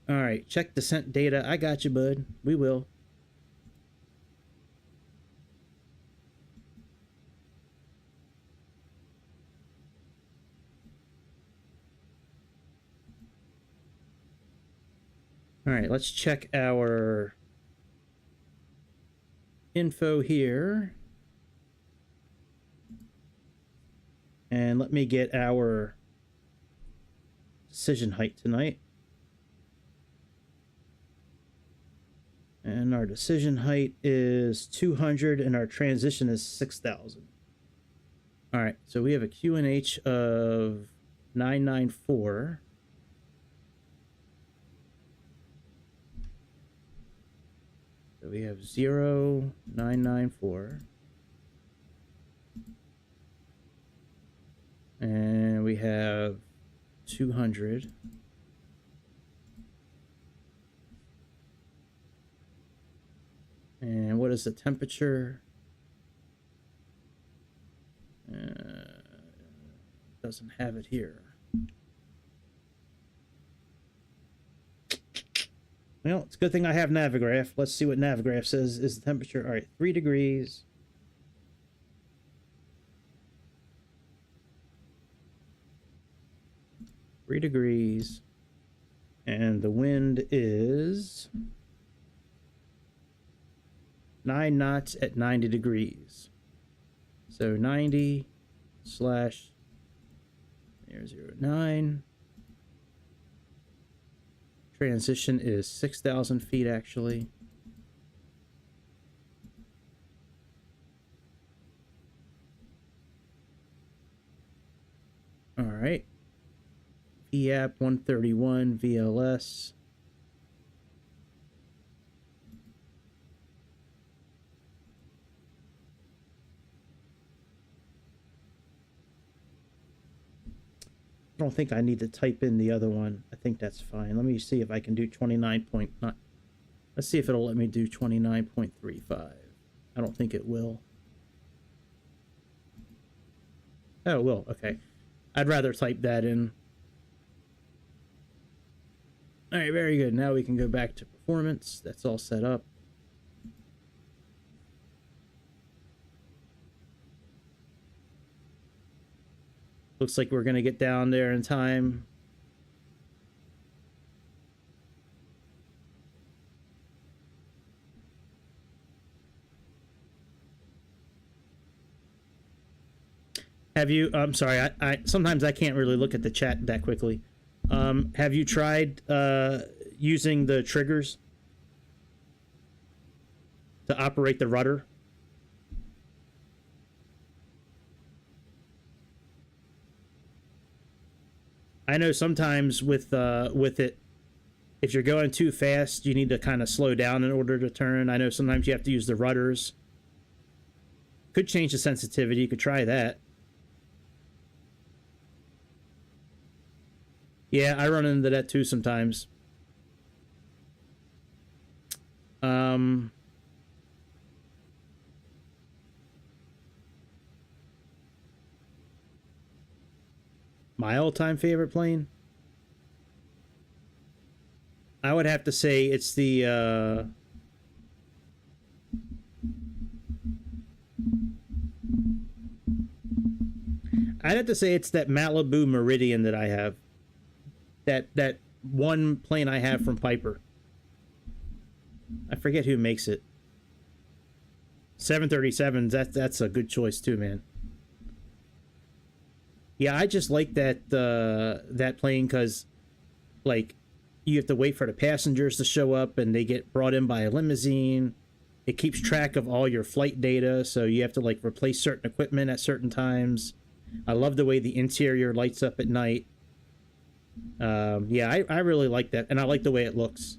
[SPEAKER 1] All right, check descent data. I got you, bud. We will. All right, let's check our info here. And let me get our decision height tonight. And our decision height is 200 and our transition is 6,000. All right, so we have a QNH of 994. So we have 0994. And we have 200. And what is the temperature? Doesn't have it here. Well, it's a good thing I have Navigraph. Let's see what Navigraph says is the temperature. All right, 3 degrees. And the wind is 9 knots at 90 degrees. So 90 slash 009. Transition is 6,000 feet actually. All right. VAP 131 VLS. I don't think I need to type in the other one. I think that's fine. Let me see if I can do 29.9. Let's see if it'll let me do 29.35. I don't think it will. Oh, it will. Okay. I'd rather type that in. All right, very good. Now we can go back to performance. That's all set up. Looks like we're going to get down there in time. Have you, I'm sorry, I sometimes I can't really look at the chat that quickly. Have you tried using the triggers to operate the rudder? I know sometimes with it, if you're going too fast, you need to kind of slow down in order to turn. I know sometimes you have to use the rudders. Could change the sensitivity. You could try that. Yeah, I run into that too sometimes. My all-time favorite plane? I would have to say it's the I'd have to say it's that Malibu Meridian that I have. That one plane I have from Piper. I forget who makes it. 737s, that's a good choice too, man. Yeah, I just like that that plane because, like, you have to wait for the passengers to show up and they get brought in by a limousine. It keeps track of all your flight data, so you have to like replace certain equipment at certain times. I love the way the interior lights up at night. Yeah, I really like that, and I like the way it looks.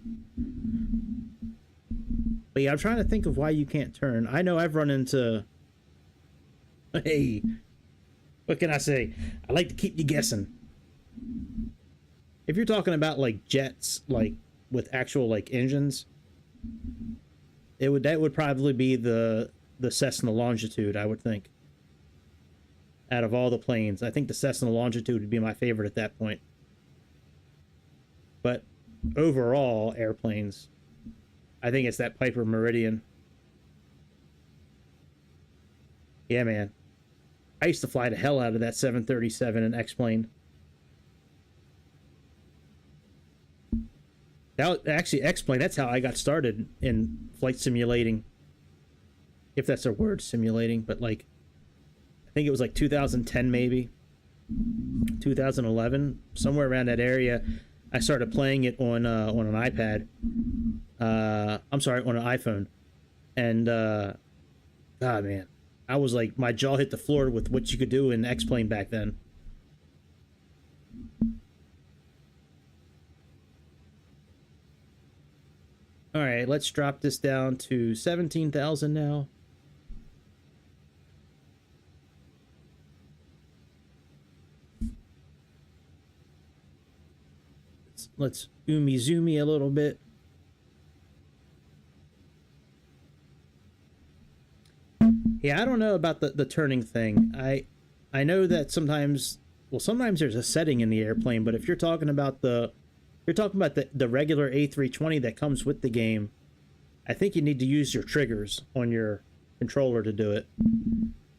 [SPEAKER 1] But yeah, I'm trying to think of why you can't turn. I know I've run into... Hey, what can I say? I like to keep you guessing. If you're talking about like jets, like with actual like engines, that would probably be the Cessna Longitude, I would think. Out of all the planes, I think the Cessna Longitude would be my favorite at that point. But overall, airplanes, I think it's that Piper Meridian. Yeah, man. I used to fly the hell out of that 737 and X-plane. That actually, X-plane, that's how I got started in flight simulating. If that's a word, simulating, but like, I think it was like 2010 maybe. 2011, somewhere around that area. I started playing it on an iPad. I'm sorry, on an iPhone. And, ah, man. I was like, my jaw hit the floor with what you could do in X-plane back then. All right, let's drop this down to 17,000 now. Let's zoomy a little bit. Yeah, I don't know about the turning thing. I know that sometimes, well, sometimes there's a setting in the airplane, but if you're talking about the regular A320 that comes with the game, I think you need to use your triggers on your controller to do it.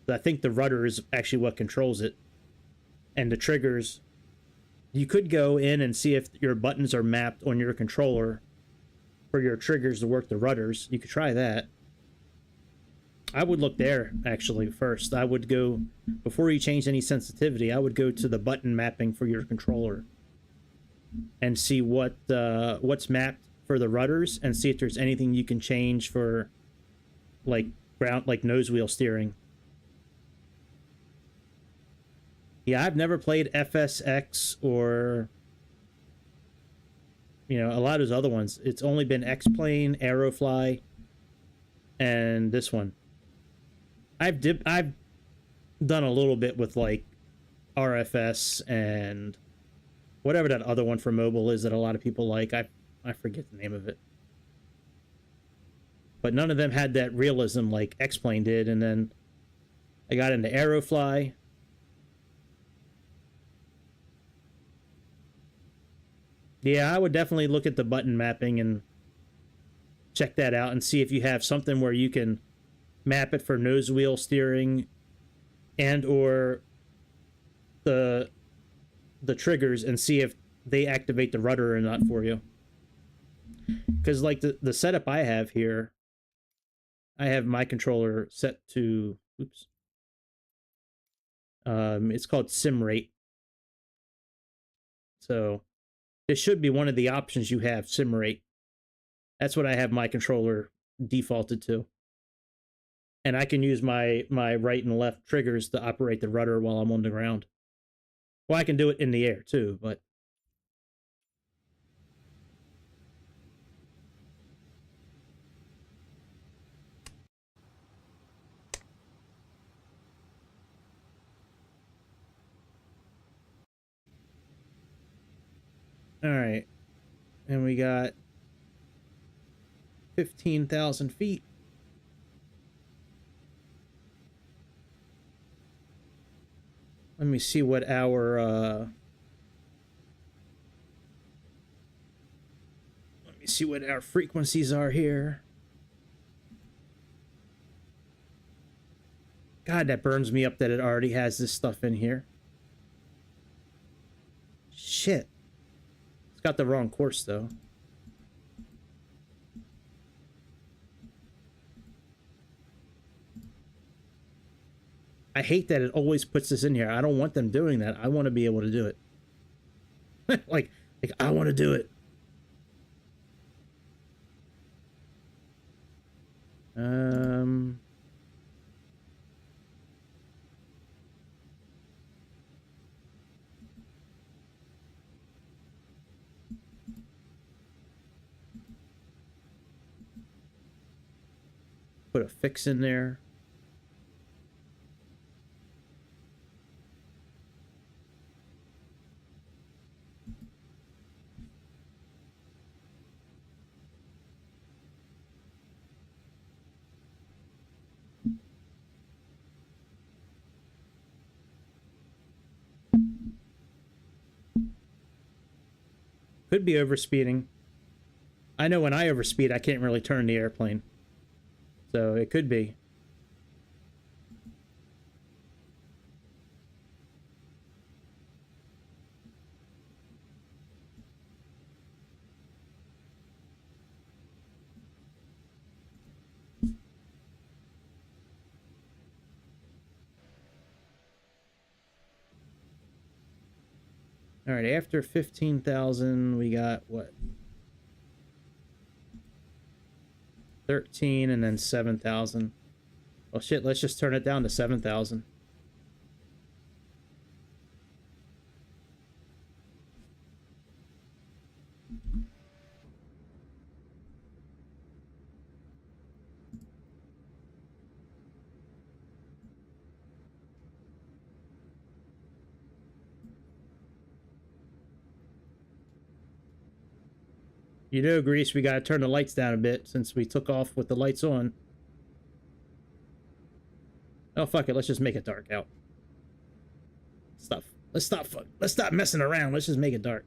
[SPEAKER 1] I think the rudder is actually what controls it. And the triggers, you could go in and see if your buttons are mapped on your controller for your triggers to work the rudders. You could try that. I would look there, actually, first. I would go, before you change any sensitivity, I would go to the button mapping for your controller and see what's mapped for the rudders, and see if there's anything you can change for, like, nose wheel steering. Yeah, I've never played FSX or, you know, a lot of those other ones. It's only been X-Plane, Aerofly, and this one. I've done a little bit with like RFS and whatever that other one for mobile is that a lot of people like. I forget the name of it. But none of them had that realism like X-Plane did, and then I got into Aerofly. Yeah, I would definitely look at the button mapping and check that out and see if you have something where you can map it for nose wheel steering and or the triggers, and see if they activate the rudder or not for you. Because like the setup I have here, I have my controller set to, oops, it's called sim rate. So this should be one of the options you have, sim rate. That's what I have my controller defaulted to. And I can use my right and left triggers to operate the rudder while I'm on the ground. Well, I can do it in the air too, but... All right. And we got 15,000 feet. Let me see what our frequencies are here. God, that burns me up that it already has this stuff in here. Shit. It's got the wrong course though. I hate that it always puts this in here. I don't want them doing that. I want to be able to do it. like I want to do it. Um, put a fix in there. Could be overspeeding. I know when I overspeed, I can't really turn the airplane. So it could be. All right, after 15,000, we got what? 13 and then 7,000. Well, shit, let's just turn it down to 7,000. You know, Grease, we gotta turn the lights down a bit since we took off with the lights on. Oh, fuck it, let's just make it dark out. Let's stop messing around. Let's just make it dark.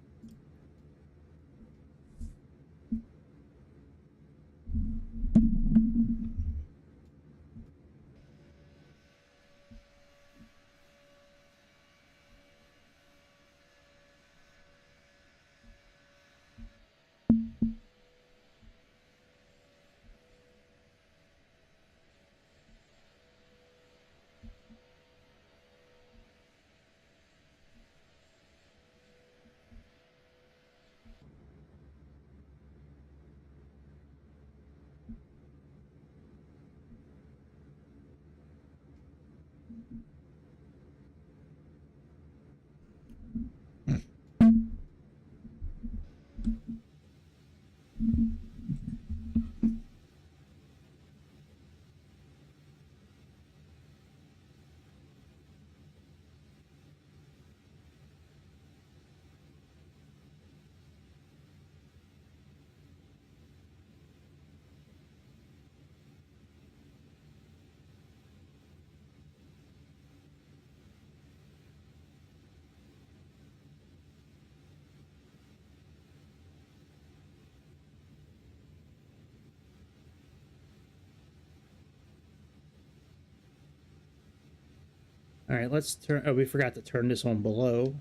[SPEAKER 1] All right, let's turn... Oh, we forgot to turn this on below.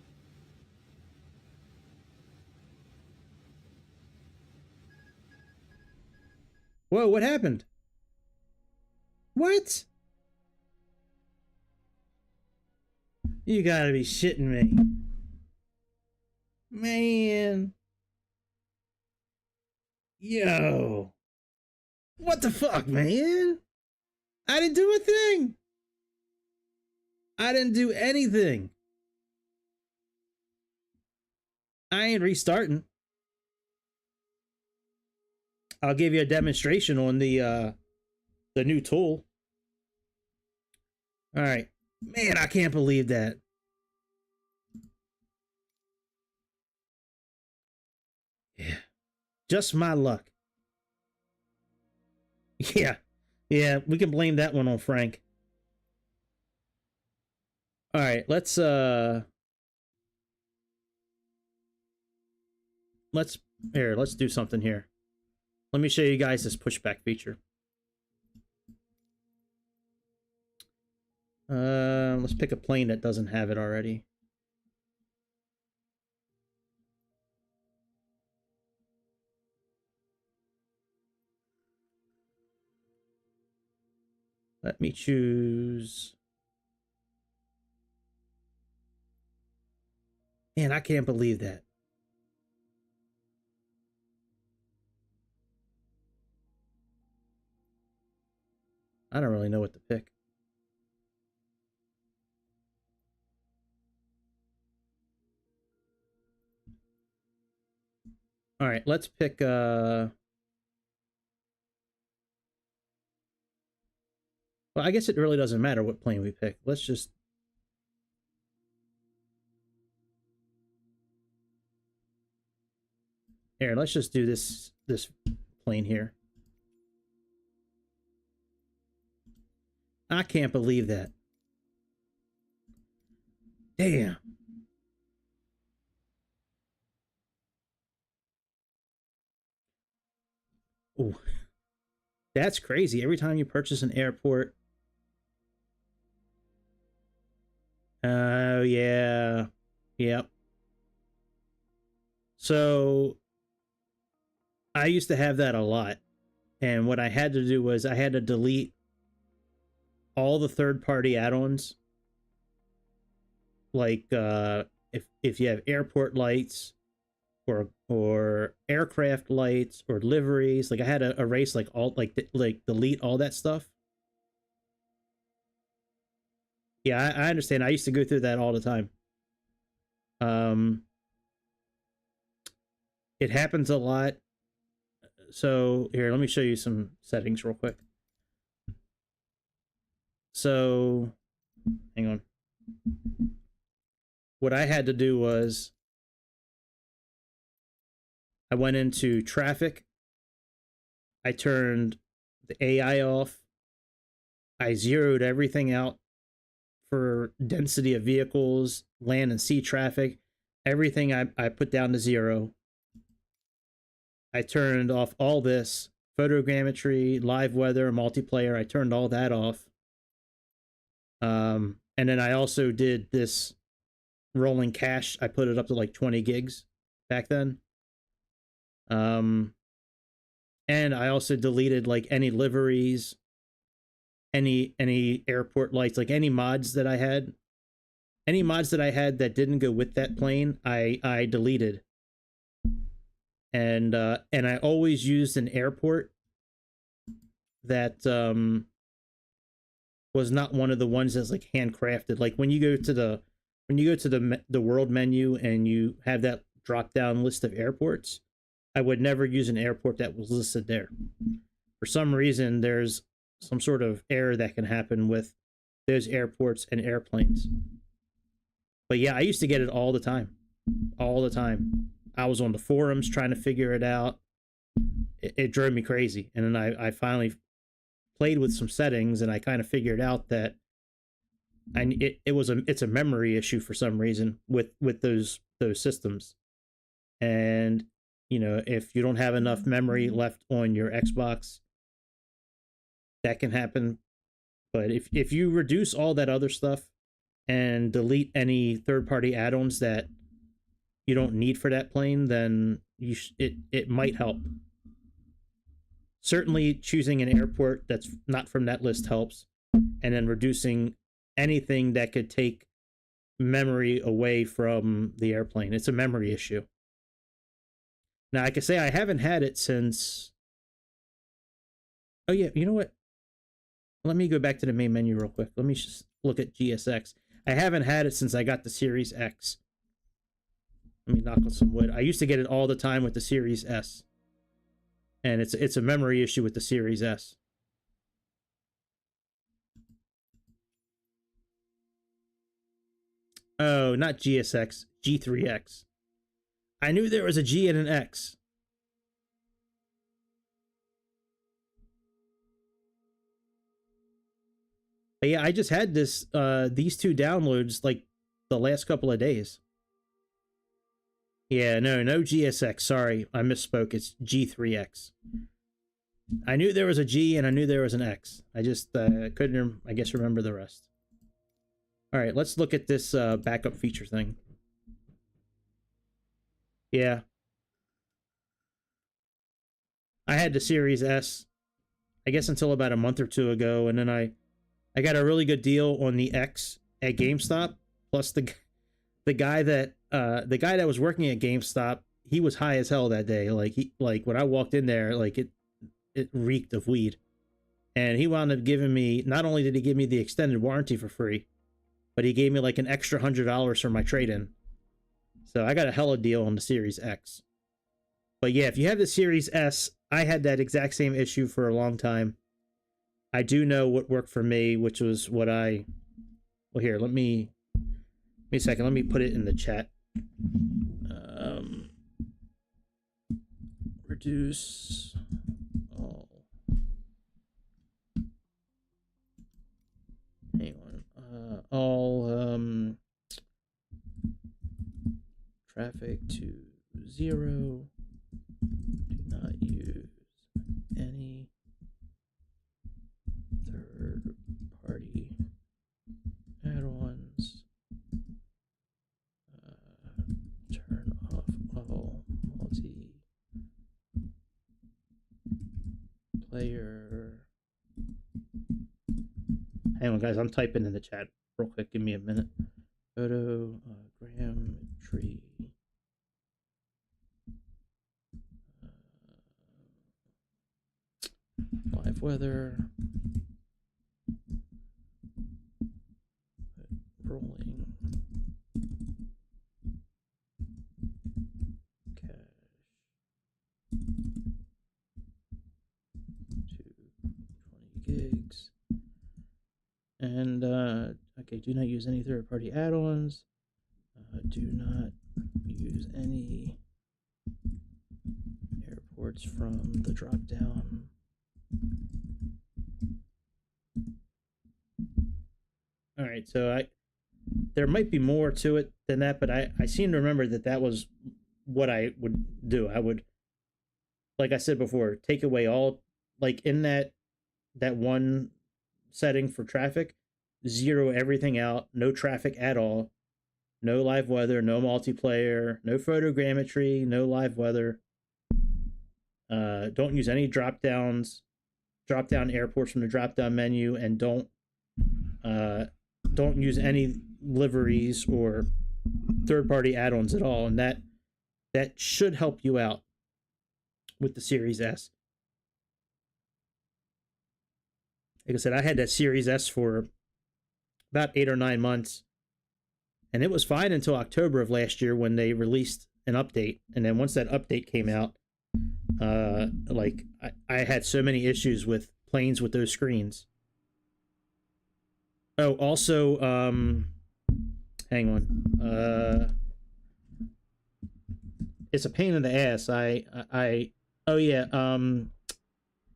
[SPEAKER 1] Whoa, what happened? What? You gotta be shitting me. Man. Yo. What the fuck, man? I didn't do a thing. I didn't do anything. I ain't restarting. I'll give you a demonstration on the new tool. All right. Man, I can't believe that. Yeah. Just my luck. Yeah. Yeah, we can blame that one on Frank. All right, let's do something here. Let me show you guys this pushback feature. Let's pick a plane that doesn't have it already. Let me choose. Man, I can't believe that. I don't really know what to pick. All right, let's pick well, I guess it really doesn't matter what plane we pick. Let's just here, let's just do this plane here. I can't believe that. Damn. Ooh. That's crazy. Every time you purchase an airport. Oh, yeah. Yep. So I used to have that a lot. And what I had to do was I had to delete all the third-party add-ons. Like if you have airport lights or aircraft lights or liveries, like I had to erase like all like delete all that stuff. Yeah, I understand. I used to go through that all the time. It happens a lot. So here, let me show you some settings real quick. So hang on. What I had to do was I went into traffic. I turned the AI off. I zeroed everything out for density of vehicles, land and sea traffic. Everything I put down to 0. I turned off all this, photogrammetry, live weather, multiplayer. I turned all that off. And then I also did this rolling cache. I put it up to like 20 gigs back then. And I also deleted like any liveries, any airport lights, like any mods that I had. Any mods that I had that didn't go with that plane, I deleted. And I always used an airport that was not one of the ones that's like handcrafted. Like when you go to the world menu and you have that drop down list of airports, I would never use an airport that was listed there. For some reason, there's some sort of error that can happen with those airports and airplanes. But yeah, I used to get it all the time. All the time. I was on the forums trying to figure it out. It drove me crazy. And then I finally played with some settings and I kind of figured out that it's a memory issue for some reason with those systems. And you know, if you don't have enough memory left on your Xbox, that can happen. But if you reduce all that other stuff and delete any third-party add-ons that you don't need for that plane, then it might help. Certainly choosing an airport that's not from that list helps, and then reducing anything that could take memory away from the airplane. It's a memory issue. Now, I can say I haven't had it since... Oh, yeah, you know what? Let me go back to the main menu real quick. Let me just look at GSX. I haven't had it since I got the Series X. Let me knock on some wood. I used to get it all the time with the Series S. And it's a memory issue with the Series S. Oh, not GSX. G3X. I knew there was a G and an X. But yeah, I just had this these two downloads like the last couple of days. Yeah, no GSX. Sorry, I misspoke. It's G3X. I knew there was a G and I knew there was an X. I just couldn't, I guess, remember the rest. All right, let's look at this backup feature thing. Yeah. I had the Series S, I guess, until about a month or two ago, and then I got a really good deal on the X at GameStop. Plus the guy that was working at GameStop, he was high as hell that day. Like when I walked in there, like it reeked of weed, And he wound up giving me, not only did he give me the extended warranty for free, but he gave me like an extra $100 for my trade-in. So I got a hella deal on the Series X. But yeah, if you have the Series S, I had that exact same issue for a long time. I do know what worked for me, which was what I... Well, here, let me a second. Let me put it in the chat. Reduce all... Hang on. All traffic to 0. Do not use any third-party add-ons. Turn off all multiplayer. Hang on, guys. I'm typing in the chat real quick. Give me a minute. Photogram tree. Live weather. Rolling. Cache. To 20 gigs. And, okay, do not use any third-party add-ons. Do not use any airports from the drop-down. All right, so there might be more to it than that, but I seem to remember that was what I would do. I would, like I said before, take away all, like in that one setting for traffic, zero everything out, no traffic at all, no live weather, no multiplayer, no photogrammetry, no live weather. Don't use any drop down airports from the drop down menu, and don't use any liveries or third-party add-ons at all, and that should help you out with the Series S. Like I said, I had that Series S for about 8 or 9 months, and it was fine until October of last year when they released an update. And then once that update came out, like I had so many issues with planes with those screens. Oh, also, hang on. It's a pain in the ass. Oh yeah,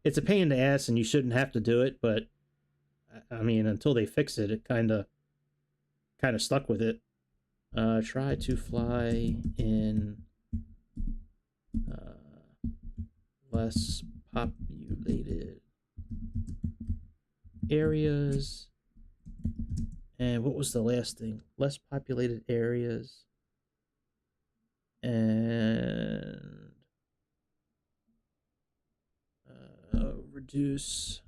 [SPEAKER 1] it's a pain in the ass, and you shouldn't have to do it, but I mean, until they fix it, it kind of stuck with it. Try to fly in less populated areas. And what was the last thing? Less populated areas. And reduce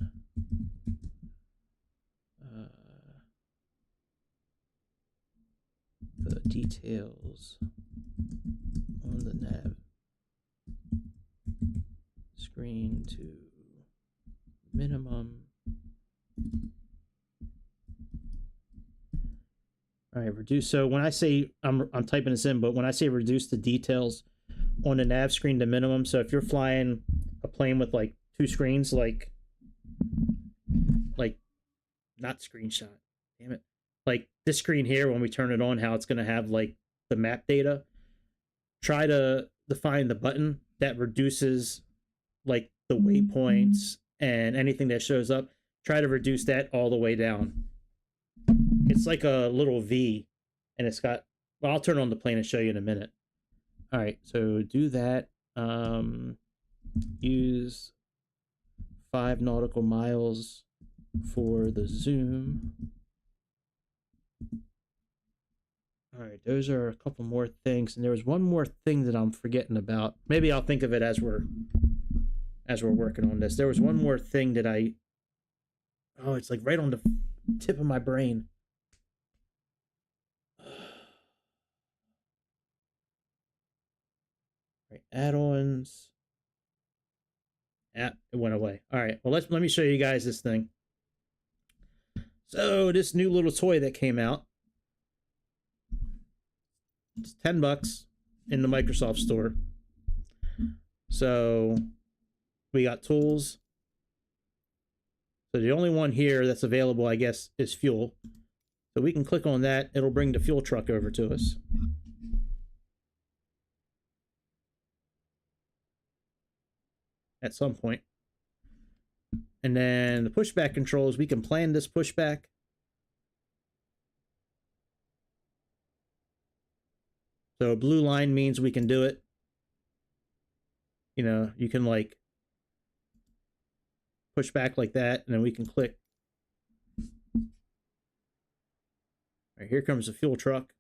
[SPEAKER 1] the details on the nav screen to minimum. All right, reduce. So when I say, I'm typing this in, but when I say reduce the details on the nav screen to minimum, so if you're flying a plane with like 2 screens, like not screenshot, damn it, like this screen here, when we turn it on, how it's going to have like the map data, try to define the button that reduces like the waypoints and anything that shows up. Try to reduce that all the way down. It's like a little V, and it's got, well, I'll turn on the plane and show you in a minute. All right, so do that. Use 5 nautical miles for the zoom. All right, those are a couple more things, and there was one more thing that I'm forgetting about. Maybe I'll think of it as we're working on this. There was one more thing that oh, it's like right on the tip of my brain. Right, add-ons. Yeah, it went away. All right, well, let me show you guys this thing. So this new little toy that came out, it's $10 in the Microsoft store. So we got tools. So the only one here that's available, I guess, is fuel. So we can click on that. It'll bring the fuel truck over to us. At some point. And then the pushback controls, we can plan this pushback. So a blue line means we can do it. You know, you can like push back like that, and then we can click. All right, here comes the fuel truck.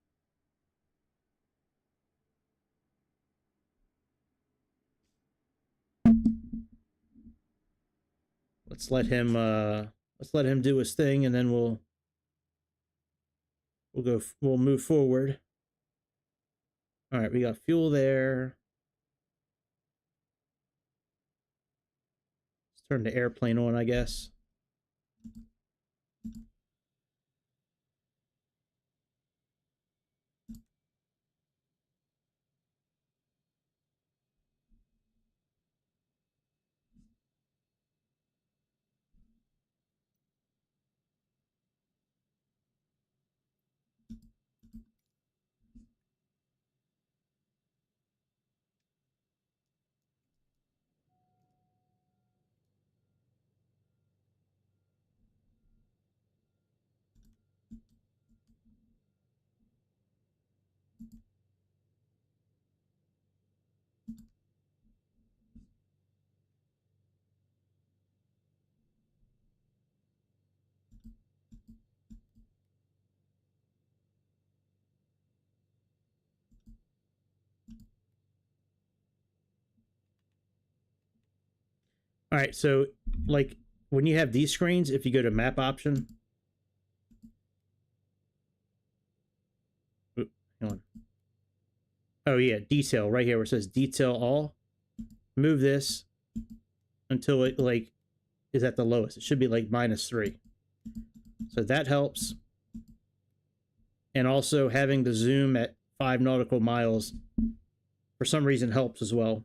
[SPEAKER 1] Let's let him do his thing, and then we'll move forward. All right, we got fuel there. Let's turn the airplane on, I guess. All right, so like when you have these screens, if you go to map option, hang on. Oh yeah, detail right here where it says detail all. Move this until it like is at the lowest. It should be like -3. So that helps. And also having the zoom at 5 nautical miles for some reason helps as well.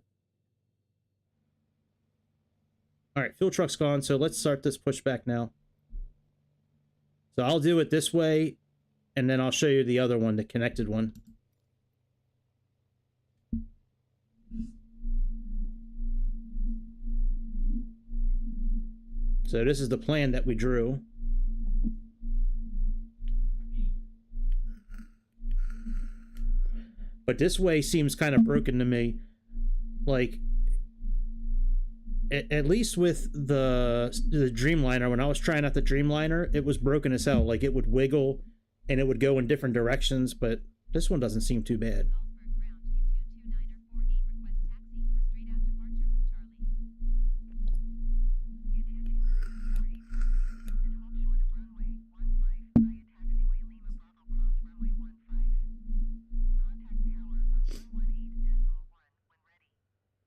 [SPEAKER 1] All right, fuel truck's gone, so let's start this pushback now. So I'll do it this way, and then I'll show you the other one, the connected one. So this is the plan that we drew. But this way seems kind of broken to me. Like, at least with the Dreamliner, when I was trying out the Dreamliner, it was broken as hell. Like, it would wiggle and it would go in different directions, but this one doesn't seem too bad.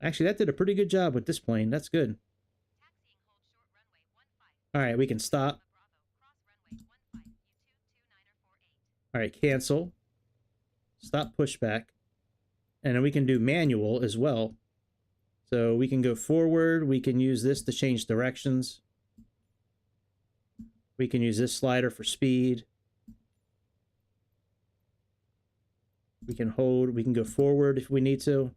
[SPEAKER 1] Actually, that did a pretty good job with this plane. That's good. All right, we can stop. All right, cancel. Stop pushback. And then we can do manual as well. So we can go forward. We can use this to change directions. We can use this slider for speed. We can hold. We can go forward if we need to.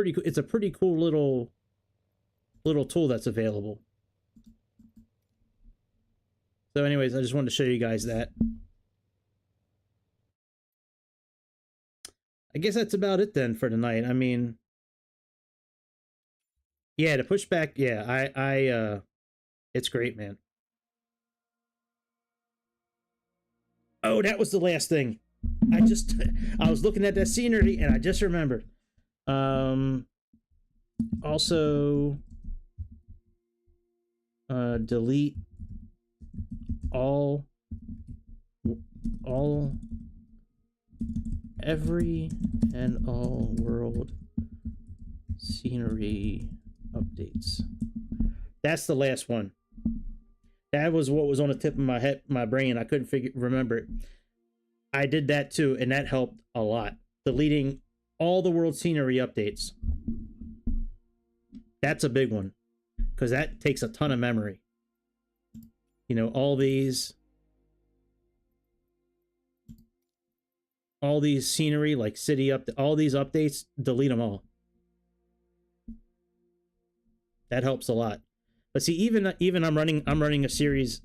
[SPEAKER 1] It's a pretty cool little tool that's available. So anyways, I just wanted to show you guys that. I guess that's about it then for tonight. I mean, yeah, the pushback, yeah, it's great, man. Oh, that was the last thing. I was looking at that scenery and I just remembered. Also, delete every and all world Scenery updates. That's the last one. That was what was on the tip of my head, my brain. I couldn't remember it. I did that too, and that helped a lot. Deleting all the world scenery updates. That's a big one, because that takes a ton of memory. You know, all these scenery, like city up, all these updates, delete them all. That helps a lot. But see, even I'm running a series,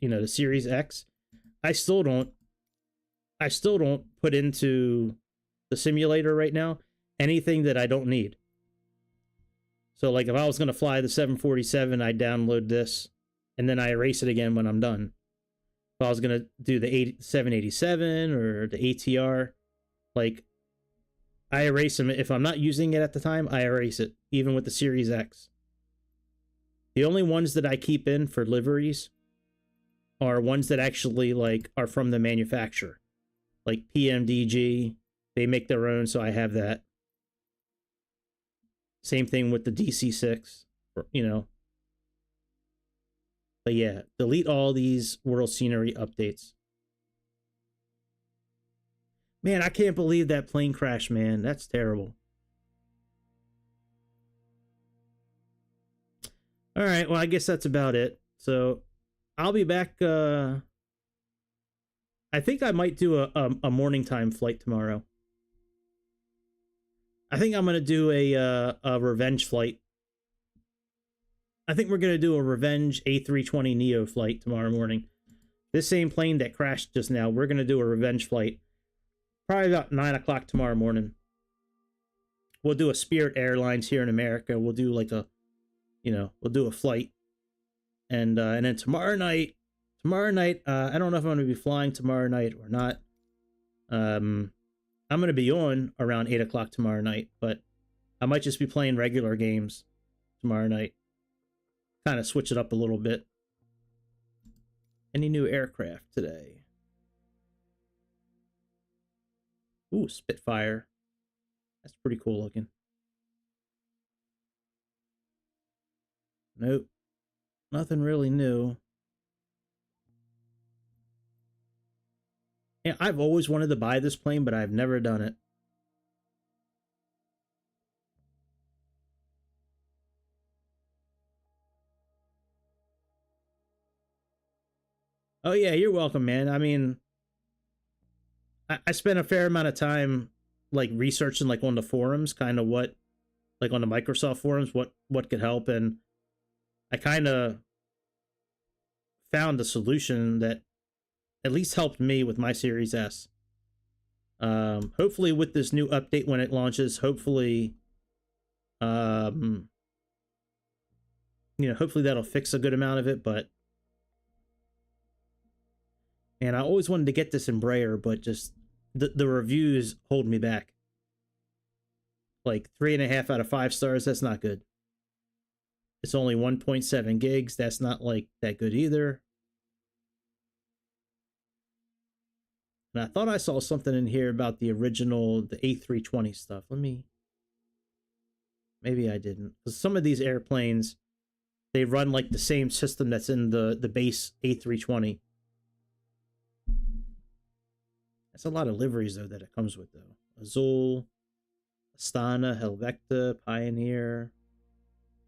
[SPEAKER 1] you know, the Series X. I still don't put into the simulator right now anything that I don't need. So like if I was going to fly the 747, I download this and then I erase it again when I'm done. If I was going to do the 787 or the ATR, like I erase them. If I'm not using it at the time, I erase it, even with the Series X. The only ones that I keep in for liveries are ones that actually like are from the manufacturer. Like PMDG, they make their own, so I have that. Same thing with the DC-6, you know. But yeah, delete all these world scenery updates. Man, I can't believe that plane crash, man. That's terrible. All right, well, I guess that's about it. So I'll be back. I think I might do a morning time flight tomorrow. I think I'm going to do a revenge flight. I think we're going to do a revenge A320 Neo flight tomorrow morning. This same plane that crashed just now, we're going to do a revenge flight. Probably about 9 o'clock tomorrow morning. We'll do a Spirit Airlines here in America. We'll do like a, you know, we'll do a flight. And then tomorrow night, I don't know if I'm going to be flying tomorrow night or not. I'm going to be on around 8 o'clock tomorrow night, but I might just be playing regular games tomorrow night. Kind of switch it up a little bit. Any new aircraft today? Ooh, Spitfire. That's pretty cool looking. Nope. Nothing really new. Yeah, I've always wanted to buy this plane, but I've never done it. Oh yeah, you're welcome, man. I mean, I spent a fair amount of time like researching like on the forums, kind of what, like on the Microsoft forums, what could help, and I kind of found a solution that at least helped me with my Series S. Hopefully with this new update when it launches, hopefully, you know, hopefully that'll fix a good amount of it, but and I always wanted to get this Embraer, but just the reviews hold me back. Like 3.5 out of 5 stars, that's not good. It's only 1.7 gigs, that's not like that good either. And I thought I saw something in here about the original, the A320 stuff. Maybe I didn't. Because some of these airplanes, they run like the same system that's in the base A320. That's a lot of liveries, though, that it comes with, though. Azul, Astana, Helvetica, Pioneer,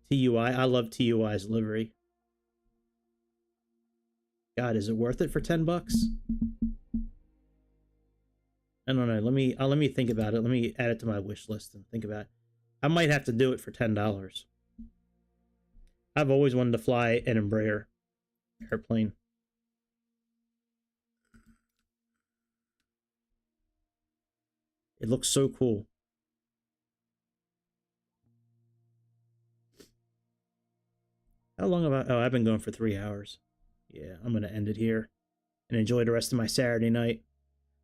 [SPEAKER 1] TUI. I love TUI's livery. God, is it worth it for $10? I don't know. Let me think about it. Let me add it to my wish list and think about it. I might have to do it for $10. I've always wanted to fly an Embraer airplane. It looks so cool. How long have I... Oh, I've been going for 3 hours. Yeah, I'm going to end it here and enjoy the rest of my Saturday night.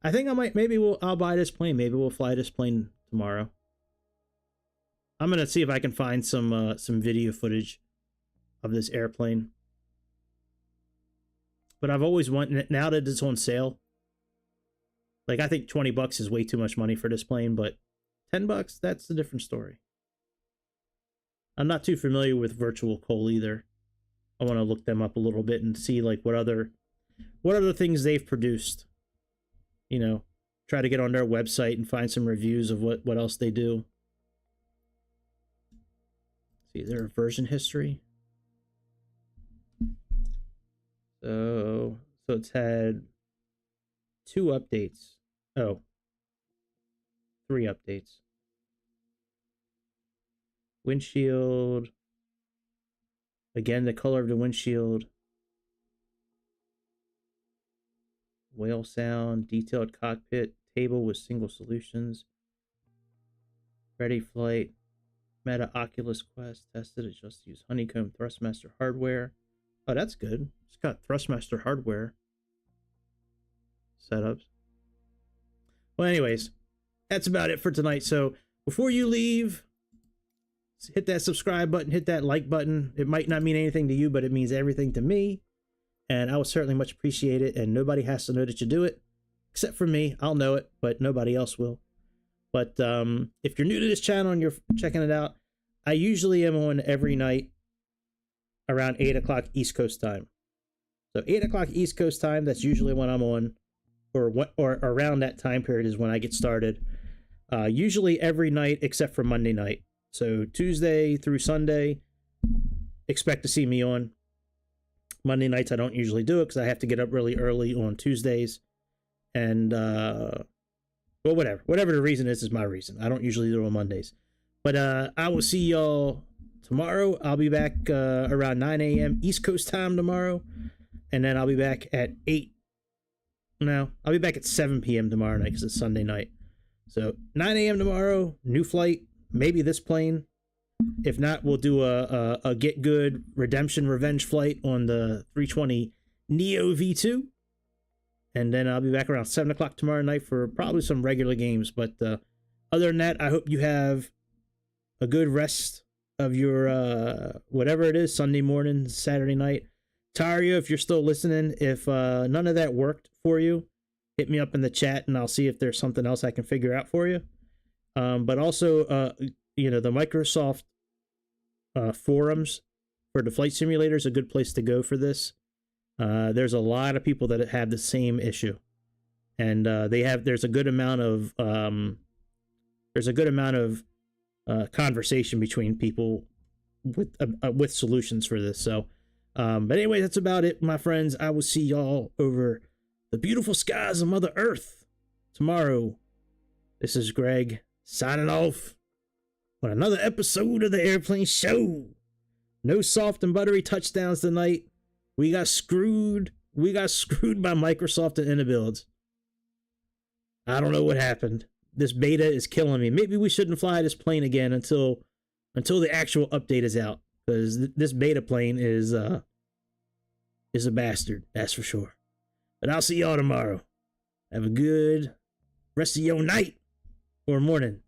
[SPEAKER 1] I think I might... I'll buy this plane. Maybe we'll fly this plane tomorrow. I'm going to see if I can find some video footage of this airplane. But I've always wanted... Now that it's on sale... Like, I think $20 is way too much money for this plane, but $10, that's a different story. I'm not too familiar with Virtual Coal either. I want to look them up a little bit and see like what other things they've produced. You know, try to get on their website and find some reviews of what else they do. See their version history. So it's had 2 updates. Oh, 3 updates. Windshield. Again, the color of the windshield. Whale sound, detailed cockpit, table with single solutions. Ready flight. Meta Oculus Quest tested. It just used Honeycomb Thrustmaster hardware. Oh, that's good. It's got Thrustmaster hardware setups. Well, anyways, that's about it for tonight. So before you leave, hit that subscribe button, hit that like button. It might not mean anything to you, but it means everything to me. And I would certainly much appreciate it. And nobody has to know that you do it, except for me. I'll know it, but nobody else will. But if you're new to this channel and you're checking it out, I usually am on every night around 8 o'clock East Coast time. So 8 o'clock East Coast time, that's usually when I'm on, or around that time period is when I get started. Usually every night except for Monday night. So Tuesday through Sunday, expect to see me on. Monday nights I don't usually do it because I have to get up really early on Tuesdays. And well, whatever the reason is my reason. I don't usually do it on Mondays. But I will see y'all tomorrow. I'll be back around 9 a.m. East Coast time tomorrow. And then I'll be back at 8. No, I'll be back at 7 p.m. tomorrow night because it's Sunday night. So 9 a.m. tomorrow, new flight, maybe this plane. If not, we'll do a get good redemption revenge flight on the 320 Neo V2. And then I'll be back around 7 o'clock tomorrow night for probably some regular games. But other than that, I hope you have a good rest of your whatever it is, Sunday morning, Saturday night. Tario, if you're still listening, if none of that worked for you, hit me up in the chat and I'll see if there's something else I can figure out for you. But also, you know, the Microsoft forums for the flight simulator is a good place to go for this. There's a lot of people that have the same issue, and there's a good amount of conversation between people with solutions for this. So, but anyway, that's about it, my friends. I will see y'all over the beautiful skies of Mother Earth tomorrow. This is Greg signing off on another episode of the Airplane Show. No soft and buttery touchdowns tonight. We got screwed. We got screwed by Microsoft and INIBUILDS. I don't know what happened. This beta is killing me. Maybe we shouldn't fly this plane again until the actual update is out, because this beta plane is a bastard, that's for sure. But I'll see y'all tomorrow. Have a good rest of your night or morning.